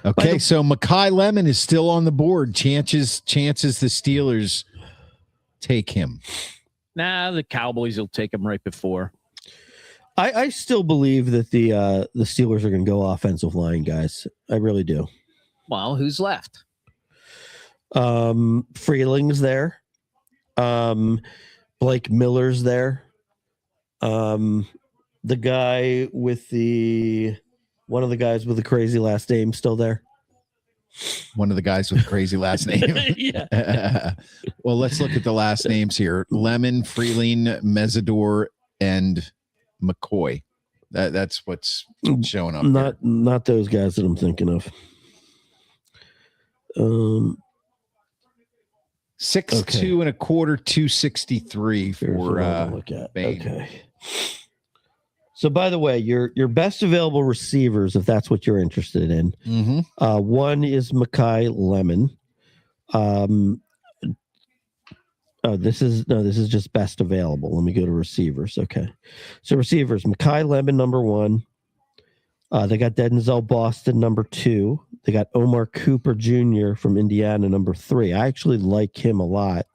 Okay, so Mekhi Lemon is still on the board. Chances the Steelers take him. Nah, the Cowboys will take him right before. I still believe that the Steelers are going to go offensive line, guys. I really do. Well, who's left? Freeling's there. Blake Miller's there. The guy with one of the guys with the crazy last name still there. One of the guys with a crazy last name. Yeah. Well, let's look at the last names here. Lemon, Freeling, Mesidor, and McCoy. That's what's showing up. Not those guys that I'm thinking of. 6'2" and a quarter, 263 for Bain. Okay. So, by the way, your best available receivers, if that's what you're interested in, one is Mekhi Lemon. This is just best available. Let me go to receivers. Okay, so receivers, Mekhi Lemon, number 1. They got Denzel Boston, number 2. They got Omar Cooper Jr. from Indiana, number 3. I actually like him a lot.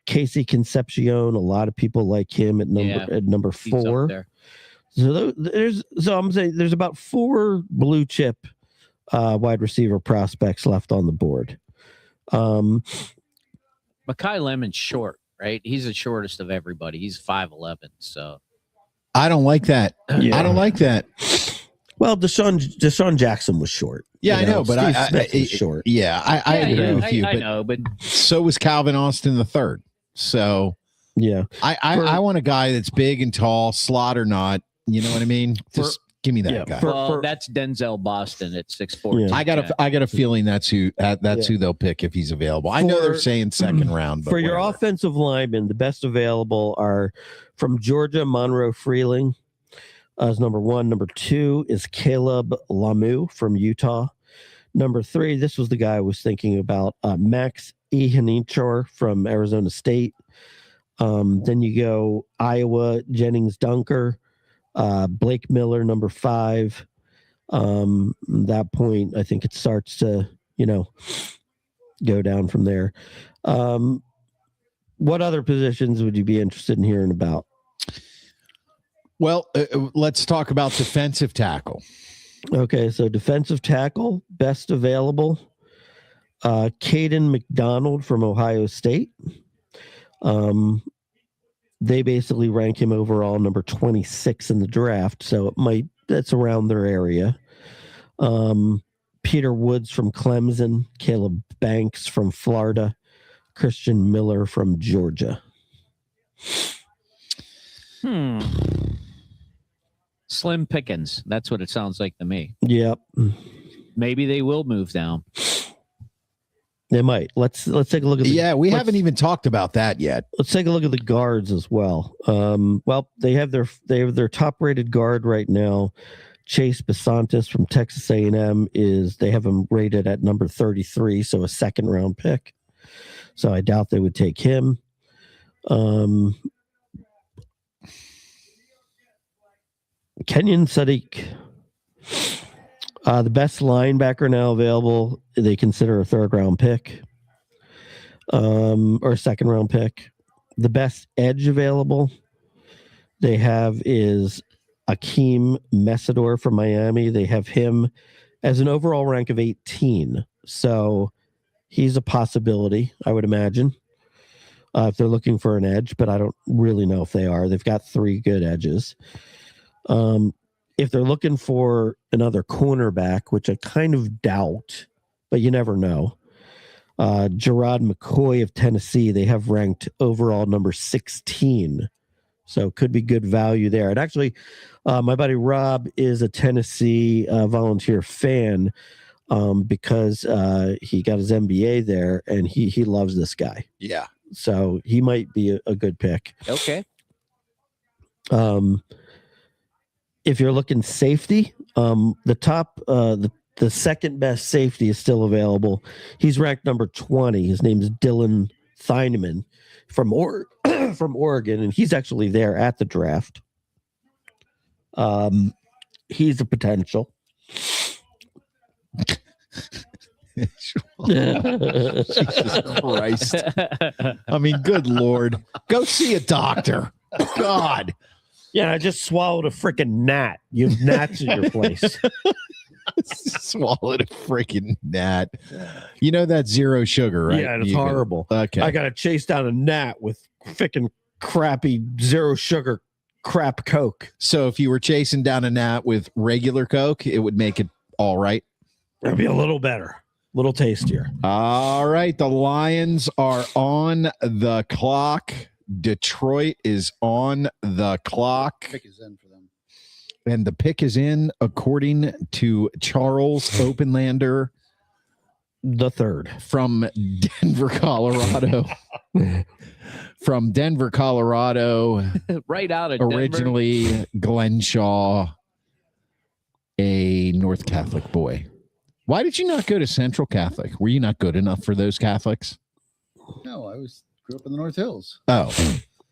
Casey Concepcion, a lot of people like him at number 4. So I'm saying there's about 4 blue chip wide receiver prospects left on the board. Mekhi Lemon's short, right? He's the shortest of everybody. He's 5'11", so I don't like that. Yeah. I don't like that. Well, Deshaun Jackson was short. Yeah, I know, but Steve Smith was short. Yeah, I agree with you. I know, but so was Calvin Austin III. So yeah, I want a guy that's big and tall, slot or not. You know what I mean? Just give me that guy. Well, that's Denzel Boston at 6'4". Yeah. I got a feeling that's who they'll pick if he's available. I know they're saying second round, but for your offensive linemen, the best available are from Georgia, Monroe Freeling is number 1. Number 2 is Caleb Lamu from Utah. Number 3, this was the guy I was thinking about, Max Ihanichor from Arizona State. Then you go Iowa, Jennings Dunker, Blake Miller, number 5. That point, I think it starts to, go down from there. What other positions would you be interested in hearing about? Well, let's talk about defensive tackle. Okay, so defensive tackle, best available, Caden McDonald from Ohio State. They basically rank him overall number 26 in the draft, so that's around their area. Peter Woods from Clemson, Caleb Banks from Florida, Christian Miller from Georgia. Slim pickings. That's what it sounds like to me. Yep. Maybe they will move down. They might. Let's take a look at we haven't even talked about that yet. Let's take a look at the guards as well. They have their top rated guard right now. Chase Besantis from Texas A&M they have him rated at number 33, so a second round pick. So I doubt they would take him. Kenyon Sadiq, the best linebacker now available, they consider a third round pick, or a second round pick. The best edge available they have is Akeem Messidor from Miami. They have him as an overall rank of 18. So he's a possibility, I would imagine, if they're looking for an edge, but I don't really know if they are. They've got 3 good edges. If they're looking for another cornerback, which I kind of doubt, but you never know, Gerard McCoy of Tennessee, they have ranked overall number 16. So could be good value there. And actually, my buddy Rob is a Tennessee volunteer fan because he got his MBA there, and he loves this guy. Yeah. So he might be a good pick. Okay. If you're looking safety, the second best safety is still available. He's ranked number 20. His name is Dylan Thieneman from Oregon, and he's actually there at the draft. He's a potential. Jesus Christ. I mean, good Lord. Go see a doctor. God. Yeah, I just swallowed a freaking gnat. You have gnats in your place. Swallowed a freaking gnat. You know that's zero sugar, right? Yeah, it's horrible. Okay. I got to chase down a gnat with freaking crappy zero sugar crap Coke. So if you were chasing down a gnat with regular Coke, it would make it all right? It'd be a little better, a little tastier. All right. The Lions are on the clock. Detroit is on the clock. Pick is in for them. And the pick is in according to Charles Openlander the third from Denver, Colorado. From Denver, Colorado. Right out of originally Denver. Glenn Shaw, a North Catholic boy. Why did you not go to Central Catholic? Were you not good enough for those Catholics? No, grew up in the North Hills. Oh,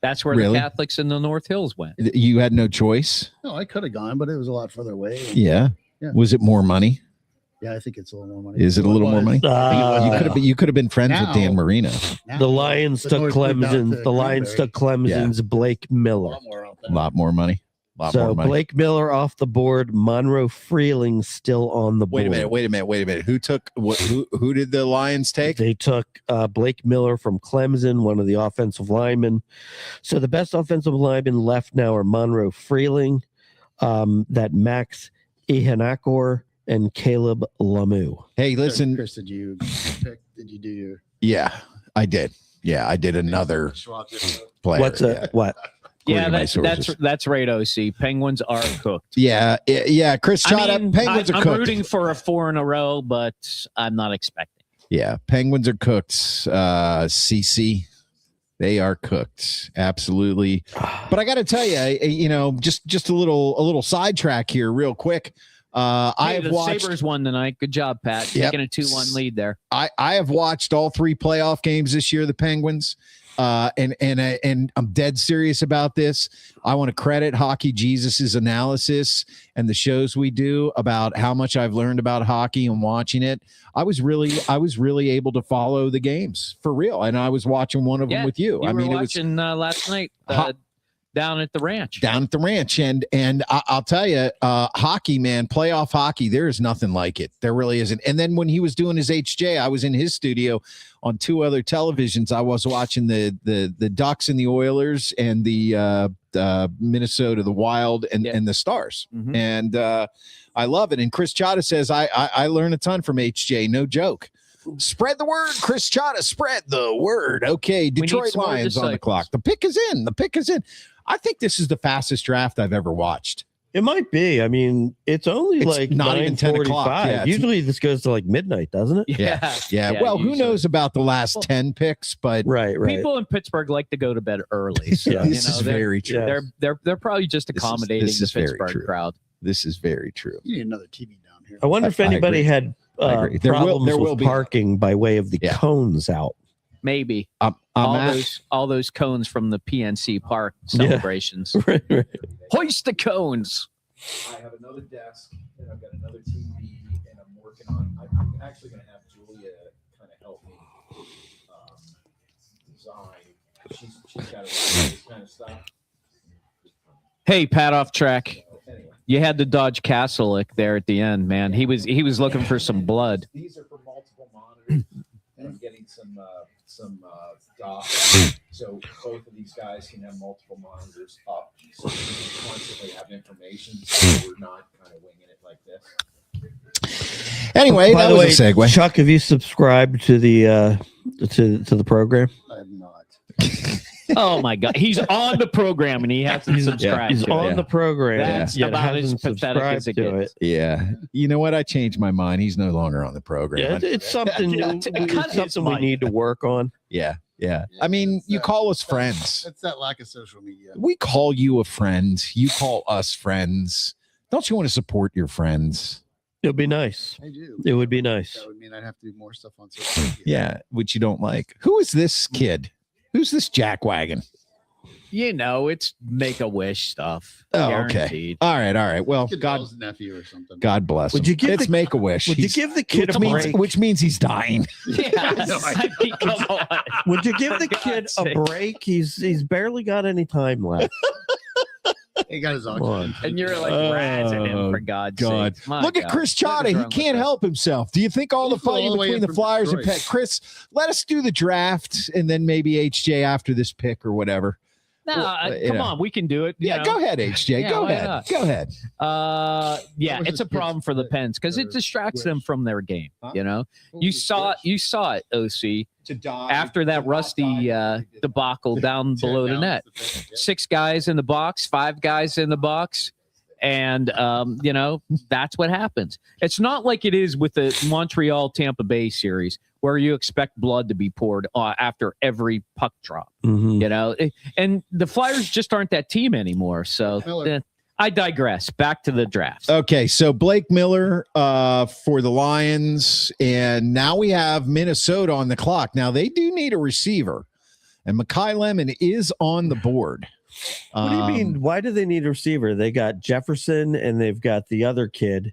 that's where really? The Catholics in the North Hills went. You had no choice? No, I could have gone, but it was a lot further away. Yeah. Was it more money? Yeah, I think it's a little more money. Is it a little more money? You could have been friends with Dan Marino. The Lions took Clemson. The Lions took Clemson's Blake Miller. A lot more money. Blake Miller off the board. Monroe Freeling still on the board. Wait a minute. Who took what? Who did the Lions take? They took Blake Miller from Clemson, one of the offensive linemen. So the best offensive linemen left now are Monroe Freeling, that Max Ihanakor, and Caleb Lamu. Hey, listen, Chris, did you do your? Yeah, I did. Yeah, I did another player. What's that? What? Yeah, that's right, OC. Penguins are cooked. Yeah. Chris shot up. Penguins are cooked. I'm rooting for a 4 in a row, but I'm not expecting. Yeah, Penguins are cooked. CC, they are cooked. Absolutely. But I got to tell you, just a little sidetrack here, real quick. I have watched Sabres won tonight. Good job, Pat. Taking a 2-1 lead there. I have watched all 3 playoff games this year. The Penguins. And I'm dead serious about this. I want to credit Hockey Jesus's analysis and the shows we do about how much I've learned about hockey and watching it. I was really able to follow the games for real, and I was watching one of them with you. I mean, it was watching last night. down at the ranch. And I'll tell you, hockey, man, playoff hockey, there is nothing like it. There really isn't. And then when he was doing his HJ, I was in his studio on 2 other televisions. I was watching the Ducks and the Oilers and the Minnesota, the Wild and the Stars. Mm-hmm. And I love it. And Chris Chata says, I learn a ton from HJ. No joke. Spread the word, Chris Chata. Spread the word. Okay, Detroit Lions on the clock. The pick is in. I think this is the fastest draft I've ever watched. It might be. I mean, it's only like not even 10 o'clock. Yeah, usually this goes to like midnight, doesn't it? Yeah. Well, who knows about the last 10 picks? But right. People in Pittsburgh like to go to bed early. So, this is very true. They're probably just accommodating the Pittsburgh crowd. This is very true. You need another TV down here. I wonder if anybody had problems with parking by way of the cones out. Maybe all those cones from the PNC Park celebrations. Right. Hoist the cones. I have another desk and I've got another TV and I'm working on. I'm actually going to have Julia kind of help me design. She's got this kind of stuff. Hey, pat off track. You had to dodge Castleic there at the end, man. He was looking for some blood. These are for multiple monitors, and I'm getting some docs. So both of these guys can have multiple monitors up, so we can constantly have information. So we're not kind of winging it like this. Anyway, by that the way, was a segue. Chuck, have you subscribed to the to the program? I have not. Oh my God, he's on the program and he has to subscribe. He's on the program. That's about as pathetic as it gets. Yeah, you know what? I changed my mind. He's no longer on the program. Yeah, it's something. It's something we need to work on. Yeah. I mean, you call us friends. It's that lack of social media. We call you a friend. You call us friends. Don't you want to support your friends? It would be nice. I do. It would be nice. That would mean I'd have to do more stuff on social media. Yeah, which you don't like. Who is this kid? Who's this jackwagon? You know, it's Make-A-Wish stuff. Oh, Guaranteed. okay. All right. Well, God's nephew or something. God bless him. Would you give it's Make-A-Wish. Would you give the kid a break? Which means he's dying. Yeah. I mean, come on. Would you give the kid a break? He's barely got any time left. He got his oxygen. And you're like razzing him for God's sake. Look at Chris Chata. He can't help himself. Do you think all the fighting between the Flyers and Pet? Chris, let us do the draft and then maybe HJ after this pick or whatever. No, come on, we can do it. Yeah, go ahead, HJ. Yeah, go ahead. Go ahead. Yeah, it's a problem for the Pens because it distracts them from their game. You know, you saw it, OC. After that Rusty debacle down below the net, 6 guys in the box, 5 guys in the box, and you know that's what happens. It's not like it is with the Montreal Tampa Bay series where you expect blood to be poured after every puck drop. Mm-hmm. You know, and the Flyers just aren't that team anymore. So I digress. Back to the draft. Okay, so Blake Miller for the Lions, and now we have Minnesota on the clock. Now they do need a receiver, and Mekhi Lemon is on the board. What do you mean? Why do they need a receiver? They got Jefferson, and they've got the other kid,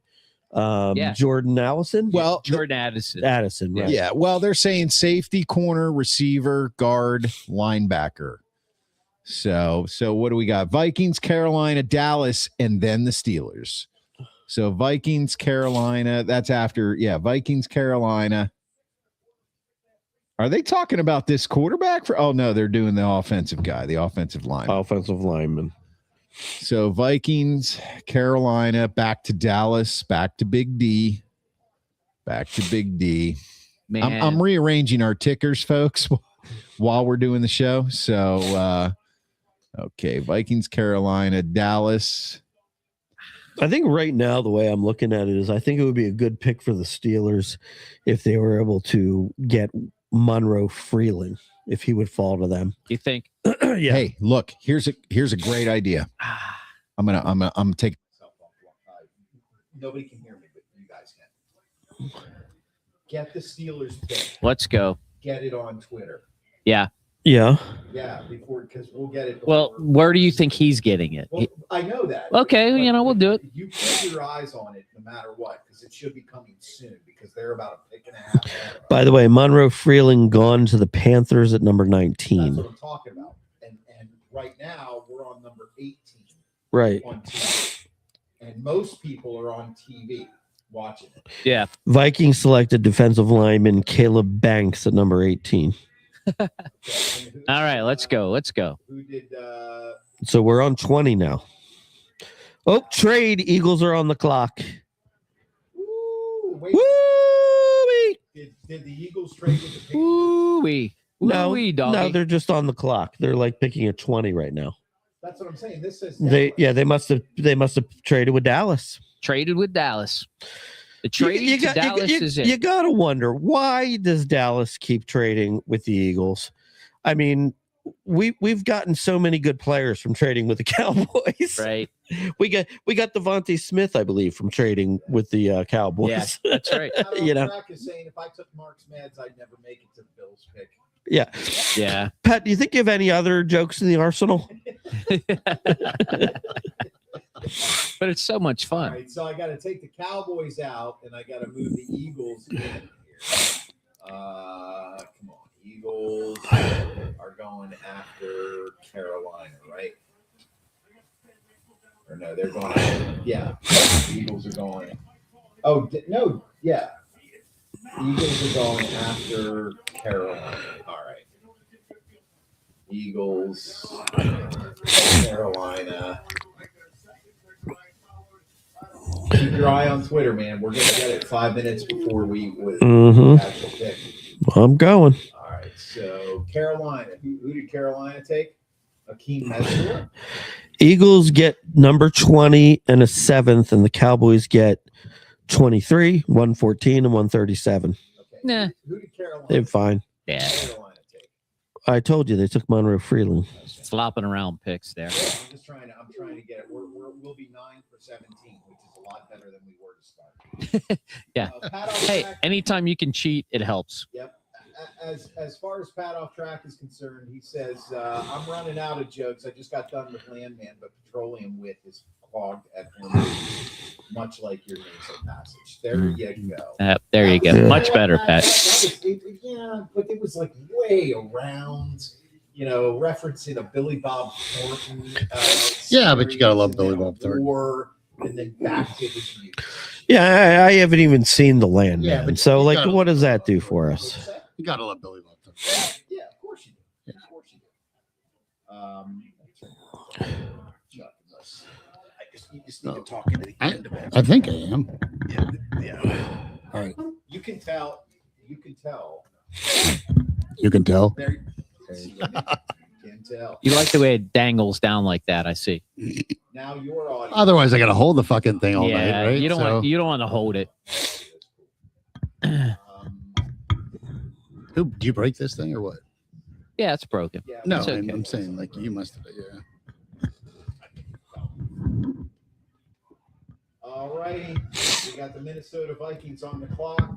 Jordan Addison. Well, Jordan Addison. Right? Yeah. Well, they're saying safety, corner, receiver, guard, linebacker. So what do we got? Vikings, Carolina, Dallas, and then the Steelers. So Vikings, Carolina. That's after. Yeah, Vikings, Carolina. Are they talking about this quarterback? Oh no, they're doing the offensive guy, the offensive lineman. So Vikings, Carolina, back to Dallas, back to Big D. Man. I'm rearranging our tickers, folks, while we're doing the show. So, okay, Vikings, Carolina, Dallas. I think right now, the way I'm looking at it is I think it would be a good pick for the Steelers if they were able to get Monroe Freeland, if he would fall to them. You think? Yeah. Hey, look, here's a great idea. I'm gonna take myself off. Nobody can hear me, but you guys can. Get the Steelers pick. Let's go. Get it on Twitter. Yeah. Yeah. Yeah, because we'll get it. Well, where do you think he's getting it? Well, I know that. Okay, we'll do it. You keep your eyes on it no matter what, because it should be coming soon, because they're about a pick and a half. By the way, Monroe Freeland gone to the Panthers at number 19. That's what I'm talking about. And right now we're on number 18 Right. on TV, and most people are on TV watching it. Yeah. Vikings selected defensive lineman Caleb Banks at number 18. Okay, All right, let's go. Let's go. Who did? So we're on 20 now. Oh, trade. Eagles are on the clock. Wait, Woo-wee. did the Eagles trade with the Patriots? Ooh-wee. No, Ooh-wee, doggy. no, they're just on the clock. They're like picking at 20 right now. That's what I'm saying. This says They must have traded with Dallas. Traded with Dallas. The trade to Dallas is it. You gotta wonder, why does Dallas keep trading with the Eagles? I mean, we've gotten so many good players from trading with the Cowboys. Right. We got Devontae Smith, I believe, from trading with the Cowboys. Yeah, that's right. You know, Track is saying if I took Mark's meds, I'd never make it to the Bills pick. yeah. Yeah. Pat, do you think you have any other jokes in the arsenal? But it's so much All fun. right, so I got to take the Cowboys out, and I got to move the Eagles in here. Come on, Eagles are going after Carolina, right? Or no, they're going after, yeah. The Eagles are going. Oh, no, yeah. The Eagles are going after Carolina. All right. Eagles, Carolina. Keep your eye on Twitter, man. We're going to get it 5 minutes before we actual pick. I'm going. All right. So Carolina. Who did Carolina take? Akeem Mesler. Eagles get number 20 and a 7th, and the Cowboys get 23, 114, and 137. Okay. Nah. Who did Carolina? They're fine. Yeah. Carolina take? I told you they took Monroe Freeland. Flopping around picks there. I'm just trying to get it. We'll be 9 for 17, which is a lot better than we were to start. Yeah. Pat off Hey, track. anytime you can cheat, it helps. Yep. As far as Pat off track is concerned, he says, I'm running out of jokes. I just got done with Landman, but petroleum wit is clogged at Hormuz, much like your nasal passage. There you go. There you go. Much better, Pat. Yeah, but it was like way around, referencing a Billy Bob Thornton. Yeah, but you gotta love Billy Bob Thornton. And then back to his news. Yeah, I haven't even seen the land, Yeah, man. but So, you like, gotta- what does that do for us? You gotta love Billy Bob Thornton. Yeah, of course you do. Of course you do. You just need to talk into the end of it. I think I am. Yeah. All right. You can tell. You can tell. You can tell. There you can tell. You like the way it dangles down like that, I see. Now your audience. Otherwise, I gotta hold the fucking thing all Yeah, night, right? you don't want to hold it. Who do you break this thing or what? Yeah, it's broken. Yeah, No, It's okay. I'm saying like you must have. Yeah. All righty. We got the Minnesota Vikings on the clock.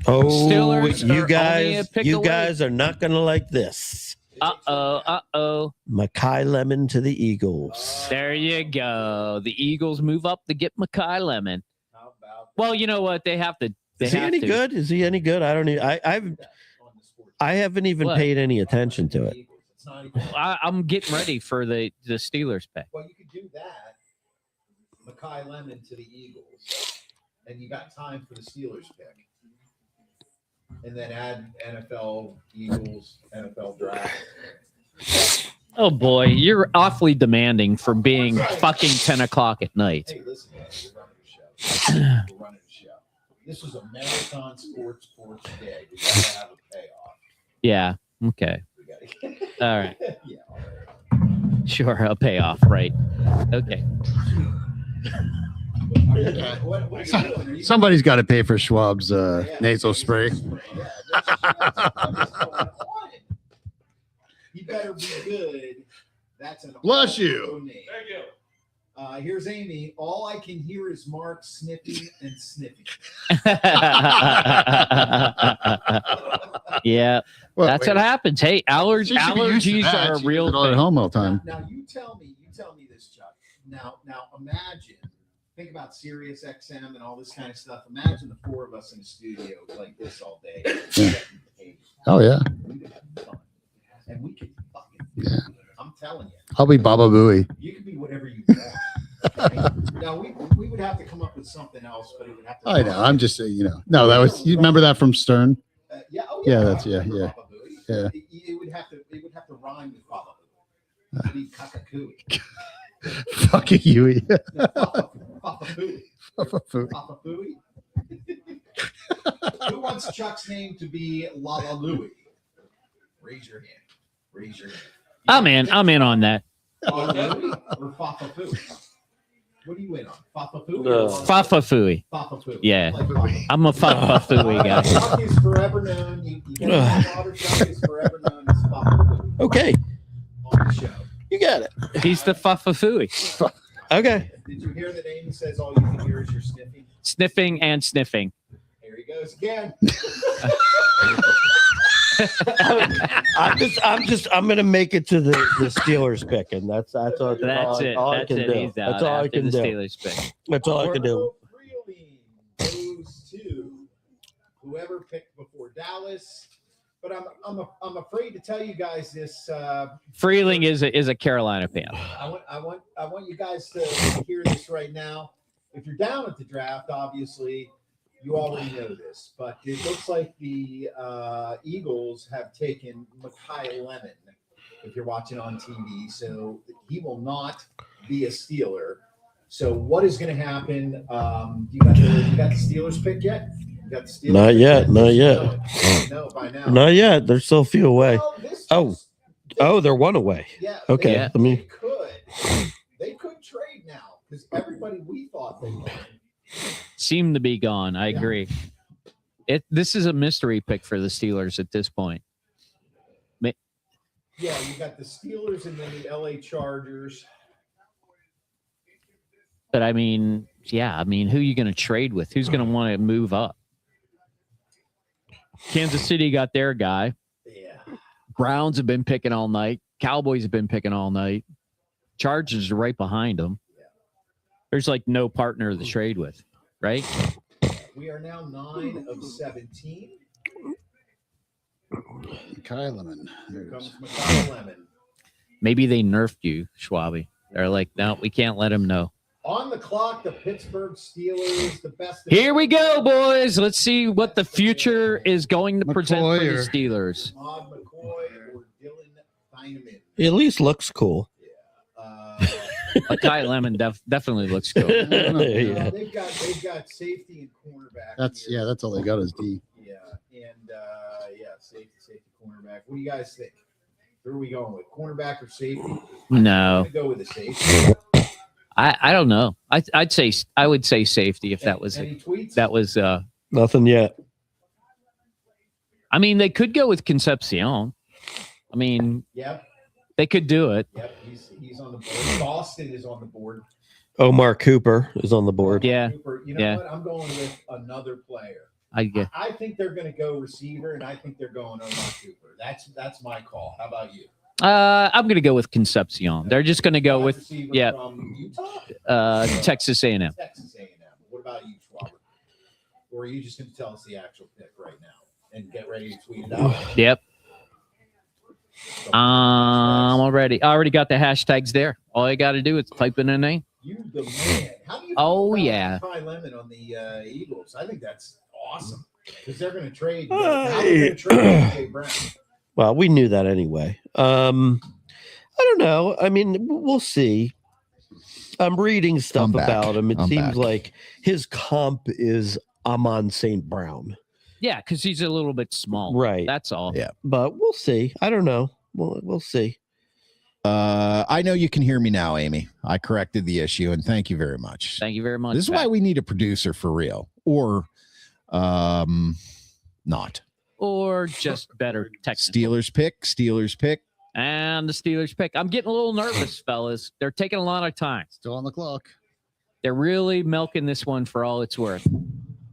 Oh, Steelers are only a pick you away. guys are not going to like this. Uh-oh. Mackay Lemon to the Eagles. There you go. The Eagles move up to get Mackay Lemon. How about Well, you know what? They have to. They Is he have any to. good? Is he any good? I don't. I haven't even What? paid any attention to it. It's not even. I'm getting ready for the Steelers pick. Well, you could do that. Mackay Lemon to the Eagles, and you got time for the Steelers pick, and then add NFL Eagles NFL draft. Oh boy, you're awfully demanding for being fucking 10 o'clock at night. Hey, listen, guys, we're running the show. We're running the show. This was a marathon sports day. We gotta have a payoff. Yeah. Okay. We gotta. All right. Yeah. All right. Sure. A payoff. Right. Okay. What are you doing? Are you- Somebody's got to pay for Schwab's Yeah. nasal spray. Yeah, that's going on. You better be good. That's an Bless you. awful name. Thank you. Here's Amy. All I can hear is Mark sniffing and sniffing. Yeah. Well, That's what happens. Hey, she should be used to allergies that. are a She real gets it all at thing. home all the time. Now you tell me this, Chuck. Now imagine, think about Sirius XM and all this kind of stuff. Imagine the four of us in a studio like this all day. Oh yeah. We could have fun. And we could fucking Yeah. I'm telling you. I'll be Baba Booey. You can be whatever you want. Okay? Now we would have to come up with something else, but it would have to. I know. I'm just saying, No, that was. You remember that from Stern? Yeah. Oh, Yeah, yeah. that's yeah. Yeah. It would have to rhyme with Baba Booey. It would be Kakakooey. Fucking Huey. Papa Booey. Baba Booey. Papa Booey. Who wants Chuck's name to be Lala Louie? Raise your hand. Raise your hand. I'm in on that. Lala Louie or Papa Booey? What are you in on? Papa Booey? Fafa Fooey. Papa Booey. Yeah. Like Papa. I'm a Fafa Fooey guy. Chuck is forever known. You get water. Chuck is forever known as Papa Booey Okay, on the show. you got it. He's the Fafa Fooey. Okay. Did you hear the name? He says all you can hear is your sniffing. Sniffing and sniffing. Here he goes again. I'm gonna make it to the Steelers pick, and that's all. That's all, it. all I That's can it. do. He's out That's all I after can the do. Steelers pick. That's all I can do. Freeling goes to whoever picked before Dallas. But I'm afraid to tell you guys this. Freeling is a Carolina fan. I want you guys to hear this right now. If you're down at the draft, obviously you already know this, but it looks like the Eagles have taken Mekhi Lemon. If you're watching on TV, so he will not be a Steeler. So what is going to happen? You got the Steelers pick yet? You got the Steelers Not yet. Not yet. No, by now. Not yet. There's still a few away. Well, They're one away. Yeah. Okay. Yeah. They could trade now because everybody we thought they would. Seem to be gone. I agree. This is a mystery pick for the Steelers at this point. Yeah, you got the Steelers and then the LA Chargers. But I mean, who are you going to trade with? Who's going to want to move up? Kansas City got their guy. Yeah. Browns have been picking all night. Cowboys have been picking all night. Chargers are right behind them. Yeah. There's like no partner to trade with, right? We are now 9 of 17. Mekhi Lemon. Here comes Mekhi Lemon. Maybe they nerfed you, Schwabi. They're like, no, we can't let him know. On the clock, the Pittsburgh Steelers, the best. Here we go, boys. Let's see what the future is going to present for the Steelers. Ahmad McCoy or Dylan Heineman. He at least looks cool. Mekhi Lemon definitely looks cool. Yeah. They've got safety and cornerback. That's here. that's all they got is D. Yeah, and safety, cornerback. What do you guys think? Who are we going with? Cornerback or safety? No. I'm gonna go with the safety. I don't know. I would say safety if that was Any tweets? that was Nothing yet. I mean, they could go with Concepcion. I mean, Yep. they could do it. Yep. He's on the board. Boston is on the board. Omar Cooper is on the board. Yeah. Cooper. You know Yeah. what? I'm going with another player. I think they're going to go receiver, and I think they're going Omar Cooper. That's my call. How about you? I'm going to go with Concepcion. They're just going to go with Receiver yeah. From Utah? Texas A&M. Texas A&M. What about you, Schwaber? Or are you just going to tell us the actual pick right now and get ready to tweet it out? Yep. I already got the hashtags there. All you got to do is type in a name. You the man. How do you Oh, feel about yeah. Mekhi Lemon on the Eagles? I think that's awesome because they're going to trade. How are they going to trade AJ Brown? Well, we knew that anyway. I don't know. I mean, we'll see. I'm reading stuff I'm back. about him. It I'm seems back. like his comp is Amon St. Brown. Yeah, because he's a little bit small. Right. That's all. Yeah. But we'll see. I don't know. We'll see. I know you can hear me now, Amy. I corrected the issue, and thank you very much. Thank you very much. This is why we need a producer for real, or not. Or just better technical. Steelers pick. And the Steelers pick. I'm getting a little nervous, fellas. They're taking a lot of time. Still on the clock. They're really milking this one for all it's worth.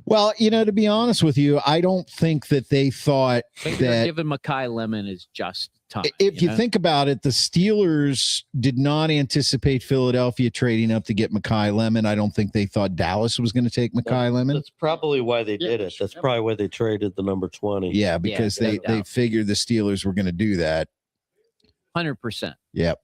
Well, to be honest with you, I don't think that they thought Maybe they're that giving Mekhi Lemon is just time. if you know? think about it, the Steelers did not anticipate Philadelphia trading up to get Mekhi Lemon. I don't think they thought Dallas was going to take Mekhi Lemon. That's probably why they did it. That's Yep. probably why they traded the number 20. Yeah, because no they doubt. figured the Steelers were going to do that. 100%. Yep.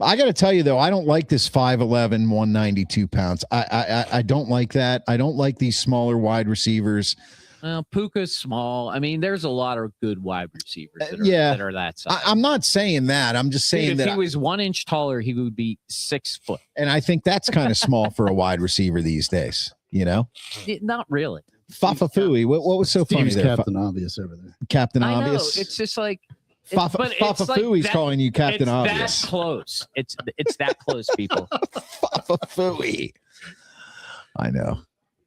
I got to tell you, though, I don't like this 5'11", 192 pounds. I don't like that. I don't like these smaller wide receivers. Well, Puka's small. I mean, there's a lot of good wide receivers that are that size. I'm not saying that. I'm just saying that if he was 1 inch taller, he would be 6 foot. And I think that's kind of small for a wide receiver these days, you know? Not really. Fafafui. What was so funny there? Captain Obvious over there. Captain I know. Obvious? It's just like Fafafui's calling you Captain Obvious. That close. It's that close, people. Fafafui. I know.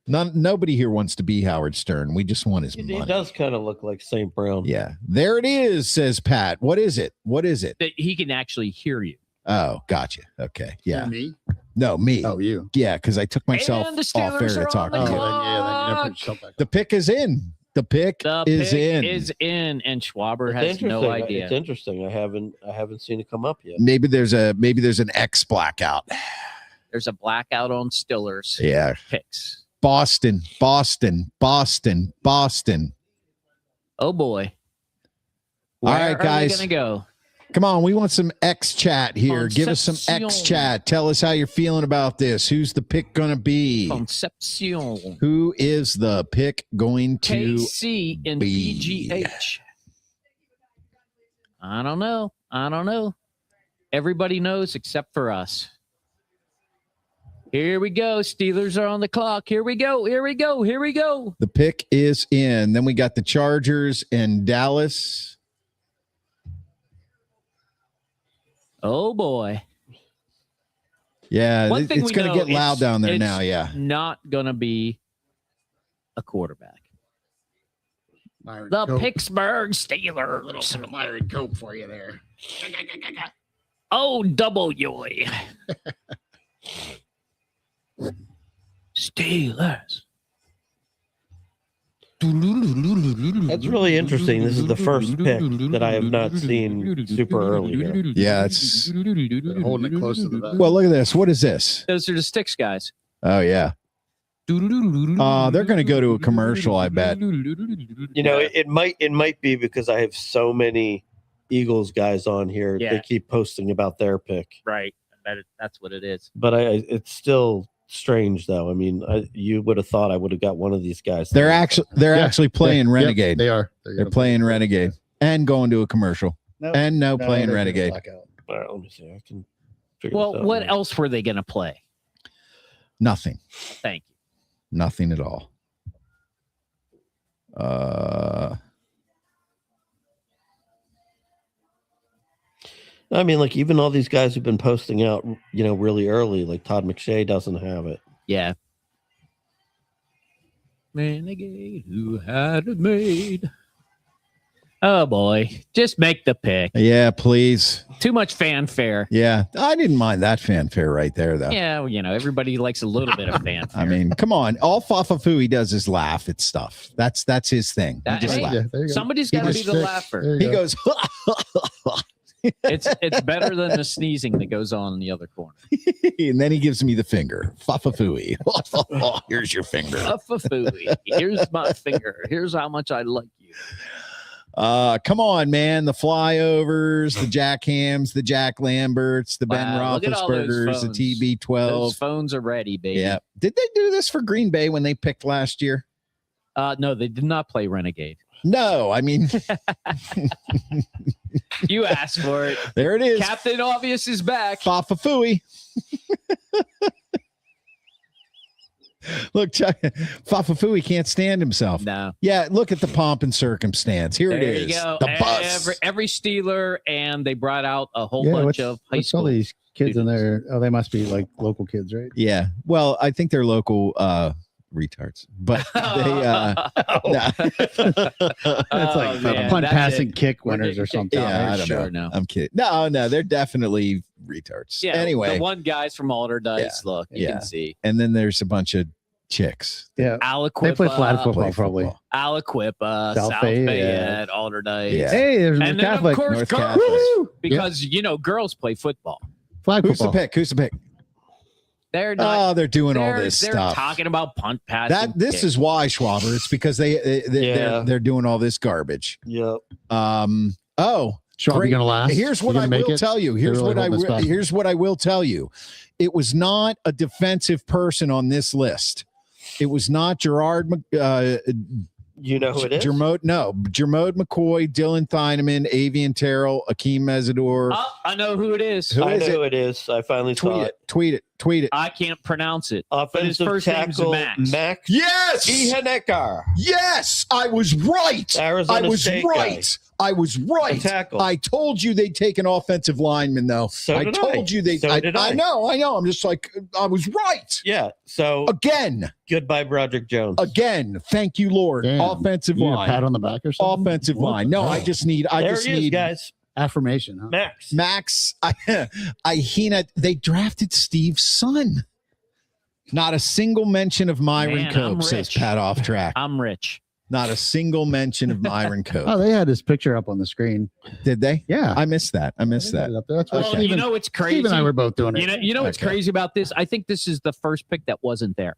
Nobody here wants to be Howard Stern. We just want his money. He does kind of look like St. Brown. Yeah. There it is, says Pat. What is it? That he can actually hear you. Oh, gotcha. Okay. Yeah. Me? No, me. Oh, you. Yeah, because I took myself And the off air Steelers to are talk on to the you. clock. The pick is in. The pick is in. And Schwaber It's has no interesting. idea. It's interesting. I haven't seen it come up yet. Maybe there's an X blackout. There's a blackout on Stillers. Yeah. Picks. Boston. Oh boy. All right, Where guys. are we gonna go? Come on, we want some X chat here. Give us some X chat. Tell us how you're feeling about this. Who's the pick gonna be? Concepcion. Who is the pick going to KC and be? PGH. I don't know. Everybody knows except for us. Here we go. Steelers are on the clock. Here we go. The pick is in. Then we got the Chargers and Dallas. Oh boy. Yeah, One thing it's we going to know, get loud down there it's now. Yeah. Not going to be a quarterback. Myron The Cope. Pittsburgh Steelers. Little Myron Cope for you there. Oh, double yoy. Steelers. That's really interesting. This is the first pick that I have not seen super early here. Yeah, it's They're holding it close to the vest. well. Look at this. What is this? Those are the Sticks guys. Oh yeah. They're going to go to a commercial, I bet. You know, it might be because I have so many Eagles guys on here. Yeah. They keep posting about their pick. Right. That's what it is. But it's still strange though. I mean, you would have thought I would have got one of these guys. They're actually playing Renegade. They are. They're playing Renegade and going to a commercial. Playing Renegade. All right, let me see. I can figure Well, this out what now. else were they going to play? Nothing. Thank you. Nothing at all. I mean, like even all these guys who've been posting out, you know, really early, like Todd McShay doesn't have it. Yeah. Renegade who had it made. Oh boy. Just make the pick. Yeah, please. Too much fanfare. Yeah, I didn't mind that fanfare right there, though. Yeah, well, you know, everybody likes a little bit of fanfare. I mean, come on. All Fafafui does is laugh at stuff. That's his thing. He just Hey, laughs. Yeah, there you go. somebody's He got to be just the sticks. laugher. There you He go. goes, It's better than the sneezing that goes on in the other corner. and then he gives me the finger. Fafafui. Here's your finger. Fafafooey. Here's my finger. Here's how much I like you. Come on, man. The flyovers, the Jack Hams, the Jack Lamberts, the Ben Wow, look at all those Roethlisbergers, the phones. TB12. Those phones are ready, baby. Yeah. Did they do this for Green Bay when they picked last year? No, they did not play Renegade. No, I mean, You asked for it. there it is. Captain Obvious is back. Fafafui. Look, Fafafui can't stand himself. No. Yeah, look at the pomp and circumstance. Here There it is. you go. The bus. Every Steeler, and they brought out a whole Yeah, bunch of high what's all school. these kids in students. there? Oh, they must be like local kids, right? Yeah. Well, I think they're local retards, but they It's like man, punt, that's passing, it. kick winners or something. yeah, I don't Sure, know. no. I'm kidding. No, they're definitely retards. Yeah. Anyway, the one guy's from Alderdice. Yeah, Look, you yeah. can see and then there's a bunch of chicks. Yeah. Aliquip. They play flag football, Play probably. football. Aliquip, South South Bay, Fayette, Alderdice. Yeah. Hey, there's a And then, Catholic. of course, North girls, Catholic. because you know girls play football. Flag Who's football. the pick? Who's the pick? They're not. Oh, they're doing all they're this they're stuff. talking about punt passing. This is why, Schwaber. It's because Yeah. they're doing all this garbage. Yep. Oh, Schwab, you gonna last? Here's what I will tell you. Here's what I will tell you. It was not a defensive person on this list. It was not Gerard. You know who it is? Jermode McCoy, Dylan Thieneman, Avian Terrell, Akeem Mesidor. Oh, I know who it is. I know who it is. I finally saw it. Tweet it. I can't pronounce it. Offensive but his first name's tackle Max. Yes. Ihanekar. Yes, I was right. Arizona I was State right. guy. I was right. Tackle. I told you they'd take an offensive lineman, though. So I did told you they. So did I. I know. I'm just like, I was right. Yeah. So Again. goodbye, Broderick Jones. Again. Thank you, Lord. Damn. Offensive You need a line. pat on the back or something? Offensive line. No, I just need. There he is, guys. Affirmation. Huh? Max. They drafted Steve's son. Not a single mention of Myron Man, Cope, I'm says rich. Pat Off Track. I'm rich. Not a single mention of Myron Cope. Oh, they had his picture up on the screen. Did they? Yeah. I missed that. They had it up there. That's why Okay. Well, you know what's crazy? Steve and I were both doing it. You know what's Okay. crazy about this? I think this is the first pick that wasn't there.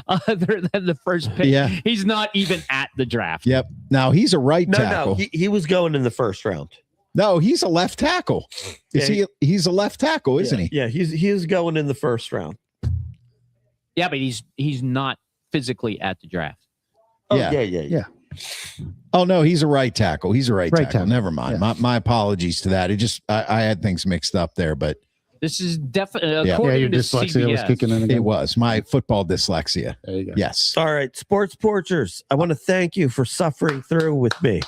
Other than the first pick, Yeah. he's not even at the draft. Yep. Now he's a right tackle. No, he was going in the first round. No, he's a left tackle. He's a left tackle, isn't he? Yeah, he's going in the first round. Yeah, but he's not physically at the draft. Oh, Yeah. yeah. Oh no, he's a right tackle. He's a right tackle. Never mind. Yeah. My apologies to that. It just I had things mixed up there, but This is definitely Yeah. according your to dyslexia was CBS. kicking in again. it was my football dyslexia. There you go. Yes. All right, Sports Porchers, I want to thank you for suffering through with me.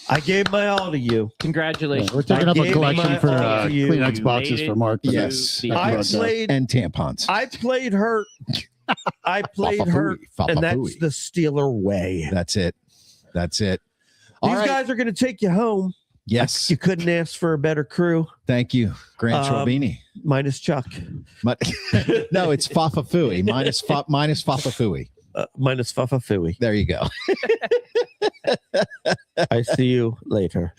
I gave my all to you. Congratulations. Yeah, we're taking up a gave collection my for all to you. Kleenex You boxes made for it. Mark. Yes. I played And tampons. I played hurt. Fa-fa-fooey. And that's Fa-fa-fooey. the Steeler way. That's it. All These right. guys are going to take you home. Yes. You couldn't ask for a better crew, Thank you, Grant Schwabini. minus Chuck, No, it's Fa-fa-fooey. Minus Fa-fa-fooey. minus Fafafui. There you go. I see you later.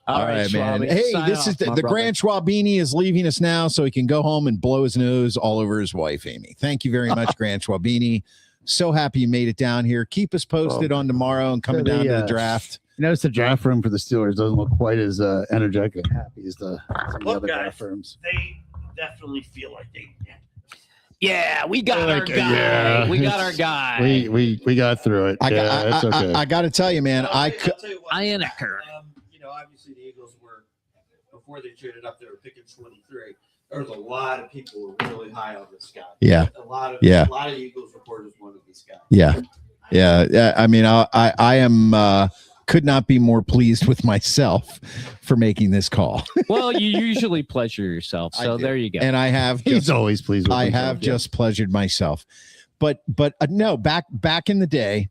All right, man. Schwabby, Hey, sign this is off, the my brother. Grant Schwabini is leaving us now so he can go home and blow his nose all over his wife, Amy. Thank you very much, Grant Schwabini. So happy you made it down here. Keep us posted on tomorrow and coming down to the draft. You notice the draft room for the Steelers doesn't look quite as energetic and happy as some of the Look, other guys, draft rooms. They definitely feel like they. Yeah, we got our Like, guy. yeah, we got our it's- guy. We got through it. It's okay. I got to tell you, man. Iannaker. Obviously the Eagles were, before they traded up, they were picking 23. There was a lot of people who were really high on this guy. Yeah. A lot of Eagles reporters wanted this guy. Yeah. I mean, I am could not be more pleased with myself for making this call. Well, you usually pleasure yourself, I so do. there you go. And I have He's always pleased with I himself, have yeah. just pleasured myself. But no, back in the day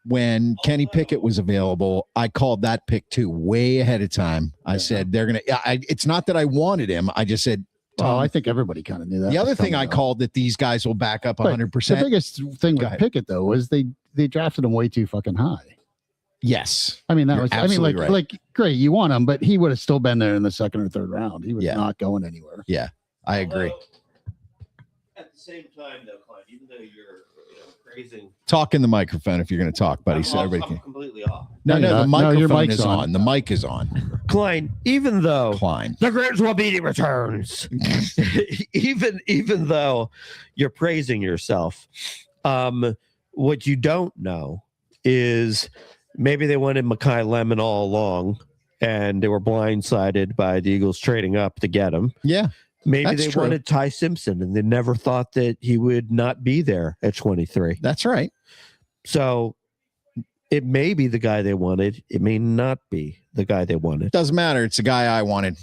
when Kenny Pickett was available, I called that pick too way ahead of time. I said they're gonna. It's not that I wanted him. I just said. Well, I think everybody kind of knew that. The other was thing coming, I though. called that these guys will back up But 100%. The biggest thing Go with ahead. Pickett though was they drafted him way too fucking high. Yes. I mean that You're was. I mean absolutely right. like great, you want him, but he would have still been there in the second or third round. He was Yeah. not going anywhere. I agree. At the same time, though, Clyde, even though you're praising, Talk in the microphone if you're going to talk, buddy. So everybody I'm can. completely off. No, No, the you're not. No, your microphone mic's is on. on. The mic is on. Klein, even though Klein. the Grant Schwabini returns, even though you're praising yourself, what you don't know is maybe they wanted Mekhi Lemon all along, and they were blindsided by the Eagles trading up to get him. Yeah. Maybe That's they true. wanted Ty Simpson, and they never thought that he would not be there at 23. That's right. So it may be the guy they wanted. It may not be the guy they wanted. Doesn't matter. It's the guy I wanted.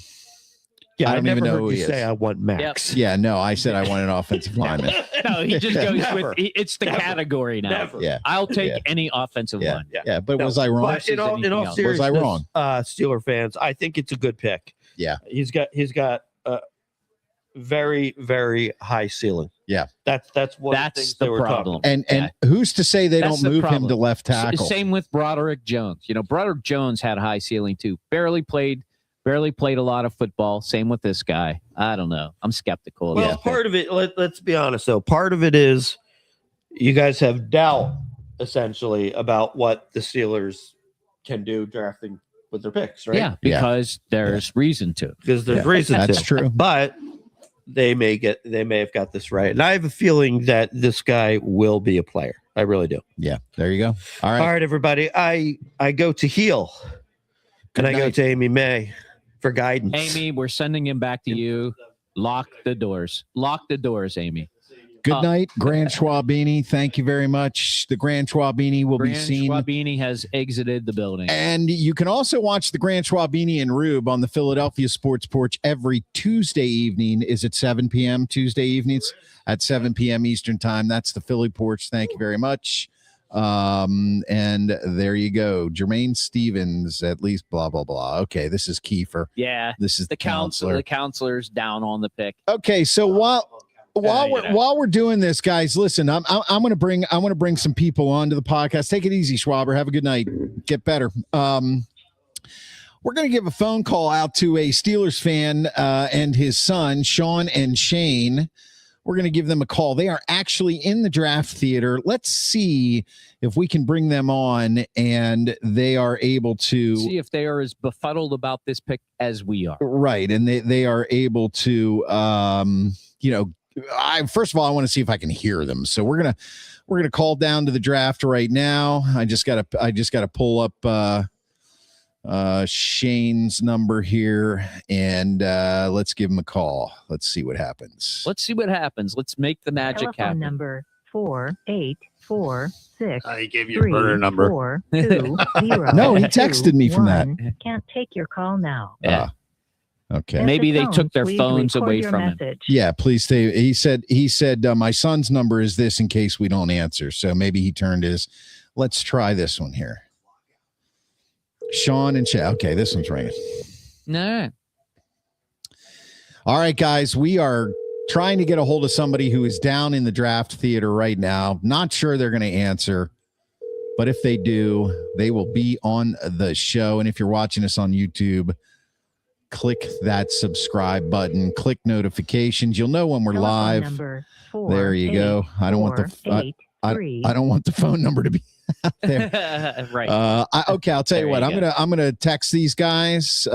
Yeah, I don't even never know heard who you he say is. I want Max. Yeah, no, I said I want an offensive lineman. No, he just goes Never. with it's the Never. category now. Never. Yeah. I'll take Yeah. any offensive Yeah. line. Yeah, but No, was I wrong? But in all anything else. Was seriousness, I wrong? Steeler fans, I think it's a good pick. Yeah. He's got a very, very high ceiling. Yeah. That's one of the That's things the they were problem. And who's to say they That's don't the move him problem. to left tackle? Same with Broderick Jones. You know, Broderick Jones had a high ceiling too. Barely played a lot of football. Same with this guy. I don't know. I'm skeptical. of Well, that. part of it, let's be honest though, part of it is you guys have doubt essentially about what the Steelers can do drafting with their picks, right? Yeah, because there's reason to. Because there's reason That's to. true. But they may have got this right. And I have a feeling that this guy will be a player. I really do. Yeah, there you go. All All right. right, everybody. I go to heel. And I go to Amy May for guidance. Amy, we're sending him back to you. Lock the doors. Lock the doors, Amy. Good night, Grand Schwabini. Thank you very much. The Grand Schwabini will be seen. Schwabini has exited the building. And you can also watch the Grand Schwabini and Rube on the Philadelphia Sports Porch every Tuesday evening. Is it 7 p.m. Tuesday evenings at 7 p.m. Eastern time? That's the Philly Porch. Thank you very much. And there you go. Jermaine Stevens, at least blah, blah, blah. Okay, this is Kiefer. Yeah. This is the counselor. The counselor's down on the pick. Okay, so while we're doing this, guys, listen, I'm gonna bring some people onto the podcast. Take it easy, Schwaber. Have a good night. Get better. We're gonna give a phone call out to a Steelers fan and his son, Sean and Shane. We're gonna give them a call. They are actually in the draft theater. Let's see if we can bring them on and they are able to see if they are as befuddled about this pick as we are. Right, and they are able to first of all, I want to see if I can hear them. So we're gonna call down to the draft right now. I just gotta pull up Shane's number here, and let's give him a call. Let's see what happens. Let's make the magic happen. Number 4846. He gave you a burner number. 420. No, he texted me from that. Can't take your call now. Yeah. Okay. Maybe they took their phones away from him. Yeah, please stay. He said my son's number is this in case we don't answer. So maybe he turned his. Let's try this one here. Sean and Shay. Okay, this one's ringing. No. All right, guys, we are trying to get a hold of somebody who is down in the draft theater right now. Not sure they're going to answer, but if they do, they will be on the show. And if you're watching us on YouTube, click that subscribe button, click notifications. You'll know when we're live. There you go. I don't want the phone number to be out there. Right. Okay, I'll tell you what. I'm gonna text these guys.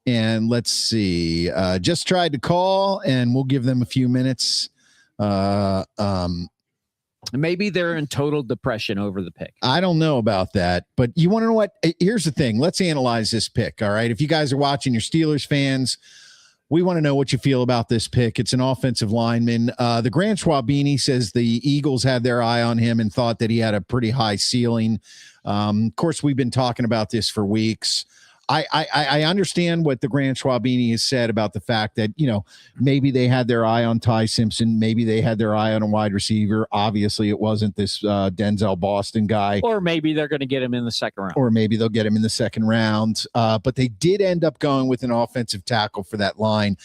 And let's see. Just tried to call, and we'll give them a few minutes. Maybe they're in total depression over the pick. I don't know about that, but you want to know what? Here's the thing. Let's analyze this pick. All right. If you guys are watching, you're Steelers fans, we want to know what you feel about this pick. It's an offensive lineman. The Grand Schwabini says the Eagles had their eye on him and thought that he had a pretty high ceiling. Of course, we've been talking about this for weeks. I understand what the Grand Schwabini has said about the fact that, maybe they had their eye on Ty Simpson. Maybe they had their eye on a wide receiver. Obviously, it wasn't this Denzel Boston guy. Or maybe they're going to get him in the second round. Or maybe they'll get him in the second round. But they did end up going with an offensive tackle for that line.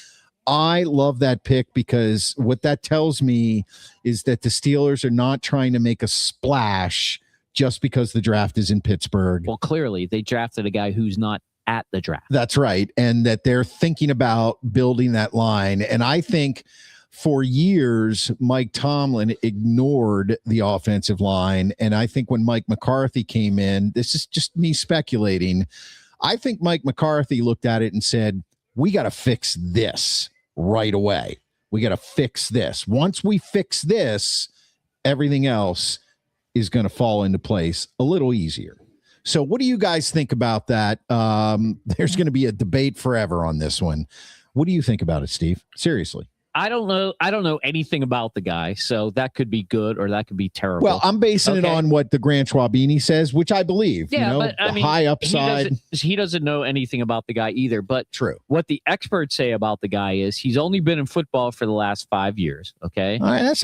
I love that pick because what that tells me is that the Steelers are not trying to make a splash just because the draft is in Pittsburgh. Well, clearly, they drafted a guy who's not at the draft. That's right. And that they're thinking about building that line. And I think for years, Mike Tomlin ignored the offensive line. And I think when Mike McCarthy came in, this is just me speculating, I think Mike McCarthy looked at it and said, we got to fix this right away. We got to fix this. Once we fix this, everything else is going to fall into place a little easier. So what do you guys think about that? There's going to be a debate forever on this one. What do you think about it, Steve? Seriously. I don't know anything about the guy, so that could be good or that could be terrible. Well, I'm basing it on what the Grand Schwabini says, which I believe. Yeah, but I mean, high upside. He doesn't know anything about the guy either. But true. What the experts say about the guy is he's only been in football for the last 5 years. Okay, all right, that's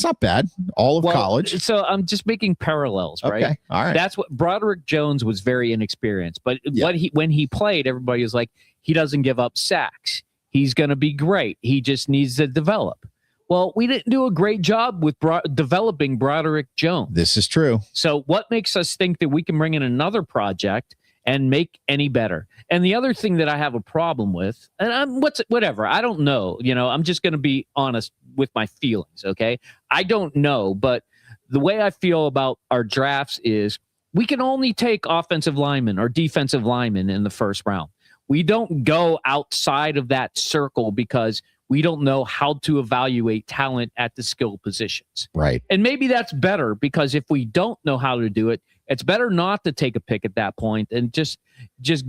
not bad. All of college. So I'm just making parallels, right? Okay, all right. That's what Broderick Jones was very inexperienced, but when he played, everybody was like, he doesn't give up sacks. He's going to be great. He just needs to develop. Well, we didn't do a great job with developing Broderick Jones. This is true. So what makes us think that we can bring in another project and make any better? And the other thing that I have a problem with, and whatever, I don't know. I'm just going to be honest with my feelings, okay? I don't know, but the way I feel about our drafts is we can only take offensive linemen or defensive linemen in the first round. We don't go outside of that circle because we don't know how to evaluate talent at the skill positions. Right. And maybe that's better, because if we don't know how to do it, it's better not to take a pick at that point and just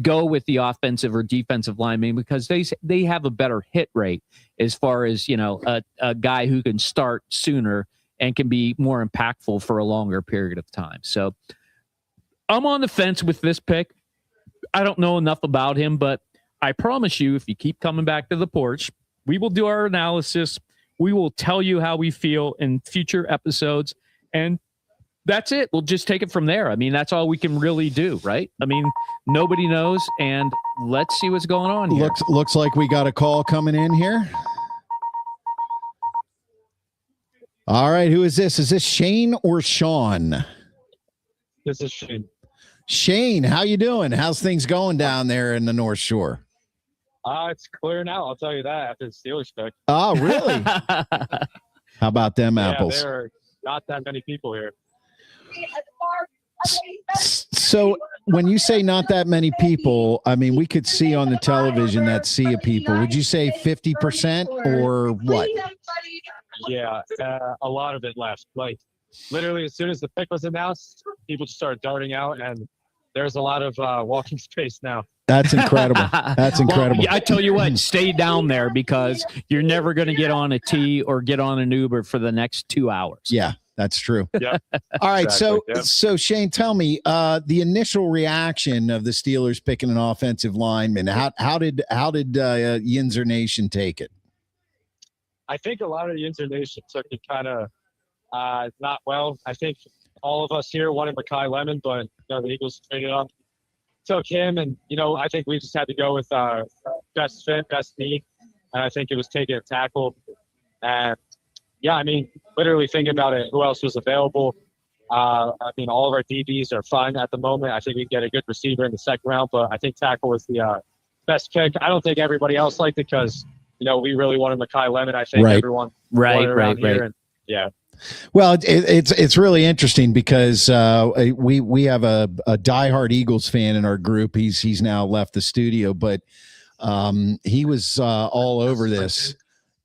go with the offensive or defensive lineman, because they have a better hit rate as far as, a guy who can start sooner and can be more impactful for a longer period of time. So I'm on the fence with this pick. I don't know enough about him, but I promise you, if you keep coming back to the porch, we will do our analysis. We will tell you how we feel in future episodes. And that's it. We'll just take it from there. I mean, that's all we can really do, right? I mean, nobody knows, and let's see what's going on here. Looks like we got a call coming in here. All right, who is this? Is this Shane or Sean? This is Shane. Shane, how you doing? How's things going down there in the North Shore? It's clear now, I'll tell you that, after the Steelers pick. Oh, really? How about them apples? Yeah, there are not that many people here. So when you say not that many people, I mean, we could see on the television that sea of people. Would you say 50% or what? Yeah, a lot of it left. Like, literally, as soon as the pick was announced, people just started darting out, and there's a lot of walking space now. That's incredible. That's incredible. Well, I tell you what, stay down there, because you're never going to get on a T or get on an Uber for the next 2 hours. Yeah, that's true. Yep. All right. Exactly, So Shane, tell me the initial reaction of the Steelers picking an offensive lineman. How did Yinzer Nation take it? I think a lot of the Yinzer Nation took it kind of not well. I think all of us here wanted Mekhi Lemon, but the Eagles traded up, took him, and I think we just had to go with best fit, best need, and I think it was taking a tackle. And yeah, I mean, literally thinking about it, who else was available? I mean, all of our DBs are fine at the moment. I think we can get a good receiver in the second round, but I think tackle was the best pick. I don't think everybody else liked it, because we really wanted Mekhi Lemon. I think everyone wanted around here. And, yeah. Well, it's really interesting, because we have a diehard Eagles fan in our group. He's now left the studio, but he was all over this.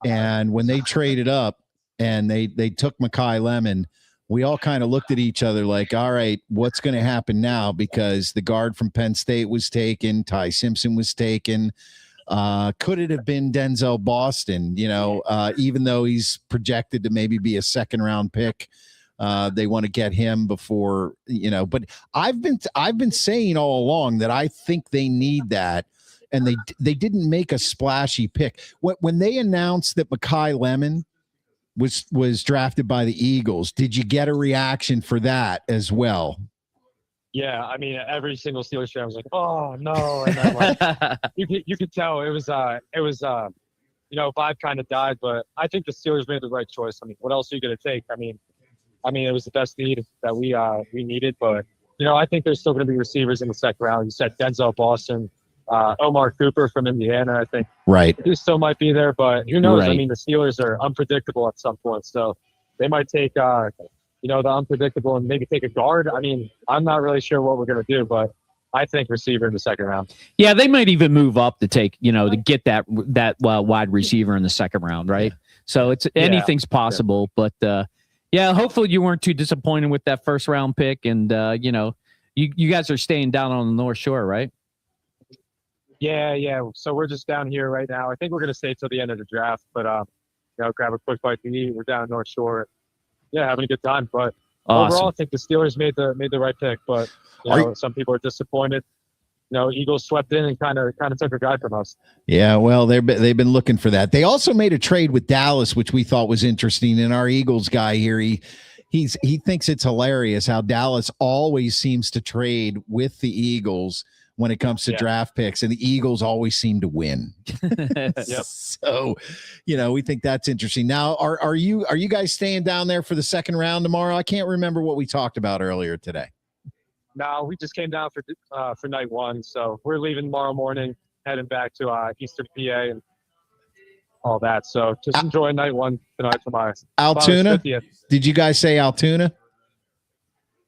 And when they traded up and they took Mekhi Lemon, we all kind of looked at each other like, all right, what's going to happen now? Because the guard from Penn State was taken, Ty Simpson was taken. Could it have been Denzel Boston? Even though he's projected to maybe be a second round pick, they want to get him before, but I've been saying all along that I think they need that. And they didn't make a splashy pick. When they announced that Mekhi Lemon was drafted by the Eagles, did you get a reaction for that as well? Yeah, I mean, every single Steelers fan was like, "Oh no!" And then, like, you could tell it was vibe kind of died. But I think the Steelers made the right choice. I mean, what else are you going to take? I mean, it was the best need that we needed. But I think there's still going to be receivers in the second round. You said Denzel Boston, Omar Cooper from Indiana. I think he still might be there, but who knows? Right. I mean, the Steelers are unpredictable at some point, so they might take the unpredictable and maybe take a guard. I mean, I'm not really sure what we're going to do, but I think receiver in the second round. Yeah, they might even move up to take, to get that wide receiver in the second round, right? So anything's possible, but hopefully you weren't too disappointed with that first round pick, and you guys are staying down on the North Shore, right? Yeah. So we're just down here right now. I think we're going to stay till the end of the draft, but grab a quick bite to eat. We're down North Shore. Yeah, having a good time. But overall, I think the Steelers made the right pick. But some people are disappointed. Eagles swept in and kind of took a guy from us. Yeah, well, they've been looking for that. They also made a trade with Dallas, which we thought was interesting. And our Eagles guy here, he thinks it's hilarious how Dallas always seems to trade with the Eagles when it comes to draft picks, and the Eagles always seem to win. Yep. So, we think that's interesting. Now, are you guys staying down there for the second round tomorrow? I can't remember what we talked about earlier today. No, we just came down for night one, so we're leaving tomorrow morning, heading back to Eastern PA and all that. So just enjoy night one tonight for my Altoona. Did you guys say Altoona?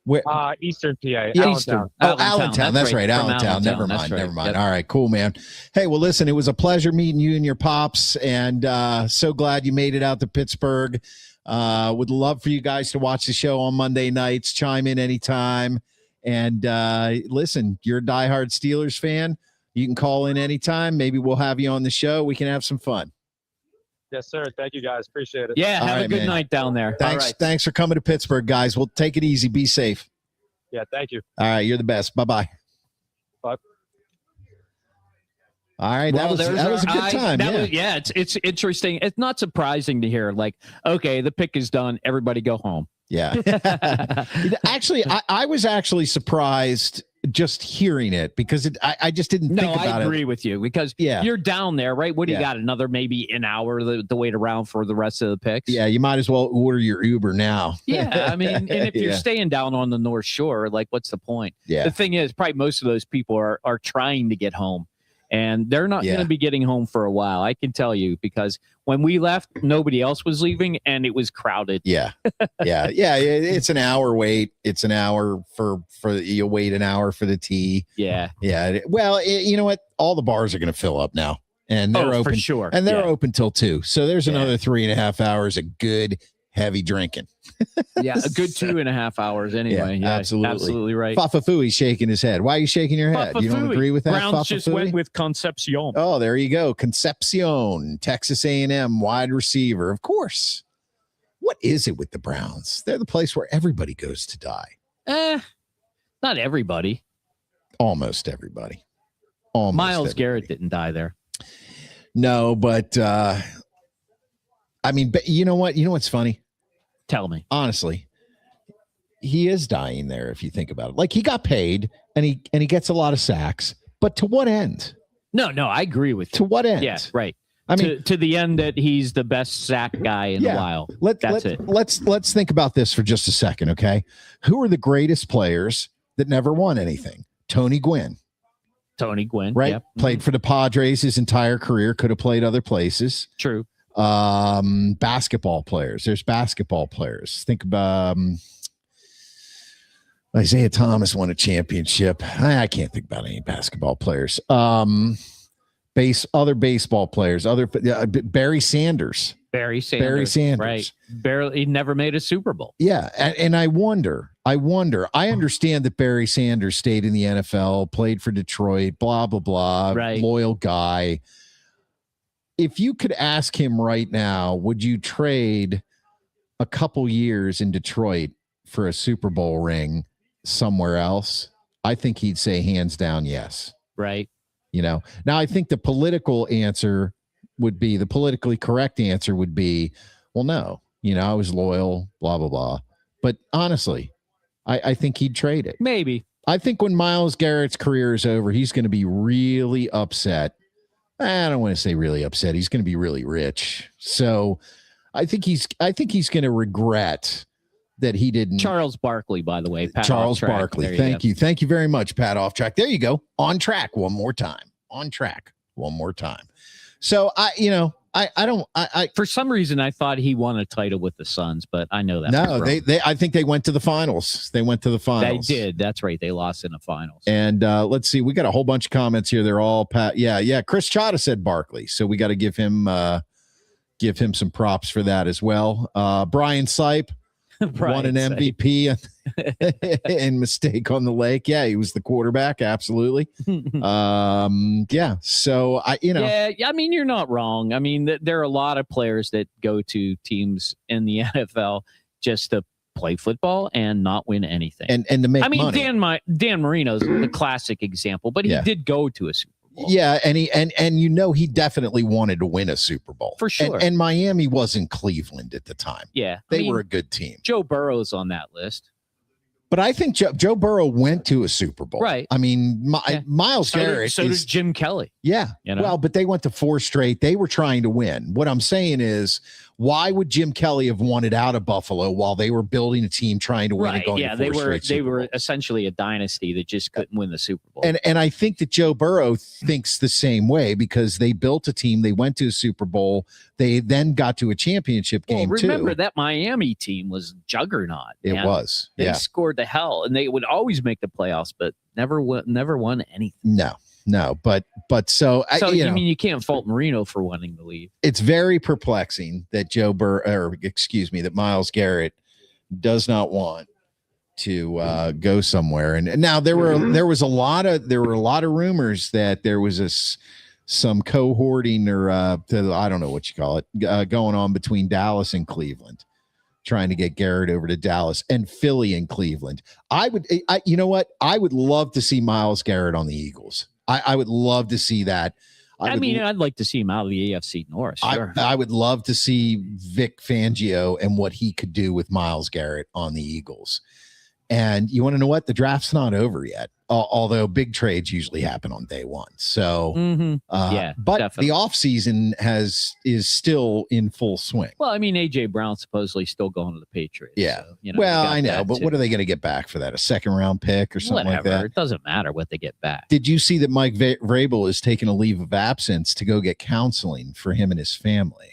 Where? Eastern PA. Yeah, Allentown. Allentown. That's right. From Allentown. Never That's mind. right. Never mind. Yep. All right. Cool, man. Hey, well, listen, it was a pleasure meeting you and your pops, and so glad you made it out to Pittsburgh. Would love for you guys to watch the show on Monday nights. Chime in anytime. And listen, you're a diehard Steelers fan. You can call in anytime. Maybe we'll have you on the show. We can have some fun. Yes, sir. Thank you, guys. Appreciate it. Yeah, All have right, a good man. night down there. Thanks. All right. Thanks for coming to Pittsburgh, guys. We'll take it easy. Be safe. Yeah, thank you. All right. You're the best. Bye-bye. Bye. All right. Well, that was a good time. It's interesting. It's not surprising to hear, like, okay, the pick is done. Everybody go home. Yeah. Actually, I was actually surprised just hearing it because I just didn't think about it. I agree with you because you're down there, right? What do you got? Another maybe an hour to wait around for the rest of the picks? Yeah, you might as well order your Uber now. Yeah, I mean, and if you're staying down on the North Shore, like, what's the point? Yeah. The thing is, probably most of those people are trying to get home. And they're not going to be getting home for a while. I can tell you, because when we left, nobody else was leaving and it was crowded. Yeah. It's an hour wait. It's an hour for you'll wait an hour for the tea. Yeah. Yeah. Well, you know what? All the bars are going to fill up now, and they're open for sure. and they're open till 2. So there's another 3.5 hours of good heavy drinking. Yeah, a good 2.5 hours anyway. Yeah, absolutely right. Fafafui's shaking his head. Why are you shaking your head? You don't agree with that? Browns just went with Concepcion. Oh, there you go. Concepcion, Texas A&M wide receiver. Of course. What is it with the Browns? They're the place where everybody goes to die. Not everybody. Almost everybody. Almost Myles everybody. Garrett didn't die there. No, but I mean, but you know what? You know what's funny? Tell me. Honestly, he is dying there if you think about it. Like, he got paid and he gets a lot of sacks, but to what end? No, I agree with you. To what end? Yeah, right. I mean, to the end that he's the best sack guy in a while. That's it. Let's think about this for just a second, okay? Who are the greatest players that never won anything? Tony Gwynn. Right? Yep. Played for the Padres his entire career, could have played other places. True. Basketball players. There's basketball players. Think about Isaiah Thomas won a championship. I can't think about any basketball players. Other baseball players. Barry Sanders. Right. Barely, he never made a Super Bowl. Yeah, and I wonder. I understand that Barry Sanders stayed in the NFL, played for Detroit, blah blah blah. Right. Loyal guy. If you could ask him right now, would you trade a couple years in Detroit for a Super Bowl ring somewhere else? I think he'd say hands down yes. Right. You know, now I think the politically correct answer would be, well, no, you know, I was loyal, blah, blah, blah. But honestly, I think he'd trade it. Maybe. I think when Myles Garrett's career is over, he's going to be really upset. I don't want to say really upset. He's going to be really rich. So I think he's going to regret that he didn't. Charles Barkley, by the way. Pat Charles Off Track. Barkley. Thank you. Thank you very much, Pat Off Track. There you go. On track one more time. So I for some reason I thought he won a title with the Suns, but I know that. No, I think they went to the finals. They did. That's right. They lost in the finals. And let's see. We got a whole bunch of comments here. They're all Pat. Yeah. Chris Chata said Barkley. So we got to give him some props for that as well. Brian Sipe won an MVP and mistake on the lake. Yeah, he was the quarterback. Absolutely. Yeah. So Yeah, I mean, you're not wrong. I mean, there are a lot of players that go to teams in the NFL just to play football and not win anything. And to make money. Dan Marino's the classic example, but he did go to a Super Bowl. Yeah, and he definitely wanted to win a Super Bowl. For sure. And Miami wasn't Cleveland at the time. Yeah. They were a good team. Joe Burrow's on that list. But I think Joe Burrow went to a Super Bowl. Right. I mean, Myles Garrett. So did Jim Kelly. Yeah. You know? Well, but they went to 4 straight. They were trying to win. What I'm saying is, Why would Jim Kelly have wanted out of Buffalo while they were building a team trying to win and Right. going Yeah, to they four were straight Super were Bowls? essentially a dynasty that just couldn't win the Super Bowl. And I think that Joe Burrow thinks the same way because they built a team, they went to a Super Bowl, they then got to a championship game remember too. that Miami team was juggernaut. It man. was. They Yeah. scored the hell, and they would always make the playoffs, but never won anything. No, but so, So you you know, mean you can't fault Marino for wanting to leave? it's very perplexing that that Myles Garrett does not want to go somewhere. And now there were a lot of rumors that there was some cohorting or I don't know what you call it going on between Dallas and Cleveland, trying to get Garrett over to Dallas and Philly and Cleveland. You know what? I would love to see Myles Garrett on the Eagles. I would love to see that. I'd like to see him out of the AFC North. Sure. I would love to see Vic Fangio and what he could do with Myles Garrett on the Eagles. And you want to know what? The draft's not over yet, although big trades usually happen on day one. So, but definitely. the offseason is still in full swing. Well, I mean, A.J. Brown's supposedly still going to the Patriots. Yeah. So, you know, well, you got I know, that but too. what are they going to get back for that? A second-round pick or something Whatever. like that? It doesn't matter what they get back. Did you see that Mike Vrabel is taking a leave of absence to go get counseling for him and his family?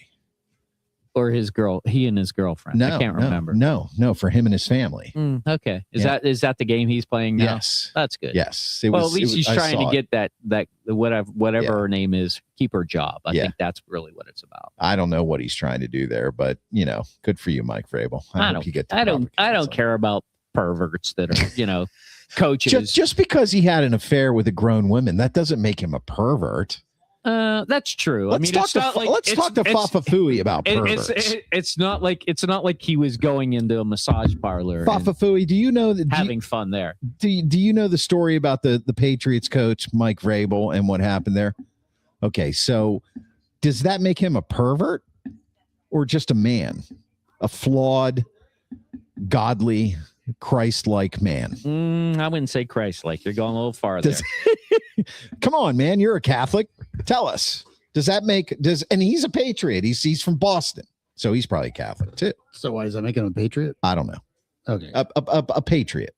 Or he and his girlfriend. No, I can't remember. No, for him and his family. Okay. Is that the game he's playing now? Yes. That's good. Yes. At least he's trying to get that whatever her name is, keep her job. I think that's really what it's about. I don't know what he's trying to do there, but good for you, Mike Vrabel. I don't care about perverts that are, coaches. Just because he had an affair with a grown woman, that doesn't make him a pervert. That's true. Let's talk to Fafafui about perverts. It's not like he was going into a massage parlor. Fafafui, do you know that having fun there? Do you know the story about the Patriots coach Mike Vrabel and what happened there? Okay, so does that make him a pervert or just a man, a flawed, godly, Christ-like man? I wouldn't say Christ-like. You're going a little farther. Come on, man. You're a Catholic. Tell us. And he's a patriot. He's from Boston. So he's probably Catholic too. So why does that make him a patriot? I don't know. Okay. A patriot,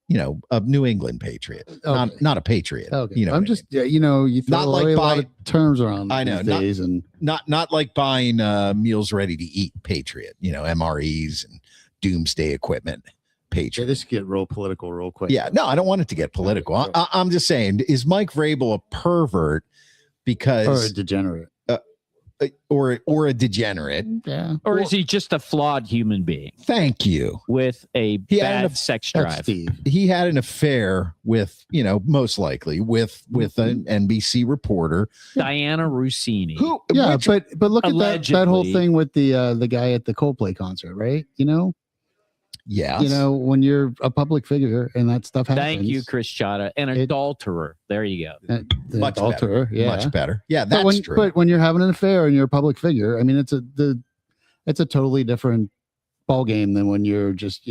a New England patriot, not a patriot. Okay. I'm just, you throw not like a lot of terms around I know, these days and not like buying meals ready to eat patriot, MREs and doomsday equipment. Patriot. Yeah, this get real political real quick. Yeah, no, I don't want it to get political. I'm just saying, is Mike Vrabel a pervert or a degenerate? Or a degenerate? Yeah. Or is he just a flawed human being? Thank you. With a bad sex drive. He had an affair with, most likely with an NBC reporter, Diana Rossini. But look at that whole thing with the guy at the Coldplay concert, right? Yes. When you're a public figure and that stuff happens. Thank you, Chris Chatta. An adulterer. There you go. Much adulterer, better. yeah. Much better. Yeah, that's true. But when you're having an affair and you're a public figure, I mean, it's a totally different ball game than when you're just,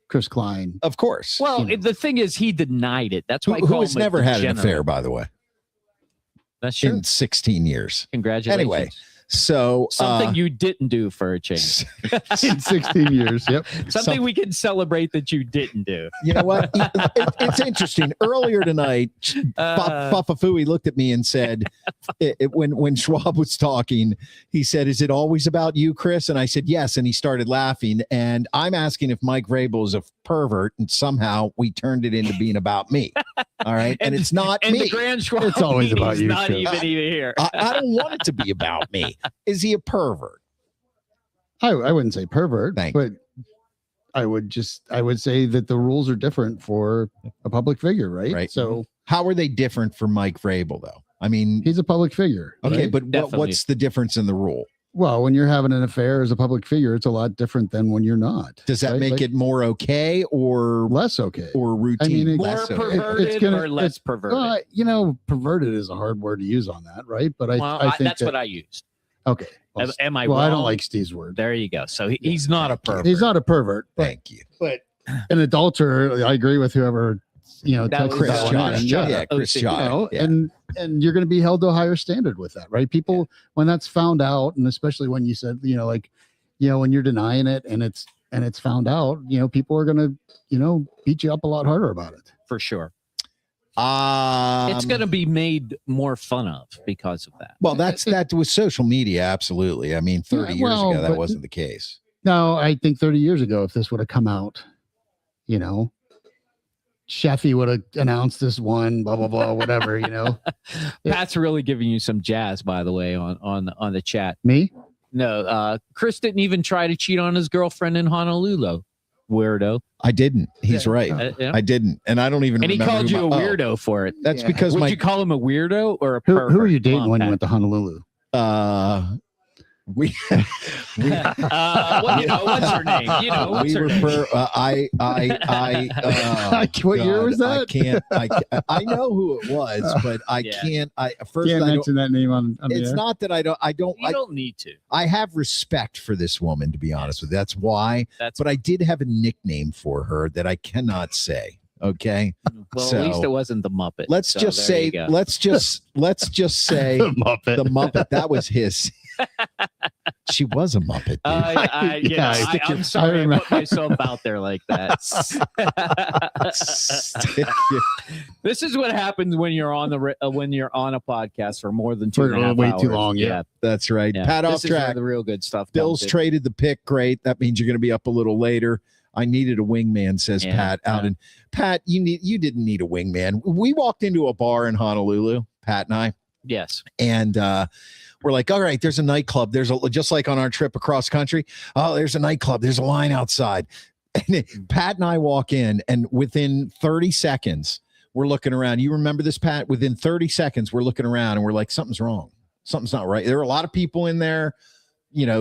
Chris Klein. Of course. Well, the thing is, he denied it. That's why who has never had an affair, by the way. That's true. In 16 years. Congratulations. Anyway. So something you didn't do for a change in 16 years. Yep. Something we can celebrate that you didn't do. You know what? It's interesting. Earlier tonight, Fafafui looked at me and said, when Schwab was talking, he said, "Is it always about you, Chris?" And I said, "Yes." And he started laughing. And I'm asking if Mike Vrabel is a pervert, and somehow we turned it into being about me. All right, and it's not and me. The Grand Schwab it's always about you. Not even here. I don't want it to be about me. Is he a pervert? I wouldn't say pervert, but I would say that the rules are different for a public figure, right? Right. So how are they different for Mike Vrabel, though? I mean, he's a public figure. Okay, right? but what's the difference in the rule? Well, when you're having an affair as a public figure, it's a lot different than when you're not. Does that make it more okay or less okay or routine? I mean, more perverted or less perverted? Perverted is a hard word to use on that, right? But I think that's what I used. Okay. Well, am I wrong? wrong? I don't like Steve's word. There you go. So he's not a pervert. He's not a pervert. Thank you. But an adulterer, I agree with whoever that was Chris Josh. Yeah, Chris Josh. And you're going to be held to a higher standard with that, right? People, when that's found out, and especially when you said, like when you're denying it and it's found out, people are going to, beat you up a lot harder about it. For sure. It's going to be made more fun of because of that. Well, that with social media. Absolutely. I mean, 30 years ago, that wasn't the case. No, I think 30 years ago, if this would have come out, Sheffy would have announced this one, blah, blah, blah, whatever, Pat's really giving you some jazz, by the way, on the chat. Me? No, Chris didn't even try to cheat on his girlfriend in Honolulu. Weirdo. I didn't. He's right. Yeah. I didn't. And I don't even And he remember called you a weirdo for it. That's because Would you call him a weirdo or a pervert? Who are you dating when you went to Honolulu? We what's her name? What's her name? What year was that? I know who it was, but I can't. First, can't mention that name on it's the air. not that I don't. You don't need to. I have respect for this woman, to be honest with you. That's why. But I did have a nickname for her that I cannot say. Okay. Well, at least it wasn't the Muppet. Let's just say the Muppet. The Muppet. That was his. She was a Muppet. I'm sorry I put myself out there like that. This is what happens when you're on a podcast for more than 2.5 hours. Way too long. Yeah, that's right. Yeah. Pat off This is track. where the real good stuff. Bills traded the pick. Great. That means you're going to be up a little later. I needed a wingman, says Pat. And Pat, you didn't need a wingman. We walked into a bar in Honolulu, Pat and I. Yes. And we're like, all right, there's a nightclub. Just like on our trip across country. Oh, there's a nightclub. There's a line outside. And Pat and I walk in, and within 30 seconds, we're looking around. You remember this, Pat? Within 30 seconds, we're looking around, and we're like, something's wrong. Something's not right. There are a lot of people in there,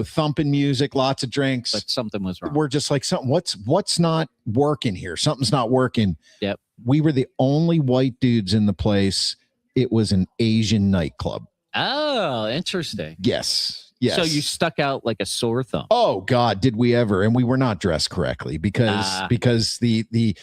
thumping music, lots of drinks. But something was wrong. We're just like, what's not working here? Something's not working. Yep. We were the only white dudes in the place. It was an Asian nightclub. Oh, interesting. Yes. So you stuck out like a sore thumb. Oh God, did we ever? And we were not dressed correctly because the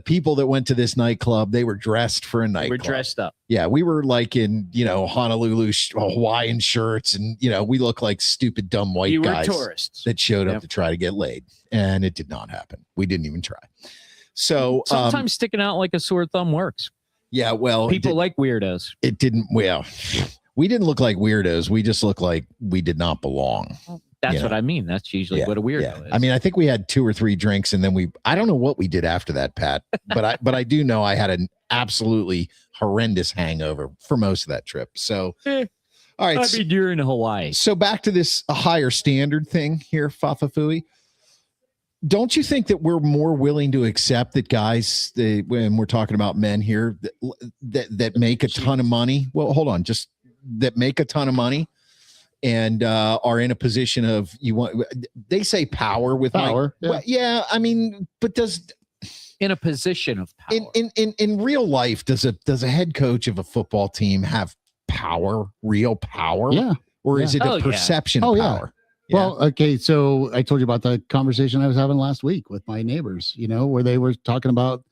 people that went to this nightclub, they were dressed for a nightclub. We're dressed up. Yeah, we were like in Honolulu Hawaiian shirts, and we look like stupid dumb white guys tourists that showed up to try to get laid, and it did not happen. We didn't even try. So sometimes sticking out like a sore thumb works. Yeah, well, people like weirdos. It didn't. Well, we didn't look like weirdos. We just looked like we did not belong. That's what I mean. That's usually what a weirdo is. I mean, I think we had 2 or 3 drinks, and then I don't know what we did after that, Pat, but I do know I had an absolutely horrendous hangover for most of that trip. So, all right. I mean, you're in Hawaii. So back to this higher standard thing here, Fafafui. Don't you think that we're more willing to accept that guys, when we're talking about men here, that make a ton of money? Well, hold on, just that make a ton of money and are in a position of they say power with power. I mean, but in a position of power in real life, does a head coach of a football team have power, real power? Yeah. Or is it a perception of power? Yeah. Well, okay, so I told you about the conversation I was having last week with my neighbors, where they were talking about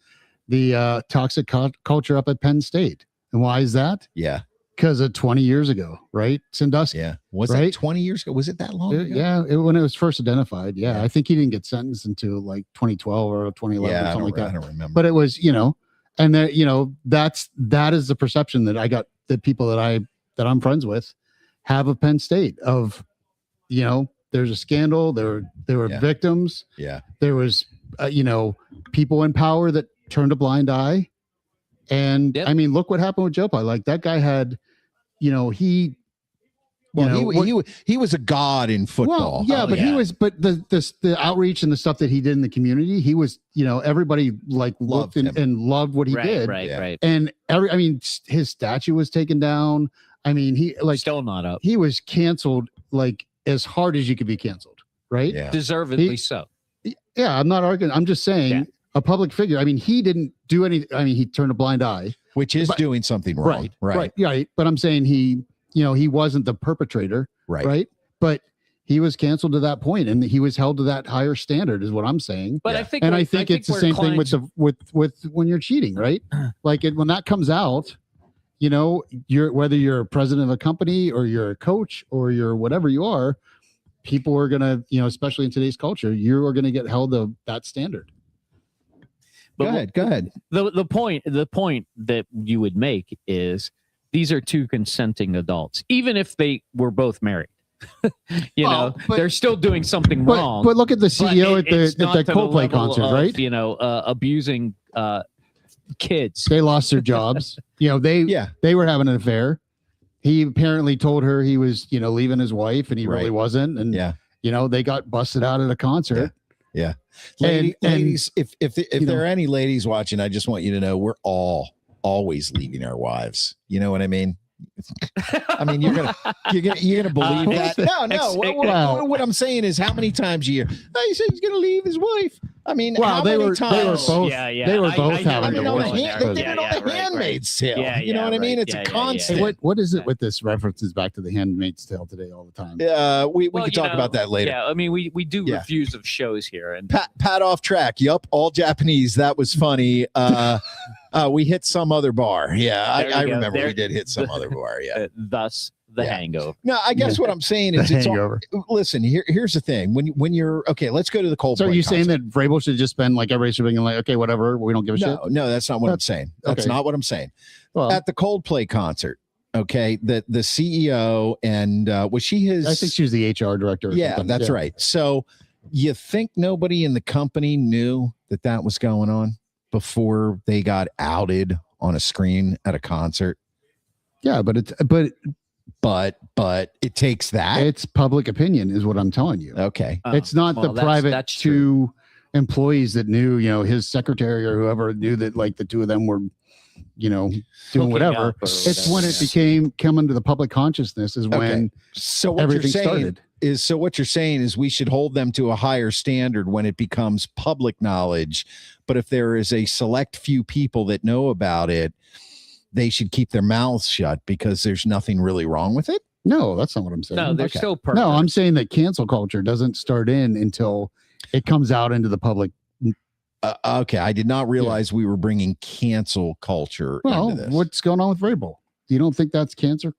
the toxic culture up at Penn State. And why is that? Yeah. Because of 20 years ago, right? Sandusky. Yeah. Was that 20 years ago? Was it that long ago? Yeah. When it was first identified. Yeah. I think he didn't get sentenced until like 2012 or 2011 or something like that. I don't remember. But it was, and that is the perception that I got, that people that I'm friends with have of Penn State of, there's a scandal. There were victims. Yeah. There was, people in power that turned a blind eye. And I mean, look what happened with Joe Pye. Like that guy had, he was a god in football. Well, but he was, but the outreach and the stuff that he did in the community, he was, everybody like loved and loved what he did. Right. And his statue was taken down. I mean, he still not up. He was canceled like as hard as you could be canceled, right? Yeah. Deservedly so. Yeah, I'm not arguing. I'm just saying a public figure. I mean, he didn't do any. I mean, he turned a blind eye, which is doing something wrong. Right. But I'm saying he wasn't the perpetrator, right? But he was canceled to that point, and he was held to that higher standard, is what I'm saying. But I think, I think it's the same thing with when you're cheating, right? Like when that comes out. Whether you're a president of a company or you're a coach or you're whatever you are, people are gonna, especially in today's culture, you are gonna get held to that standard. But Go ahead. The point that you would make is these are two consenting adults, even if they were both married. They're still doing something wrong. But look at the CEO at the Coldplay concert, right? Abusing kids. They lost their jobs. They were having an affair. He apparently told her he was, leaving his wife, and he really wasn't. And they got busted out at a concert. Yeah. Ladies, if there are any ladies watching, I just want you to know we're all always leaving our wives. You know what I mean? I mean, you're gonna believe that? No. What I'm saying is, how many times a year? He said he's gonna leave his wife. I mean, how many times? They were both. They were both having divorce. They did it on the Handmaid's Tale. You know what I mean? It's a constant. Hey, what is it with this references back to the Handmaid's Tale today all the time? We can talk about that later. Yeah, I mean, we do reviews of shows here, and pat off track. Yup, all Japanese. That was funny. We hit some other bar. Yeah, I remember we did hit some other bar. Yeah. Thus the hangover. No, I guess what I'm saying is it's hangover. Listen, here's the thing. When you're okay, let's go to the Coldplay. So are you saying that Vrabel should just been like everybody should be like, okay, whatever, we don't give a shit? No, that's not what I'm saying. That's not what I'm saying. Well, at the Coldplay concert, okay, the CEO and was she his? I think she was the HR director. Yeah, that's right. So you think nobody in the company knew that was going on before they got outed on a screen at a concert? Yeah, but it takes that. It's public opinion is what I'm telling you. Okay. It's not the private two employees that knew, his secretary or whoever knew that like the two of them were, doing whatever. It's when it became coming to the public consciousness is when everything started. So what you're saying is we should hold them to a higher standard when it becomes public knowledge. But if there is a select few people that know about it, they should keep their mouths shut because there's nothing really wrong with it? No, that's not what I'm saying. No, they're still perfect. No, I'm saying that cancel culture doesn't start until it comes out into the public. Okay, I did not realize we were bringing cancel culture into this. What's going on with Vrabel? You don't think that's cancel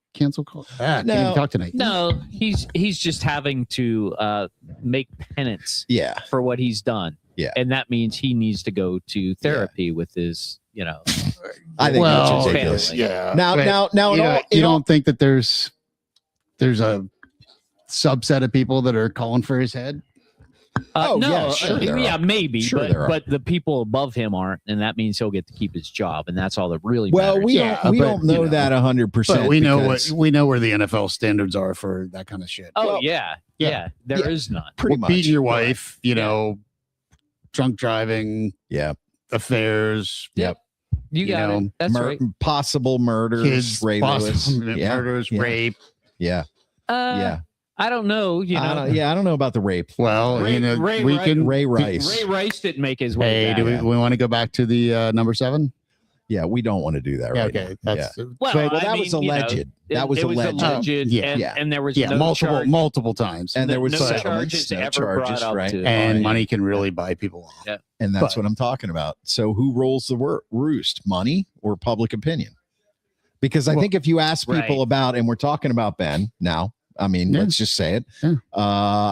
culture? Can't even talk tonight. No, he's just having to make penance for what he's done. Yeah. And that means he needs to go to therapy with his, I think that's ridiculous. Yeah. Now, you don't think that there's a subset of people that are calling for his head? Maybe, sure but the people above him aren't, and that means he'll get to keep his job, and that's all that really well, matters. we don't know that 100%. We know where the NFL standards are for that kind of shit. Oh there is none. Pretty much beating your wife, drunk driving, affairs, you got it. That's right. Possible murders, kids, murders, rape. I don't know. I don't know about the rape. Well, Ray Rice. Ray Rice didn't make his way. Hey, do we want to go back to the number 7? Yeah, we don't want to do that right okay. now. Well, that was alleged. That was alleged. And there was no multiple times. And there was no charges ever brought up right? to and money can really buy people off. Yeah. And that's what I'm talking about. So who rules the roost, money or public opinion? Because I think if you ask people about, and we're talking about Ben now, I mean, let's just say it. Yeah.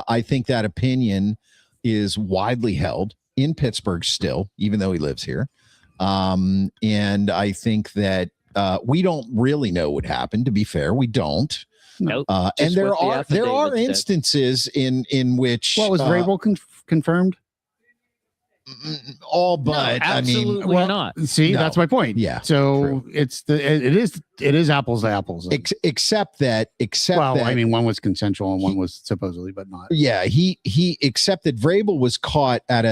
I think that opinion is widely held in Pittsburgh still, even though he lives here. And I think that we don't really know what happened. To be fair, we don't. Nope. And there are instances in which was Vrabel confirmed? All but absolutely not. See, that's my point. Yeah. So it is apples to apples. Except that I mean, one was consensual and one was supposedly, but not. Yeah, he except that Vrabel was caught at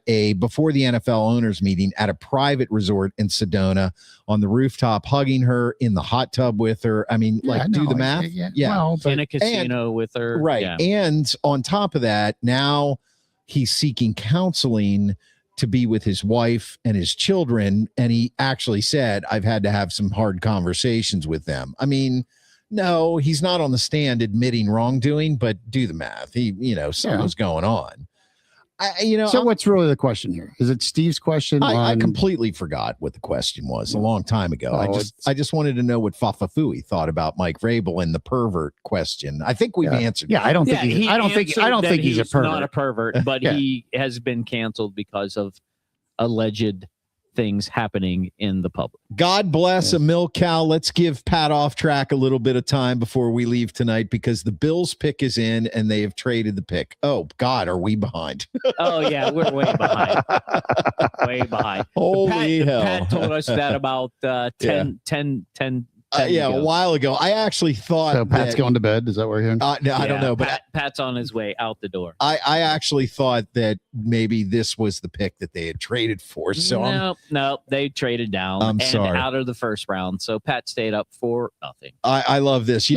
a before the NFL owners meeting at a private resort in Sedona on the rooftop, hugging her in the hot tub with her. I mean, do the math. Well, in a casino with her. Right. Yeah. And on top of that, now he's seeking counseling to be with his wife and his children. And he actually said, I've had to have some hard conversations with them. I mean, no, he's not on the stand admitting wrongdoing, but do the math. Something's going on. So what's really the question here? Is it Steve's question? I completely forgot what the question was a long time ago. I just wanted to know what Fafafui thought about Mike Vrabel and the pervert question. I think we've answered. Yeah, I don't think he's a pervert. Not a pervert, but he has been canceled because of alleged things happening in the public. God bless a milk cow. Let's give Pat off track a little bit of time before we leave tonight because the Bills pick is in and they have traded the pick. Oh God, are we behind? Oh yeah, we're way behind. Way behind. Holy hell. Pat told us that about 10 a while ago. I actually thought so. Pat's going to bed. Is that what we're hearing? No, I don't know, but Pat's on his way out the door. I actually thought that maybe this was the pick that they had traded for. So no, they traded down. I'm sorry. Out of the first round. So Pat stayed up for nothing. I love this. He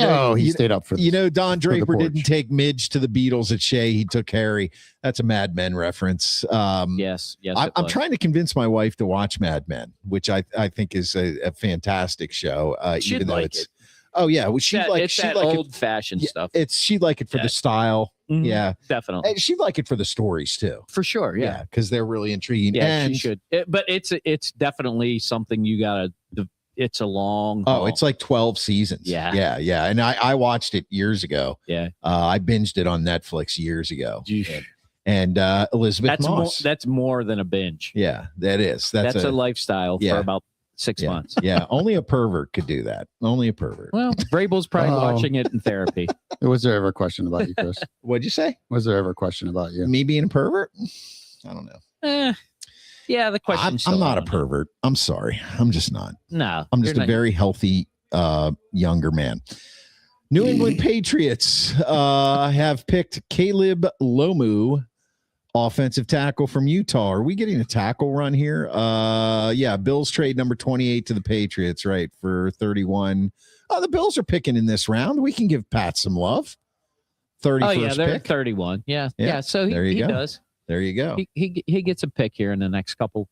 stayed up for. Don Draper didn't take Midge to the Beatles at Shea. He took Harry. That's a Mad Men reference. Yes. I'm trying to convince my wife to watch Mad Men, which I think is a fantastic show. Even though it's, oh yeah, well, she'd like old fashioned stuff. She'd like it for the style. Mm-hmm. Yeah, definitely. And she'd like it for the stories too, for sure. Yeah, because they're really intriguing. Yeah, and she should. But it's definitely something you gotta. It's a long haul. It's like 12 seasons. Yeah. And I watched it years ago. Yeah, I binged it on Netflix years ago. And Elizabeth Moss. That's more than a binge. Yeah, that is. That's a lifestyle for about 6 months. Yeah, only a pervert could do that. Only a pervert. Well, Vrabel's probably watching it in therapy. Was there ever a question about you, Chris? What'd you say? Was there ever a question about you? Me being a pervert? I don't know. Yeah, the question. I'm not a pervert. I'm sorry. I'm just not. No, I'm just a very healthy younger man. New England Patriots have picked Caleb Lomu, offensive tackle from Utah. Are we getting a tackle run here? Yeah, Bills trade number 28 to the Patriots, right, for 31. Oh, the Bills are picking in this round. We can give Pat some love. 31st Oh, yeah, they're pick. 31. Yeah. So he does. There you go. He gets a pick here in the next couple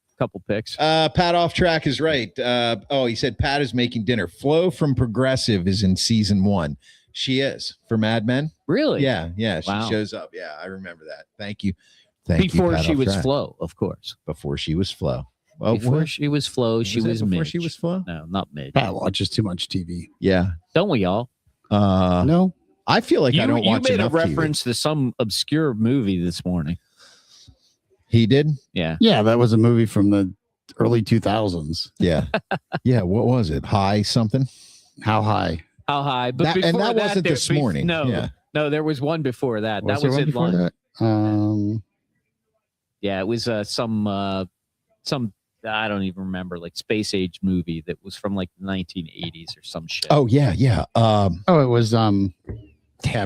picks. Pat off track is right. He said Pat is making dinner. Flo from Progressive is in season 1. She is for Mad Men. Really? Yeah. Wow. She shows up. Yeah, I remember that. Thank you. Before Pat she off was track. Flo, of course. Before she was Flo. Before she was Flo, she was before Midge. she was Flo? No, not Midge. Pat watches too much TV. Yeah. Don't we all? No. I feel like I don't watch You made a enough reference to some obscure movie this morning. He did? Yeah. Yeah, that was a movie from the early 2000s. Yeah. Yeah. What was it? High something? How High? How High? But That before wasn't this morning. No. Yeah. No, there was one before that. Was That was there one it. before that? Yeah, it was some I don't even remember, like space age movie that was from like the 1980s or some shit. Oh yeah. It was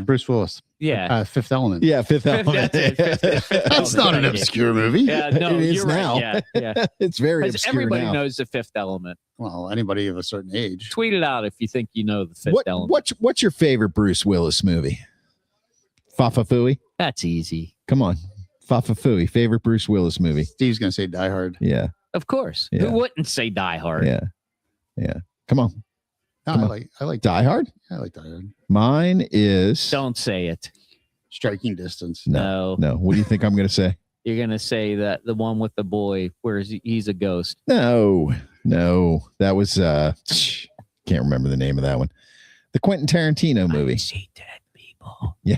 Bruce Willis. Yeah. Fifth Element. Yeah, Fifth Element. That's not an obscure movie. Yeah, no, It is you're now. right. Yeah. It's very 'Cause obscure everybody now. knows the Fifth Element. Well, anybody of a certain age. Tweet it out if you think you know the Fifth Element. What's your favorite Bruce Willis movie? Fafafui? That's easy. Come on. Fafafui, favorite Bruce Willis movie. Steve's gonna say Die Hard. Yeah. Of course. Yeah. Who wouldn't say Die Hard? Yeah. Yeah. Come on. No, Come I on. like Die Hard? I like Die Hard. Mine is Don't say it. Striking Distance. No. What do you think I'm gonna say? You're gonna say that the one with the boy where he's a ghost. No. That was can't remember the name of that one. The Quentin Tarantino movie. I see dead people. Yeah.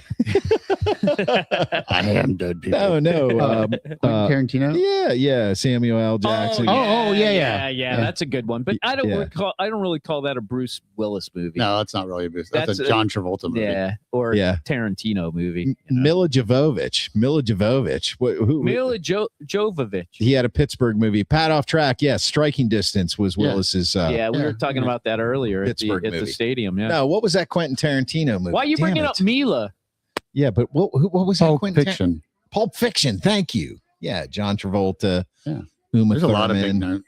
I am dead people. No. Tarantino? Yeah. Samuel L. Jackson. Yeah. That's a good one. But I don't really call that a Bruce Willis movie. No, that's not really a Bruce. That's a John Travolta movie. Yeah. Or Tarantino movie. Mila Jovovich. Mila Jovovich. He had a Pittsburgh movie. Pat off track. Yes. Striking Distance was Willis's. We were talking about that earlier at the stadium. Yeah. No, what was that Quentin Tarantino movie? Why are you bringing up Mila? Yeah, but what was that? Pulp Fiction. Pulp Fiction. Thank you. Yeah, John Travolta. Yeah. Uma There's a lot of big Thurman.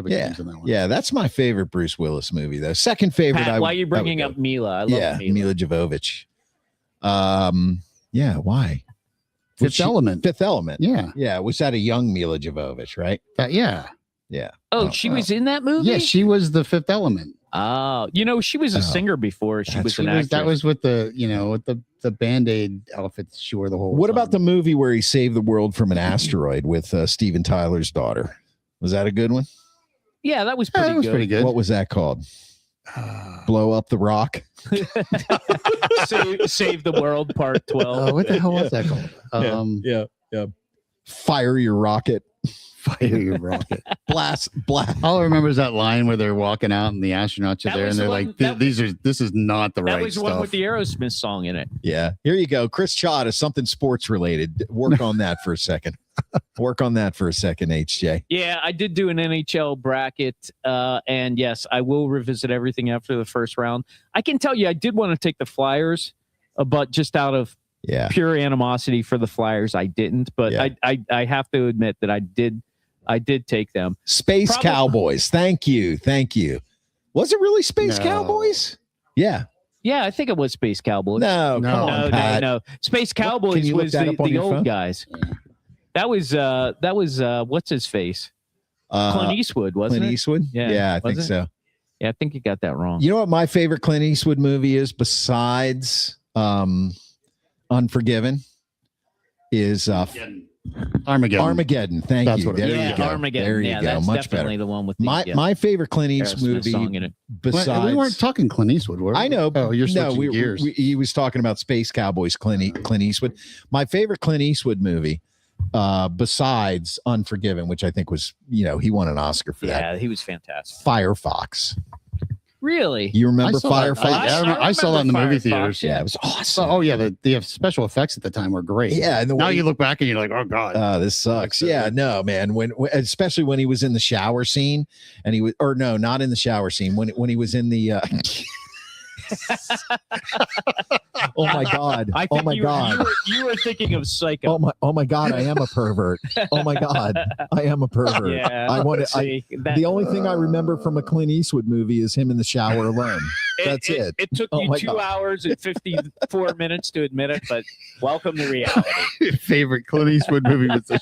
names in that one. Yeah, that's my favorite Bruce Willis movie, though. Second favorite. Pat, why are you bringing up Mila? I love Mila Jovovich. Yeah, why? Fifth Element. Fifth Element. Yeah. Yeah. Was that a young Mila Jovovich, right? Yeah. Yeah. Oh, she was in that movie? Yeah, she was the Fifth Element. Oh, she was a singer before she was an actress. That was with the the Band-Aid outfits she wore the whole What time. about the movie where he saved the world from an asteroid with Steven Tyler's daughter? Was that a good one? Yeah, that was Yeah, pretty that was good. pretty good. What was that called? Blow Up the Rock? Save the World Part 12. What the hell was that called? Yeah. Fire Your Rocket. Fire Your Rocket. Blast. All I remember is that line where they're walking out and the astronauts are That there was and they're the like, one- this is not the That right was the stuff. one with the Aerosmith song in it. Yeah. Here you go. Chris Chod is something sports related. Work on that for a second. HJ. Yeah, I did do an NHL bracket. And yes, I will revisit everything after the first round. I can tell you, I did want to take the Flyers, but just out of pure animosity for the Flyers, I didn't. But I have to admit that I did take them. Space Cowboys. Thank you. Was it really Space Cowboys? Yeah. Yeah, I think it was Space Cowboys. No, come on, Pat. No. Space Cowboys you look was that up on the your old phone? guys. That was what's his face? Clint Eastwood, wasn't Clint it? Eastwood? Yeah, I think was it? so. Yeah, I think you got that wrong. You know what my favorite Clint Eastwood movie is besides Unforgiven? Is Armageddon. Thank That's you. what it There is. you go. Armageddon. There you Yeah, go. that's Much definitely better. the one with My favorite Clint Eastwood Aerosmith movie. song in it. Besides, we weren't talking Clint Eastwood, were we? I know. Oh, you're switching gears. He was talking about Space Cowboys, Clint Eastwood. My favorite Clint Eastwood movie, besides Unforgiven, which I think was, he won an Oscar for that. Yeah, he was fantastic. Firefox. Really? You remember I saw that. Firefox? I saw that in the movie Firefox, theaters. Yeah, it was awesome. Oh yeah, the special effects at the time were great. Yeah, and now you look back and you're like, oh god, this sucks. Yeah, no, man. When especially when he was in the shower scene, and he was, or no, not in the shower scene. When he was in the. Oh my god! I think Oh my god! You were thinking of Psycho. Oh my god! I am a pervert. Oh my god! I am a pervert. Yeah, I want see, the only thing I remember from a Clint Eastwood movie is him in the shower alone. That's it. It took Oh you my 2 God. hours and 54 minutes to admit it, but welcome to reality. favorite Clint Eastwood movie was the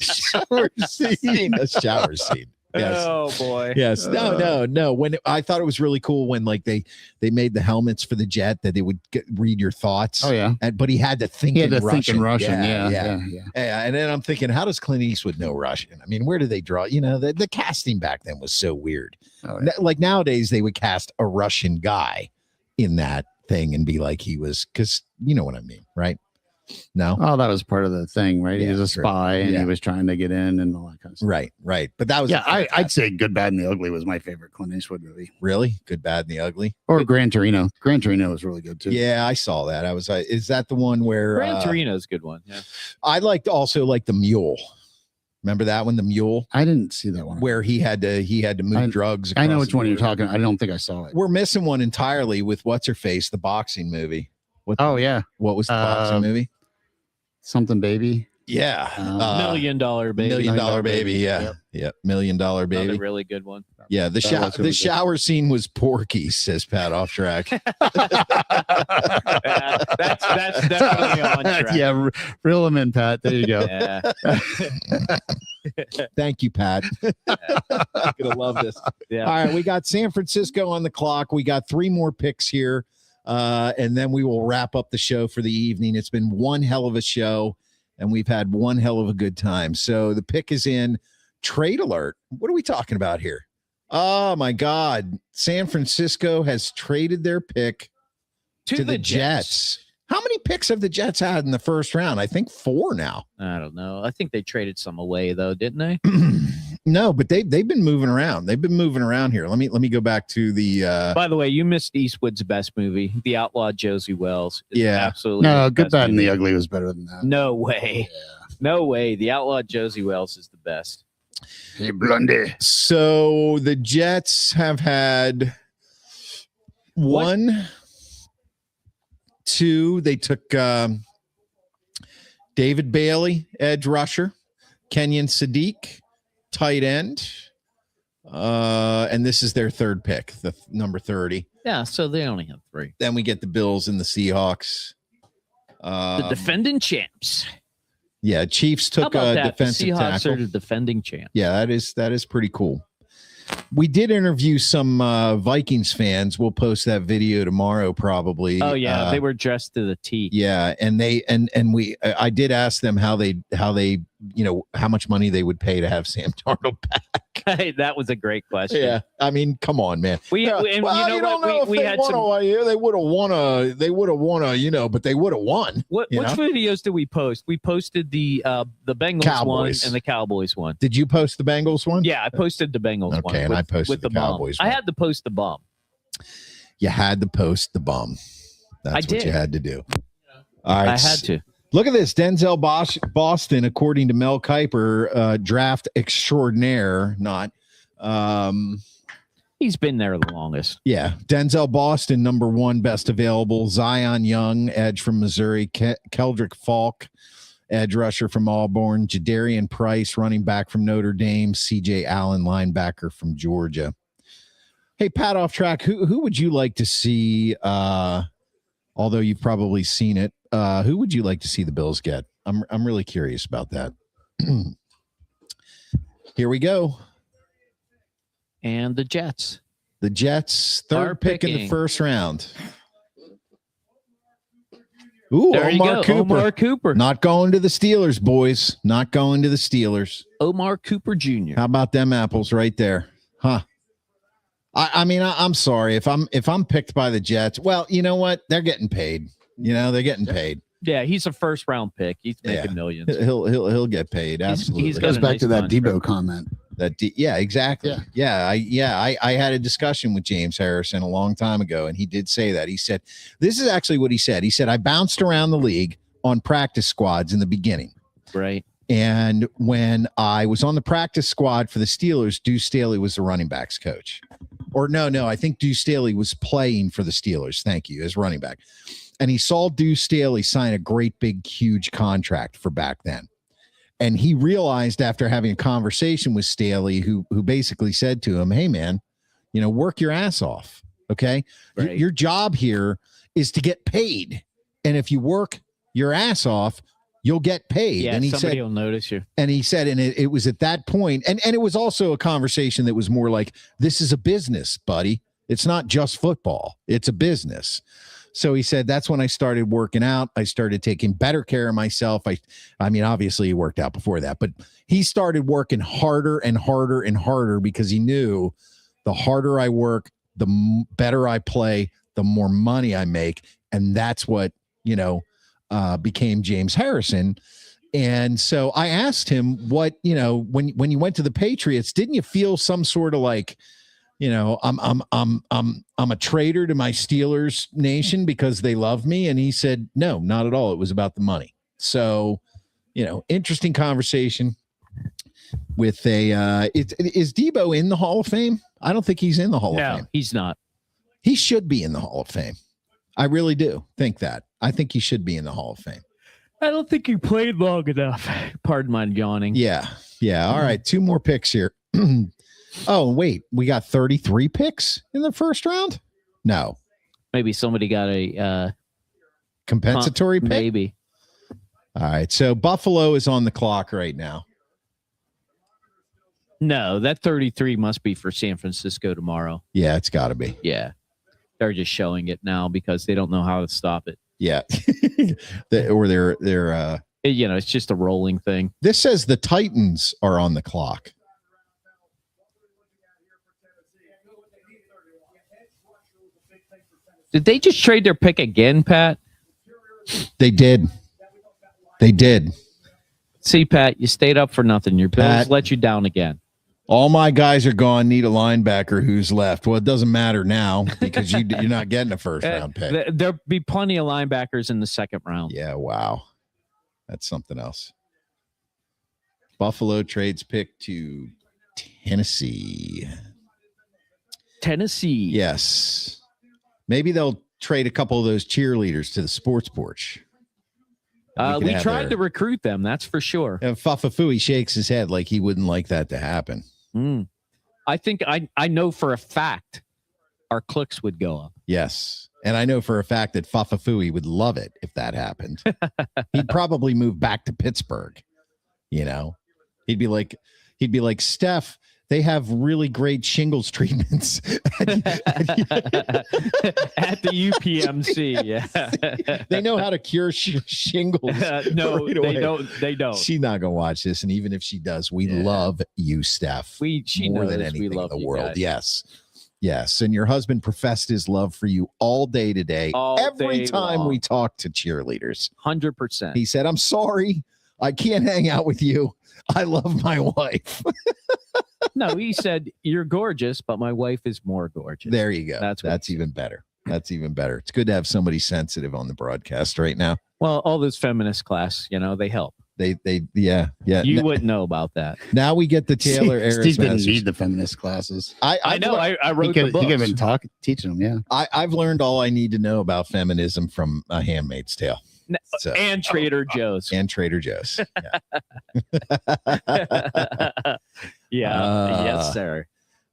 shower scene. The shower scene. Yes. Oh boy. Yes. No. When I thought it was really cool when like they made the helmets for the jet that they would read your thoughts. Oh yeah. But he had to think. He had in to Russian. think in Russian. Yeah. Yeah. And then I'm thinking, how does Clint Eastwood know Russian? I mean, where do they draw? The casting back then was so weird. Oh, yeah. Like nowadays, they would cast a Russian guy in that thing and be like he was, because you know what I mean, right? No. Oh, that was part of the thing, right? He Yeah, was a sure. spy and Yeah. he was trying to get in and all that kind of stuff. Right. But that was Yeah, I'd say Good, Bad, and the Ugly was my favorite Clint Eastwood movie. really Good, Bad, and the Ugly. Or Gran Torino. Gran Torino was really good too. Yeah, I saw that. I was. Is that the one where Gran Torino's a good one. Yeah. I liked also like the Mule. Remember that one, the Mule, I didn't see that one. where he had to move drugs. I know across which the one you're border. talking. I don't think I saw it. We're missing one entirely with what's her face, the boxing movie. Oh yeah, What was the boxing movie? Something Baby. Yeah, $1 Million Baby. $1 Million Baby. Yeah, Yep. $1 Million Another Baby. really good one. Yeah, the That was really good. shower scene was Porky, says Pat off track. That's definitely on track. Yeah, reel him in, Pat. There you go. Yeah. Thank you, Pat. I'm gonna love this. Yeah. All right, we got San Francisco on the clock. We got 3 more picks here, and then we will wrap up the show for the evening. It's been one hell of a show, and we've had one hell of a good time. So the pick is in. Trade alert. What are we talking about here? Oh my God. San Francisco has traded their pick to the Jets. How many picks have the Jets had in the first round? I think 4 now. I don't know. I think they traded some away though, didn't they? No, but they've been moving around. They've been moving around here. Let me go back to the By the way, you missed Eastwood's best movie, The Outlaw Josie Wells. It's Yeah. absolutely. No, the Good, best Bad, and the movie. Ugly was better than that. No way. No way. The Outlaw Josie Wells is the best. Hey, Blondie. So the Jets have had 1, 2. They took David Bailey, edge rusher, Kenyon Sadiq, tight end, and this is their 3rd pick, the number 30. Yeah, so they only have 3. Then we get the Bills and the Seahawks. The defending champs. Yeah, Chiefs How took about a that? The defensive Seahawks tackle. are the defending champs. Yeah, that is pretty cool. We did interview some Vikings fans. We'll post that video tomorrow, probably. Oh yeah, they were dressed to the T. Yeah, and I did ask them how they how much money they would pay to have Sam Darnold back. That was a great question. Yeah, I mean, come on, man. We had they would have won but they would have won. Which videos did we post? We posted the Bengals Cowboys one and the Cowboys one. Did you post the Bengals one? Yeah, I posted the Bengals one. Okay, and I posted the Cowboys bum. one. I had to post the bum. You had to post the bum. That's what you had to do. All right, I had to. Look at this. Denzel Boston, according to Mel Kiper, draft extraordinaire, not. He's been there the longest. Yeah. Denzel Boston, number 1 best available. Zion Young, edge from Missouri. Keldrick Falk, edge rusher from Auburn. Jadarian Price, running back from Notre Dame. CJ Allen, linebacker from Georgia. Hey, Pat, off track. Who would you like to see, although you've probably seen it, who would you like to see the Bills get? I'm really curious about that. Here we go. And the Jets. The Jets, third pick in the first round. Ooh, there Omar Cooper. Omar Cooper. Not going to the Steelers, boys. Not going to the Steelers. Omar Cooper Jr. How about them apples right there? Huh. I mean, I'm sorry. If I'm picked by the Jets, well, you know what? They're getting paid. They're getting paid. Yeah, he's a first round pick. He's making millions. He'll get paid. Absolutely. He's goes back to that Debo comment. Yeah, exactly. Yeah. I had a discussion with James Harrison a long time ago, and he did say that. He said, this is actually what he said. He said, I bounced around the league on practice squads in the beginning. Right. And when I was on the practice squad for the Steelers, Deuce Staley was the running backs coach. Or no, I think Deuce Staley was playing for the Steelers. Thank you, as running back. And he saw Deuce Staley sign a great, big, huge contract for back then. And he realized after having a conversation with Staley, who basically said to him, hey, man, work your ass off. Okay. Right. Your job here is to get paid. And if you work your ass off, you'll get paid. Yeah, and somebody will notice you. And he said, and it was at that point, and it was also a conversation that was more like, this is a business, buddy. It's not just football. It's a business. So he said, that's when I started working out. I started taking better care of myself. I mean, obviously he worked out before that, but he started working harder and harder and harder because he knew the harder I work, the better I play, the more money I make. And that's what, became James Harrison. And so I asked him what, when you went to the Patriots, didn't you feel some sort of like, I'm a traitor to my Steelers nation because they love me? And he said, no, not at all. It was about the money. So, interesting conversation with is Debo in the Hall of Fame? I don't think he's in the Hall of Fame. He's not. He should be in the Hall of Fame. I really do think that. I think he should be in the Hall of Fame. I don't think he played long enough. Pardon my yawning. Yeah. All right. 2 more picks here. Oh, wait. We got 33 picks in the first round? No. Maybe somebody got a compensatory pick? Maybe. All right. So Buffalo is on the clock right now. No, that 33 must be for San Francisco tomorrow. Yeah, it's got to be. Yeah. They're just showing it now because they don't know how to stop it. Yeah. It's just a rolling thing. This says the Titans are on the clock. Did they just trade their pick again, Pat? They did. See, Pat, you stayed up for nothing. Your Bills let you down again. All my guys are gone. Need a linebacker. Who's left? Well, it doesn't matter now because you're not getting a first round pick. There'll be plenty of linebackers in the second round. Yeah, wow. That's something else. Buffalo trades pick to Tennessee. Yes. Maybe they'll trade a couple of those cheerleaders to the Sports Porch. We tried to recruit them, that's for sure. And Fafafui shakes his head like he wouldn't like that to happen. I think I know for a fact our clicks would go up. Yes. And I know for a fact that Fafafui would love it if that happened. He'd probably move back to Pittsburgh. He'd be like, Steph, They have really great shingles treatments At the UPMC. Yeah. They know how to cure shingles. No, right they away. don't. They don't. She's not gonna watch this, and even if she does, we love you, Steph. She more knows than we anything love in the you world. guys. Yes. And your husband professed his love for you all day today. Every day time long. we talk to cheerleaders, 100%. he said, "I'm sorry, I can't hang out with you. I love my wife." No, he said, "You're gorgeous, but my wife is more gorgeous." There you go. That's even better. That's even better. It's good to have somebody sensitive on the broadcast right now. Well, all this feminist class, they help. Yeah. You wouldn't know about that. Now we get the Taylor Harris Steve didn't message. need the feminist classes. I know. I wrote the He books. could have been teaching them. Yeah. I've learned all I need to know about feminism from A Handmaid's Tale. So, and Trader Joe's. And Trader Joe's. Yeah. Yes, sir.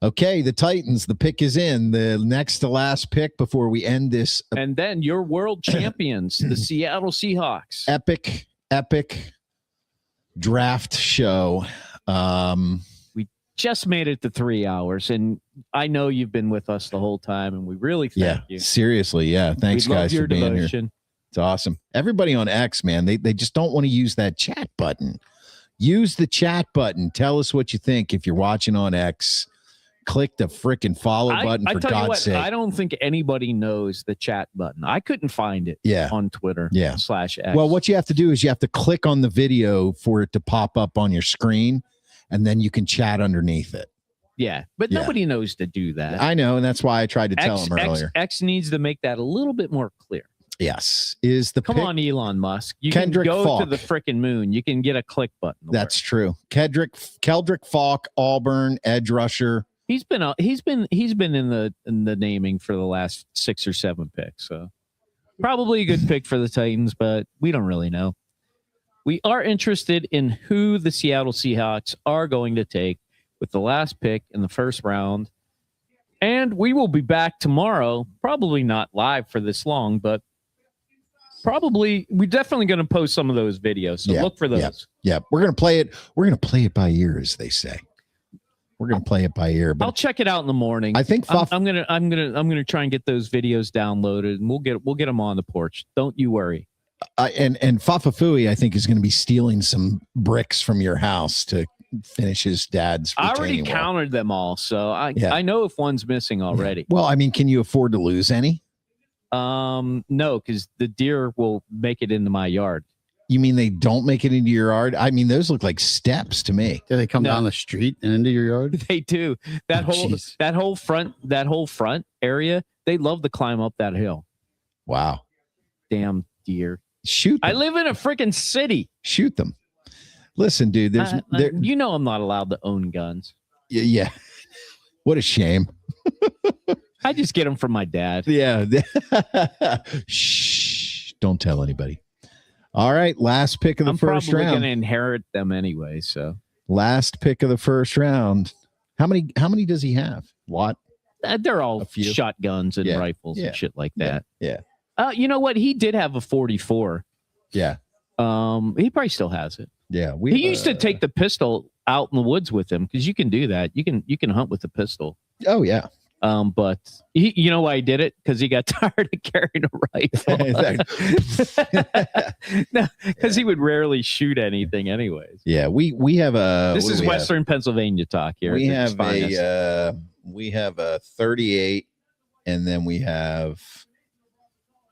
Okay, the Titans, the pick is in. The next to last pick before we end this And then your world champions, the Seattle Seahawks. epic draft show. We just made it to 3 hours, and I know you've been with us the whole time, and we really thank you. Seriously, yeah. Thanks, We love guys, your for being devotion. here. It's awesome. Everybody on X, man, they just don't want to use that chat button. Use the chat button. Tell us what you think. If you're watching on X, click the freaking follow button for tell you God's what, sake. I don't think anybody knows the chat button. I couldn't find it on Twitter /X. Well, what you have to do is you have to click on the video for it to pop up on your screen, and then you can chat underneath it. Yeah, but nobody knows to do that. I know, and that's why I tried to tell him earlier. X needs to make that a little bit more clear. Yes. Is the Come pick, on, Elon Musk. You Kendrick can go Falk. to the frickin' moon. You can get a click button. That's true. Keldrick Falk, Auburn, edge rusher. He's been in the naming for the last 6 or 7 picks. So probably a good pick for the Titans, but we don't really know. We are interested in who the Seattle Seahawks are going to take with the last pick in the first round. And we will be back tomorrow, probably not live for this long, but we're definitely going to post some of those videos. So look for those. Yeah. We're going to play it. We're going to play it by ear, as they say. We're going to play it by ear. But I'll check it out in the morning. I think I'm gonna try and get those videos downloaded, and we'll get them on the porch. Don't you worry. And Fafafui, I think, is going to be stealing some bricks from your house to finish his dad's. I already retaining wall. counted them all, so I know if one's missing already. Well, I mean, can you afford to lose any? No, because the deer will make it into my yard. You mean they don't make it into your yard? I mean, those look like steps to me. Do they come down the street and into your yard? They do. That whole front area, they love to climb up that hill. Wow. Damn deer. Shoot them. I live in a freaking city. Shoot them. Listen, dude, I'm not allowed to own guns. Yeah. What a shame. I just get them from my dad. Yeah. Shh. Don't tell anybody. All right. Last pick of the first round. I'm probably going to inherit them anyway. So last pick of the first round. How many does he have? What? They're all shotguns and rifles and shit like that. Yeah. You know what? He did have a 44. Yeah. He probably still has it. Yeah. He used to take the pistol out in the woods with him because you can do that. You can hunt with the pistol. Oh yeah. But you know why he did it? Because he got tired of carrying a rifle. No, because he would rarely shoot anything, anyways. Yeah, we have a. This is Western Pennsylvania talk here. We have a 38, and then we have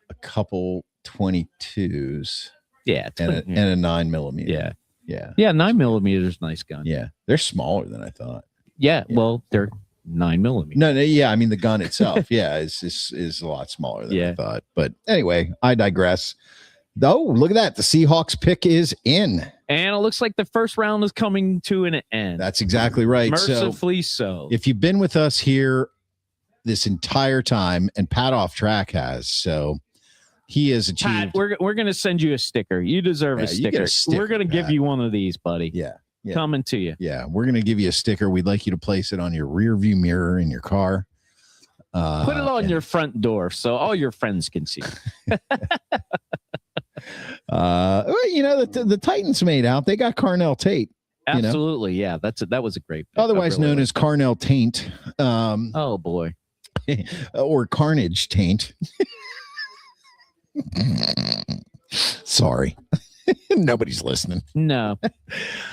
a couple 22s. Yeah, and a 9mm. Yeah. Yeah. 9mm is a nice gun. Yeah, they're smaller than I thought. Yeah. Well, they're 9mm. No, yeah. I mean, the gun itself, is a lot smaller than I thought. But anyway, I digress. Oh, look at that. The Seahawks pick is in. And it looks like the first round is coming to an end. That's exactly right. Mercifully so. If you've been with us here this entire time, and Pat Off Track has, so he has achieved. Pat, we're going to send you a sticker. You deserve a sticker. You get a sticker. We're going to give you one of these, buddy. Yeah. Coming to you. Yeah, we're going to give you a sticker. We'd like you to place it on your rear view mirror in your car. Put it on your front door so all your friends can see. The Titans made out. They got Carnell Tate. Absolutely, yeah. That was a great pick. Otherwise known as Carnell Taint. Oh boy. Or Carnage Taint. Sorry. Nobody's listening. No.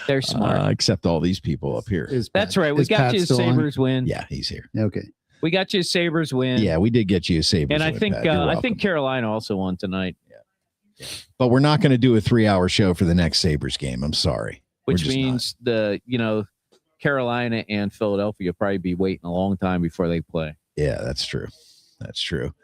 They're smart. Except all these people up here. That's right. We got you a Sabres win. Yeah, he's here. Okay. We got you a Sabres win. Yeah, we did get you a Sabres and I win, think Pat. You're I welcome. think Carolina also won tonight. But we're not going to do a 3-hour show for the next Sabres game. I'm sorry. Which means Carolina and Philadelphia will probably be waiting a long time before they play. Yeah, that's true. That's true.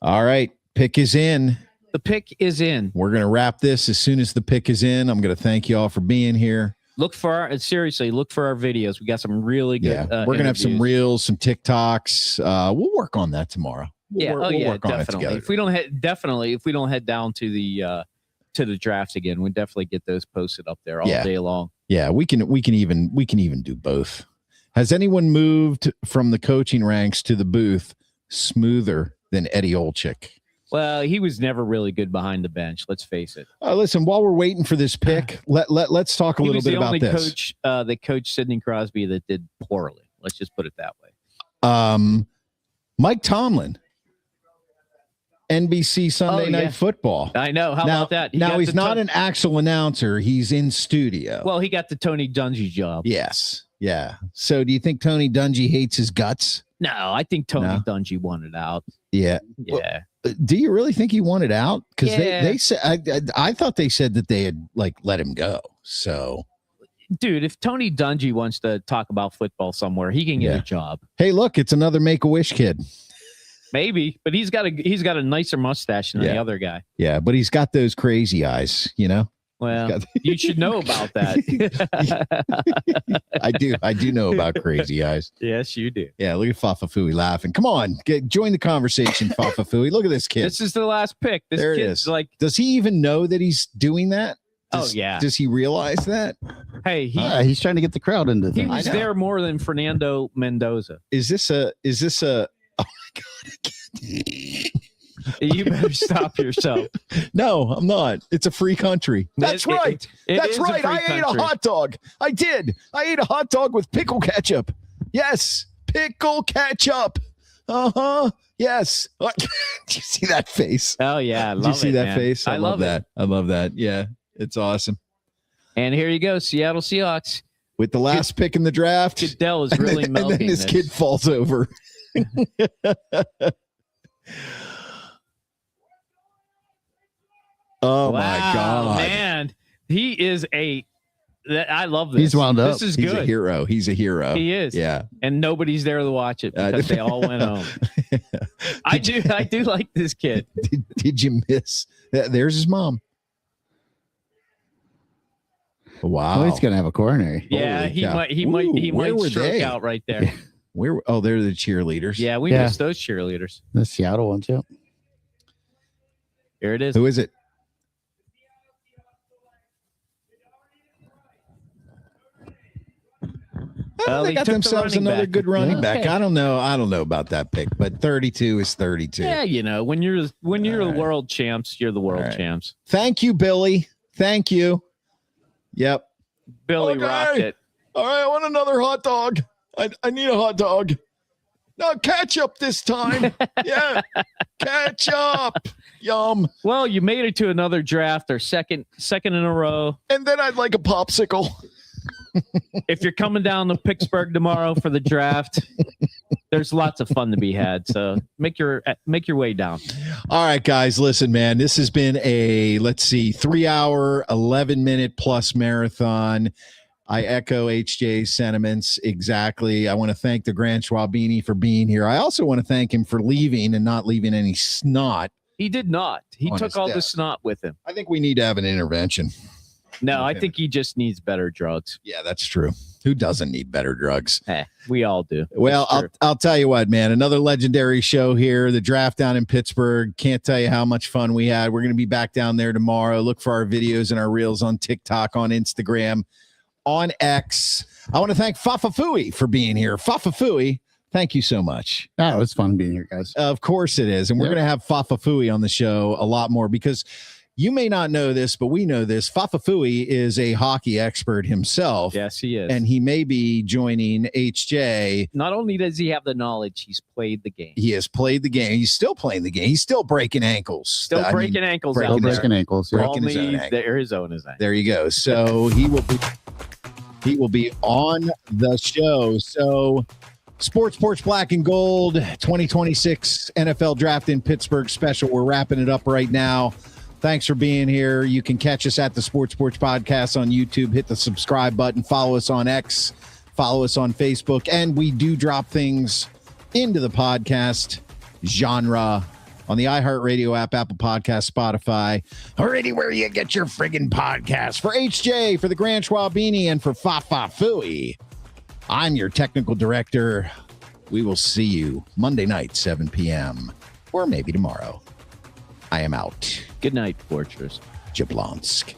All right. Pick is in. The pick is in. We're going to wrap this as soon as the pick is in. I'm going to thank you all for being here. Look for our videos. We got some really good. Yeah, we're going to have some reels, some TikToks. We'll work on that tomorrow. We'll work on it together. If we don't head down to the draft again, we definitely get those posted up there all day long. Yeah, we can even do both. Has anyone moved from the coaching ranks to the booth smoother than Eddie Olczyk? Well, he was never really good behind the bench. Let's face it. Listen, while we're waiting for this pick, let's talk a little bit about this. He was the only coach that coached Sidney Crosby that did poorly. Let's just put it that way. Mike Tomlin, NBC Sunday Night Football. I know. How about that? He's not an actual announcer. He's in studio. Well, he got the Tony Dungy job. Yes. Yeah. So do you think Tony Dungy hates his guts? No, I think Tony Dungy wanted out. Yeah. Yeah. Well, do you really think he wanted out? Because they said I thought they said that they had let him go. So, dude, if Tony Dungy wants to talk about football somewhere, he can get a job. Hey, look, it's another Make-A-Wish kid. Maybe, but he's got a nicer mustache than the other guy. Yeah, but he's got those crazy eyes, Well, you should know about that. I do know about crazy eyes. Yes, you do. Yeah, look at Fafafui laughing. Come on, join the conversation, Fafafui. Look at this kid. This is the last pick. This there kid's it is. Does he even know that he's doing that? Does he realize that? Hey, he's trying to get the crowd into he things. was there more than Fernando Mendoza. Is this a oh my God. You better stop yourself. No, I'm not. It's a free country. That's right. That's right. I ate a hot dog. I did. I ate a hot dog with pickle ketchup. Yes. Pickle ketchup. Uh-huh. Yes. Did you see that face? Oh, yeah. Did you see that face? I love that. I love that. Yeah. It's awesome. And here you go, Seattle Seahawks. With the last pick in the draft. Goodell is really milking and then this kid falls over. Oh, my God. Man. He is I love this. He's wound up. This is He's good. a hero. He's a hero. He is. Yeah. And nobody's there to watch it because they all went home. I do like this kid. Did you miss? There's his mom. Wow. Oh, he's gonna have a coronary. Yeah, he might stroke out right there. They're the cheerleaders. Yeah, we missed those cheerleaders. The Seattle ones, yeah. Here it is. Who is it? They got themselves another good running back. I don't know about that pick, but 32 is 32. Yeah, when you're the world champs, you're the world champs. Thank you, Billy. Thank you. Yep. Billy rocked it. All right, I want another hot dog. I need a hot dog. No, ketchup this time. Yeah. Ketchup. Yum. Well, you made it to another draft, or second in a row. And then I'd like a popsicle. If you're coming down to Pittsburgh tomorrow for the draft, there's lots of fun to be had. So make your way down. All right, guys, listen, man, this has been a 3-hour, 11-minute plus marathon. I echo HJ's sentiments exactly. I want to thank the Grand Schwabini for being here. I also want to thank him for leaving and not leaving any snot. He did not. He took all the snot with him. I think we need to have an intervention. No, I think he just needs better drugs. Yeah, that's true. Who doesn't need better drugs? We all do. Well, I'll tell you what, man. Another legendary show here. The draft down in Pittsburgh. Can't tell you how much fun we had. We're going to be back down there tomorrow. Look for our videos and our reels on TikTok, on Instagram, on X. I want to thank Fafafui for being here. Fafafui, thank you so much. Oh, it's fun being here, guys. Of course it is. And we're going to have Fafafui on the show a lot more because You may not know this, but we know this. Fafafui is a hockey expert himself. Yes, he is. And he may be joining HJ. Not only does he have the knowledge, he's played the game. He has played the game. He's still playing the game. He's still breaking ankles. Still breaking ankles. Breaking out his- there. ankles. breaking his own Only ankle. his own is that. There you go. So he will be on the show. So Sports Porch Black and Gold 2026 NFL Draft in Pittsburgh special. We're wrapping it up right now. Thanks for being here. You can catch us at the Sports Porch Podcast on YouTube. Hit the subscribe button. Follow us on X. Follow us on Facebook. And we do drop things into the podcast genre on the iHeartRadio app, Apple Podcast, Spotify, or anywhere you get your friggin' podcast. For HJ, for the Grand Schwabini, and for Fafafui, I'm your technical director. We will see you Monday night, 7 p.m., or maybe tomorrow. I am out. Good night, Fortress. Jablonsk.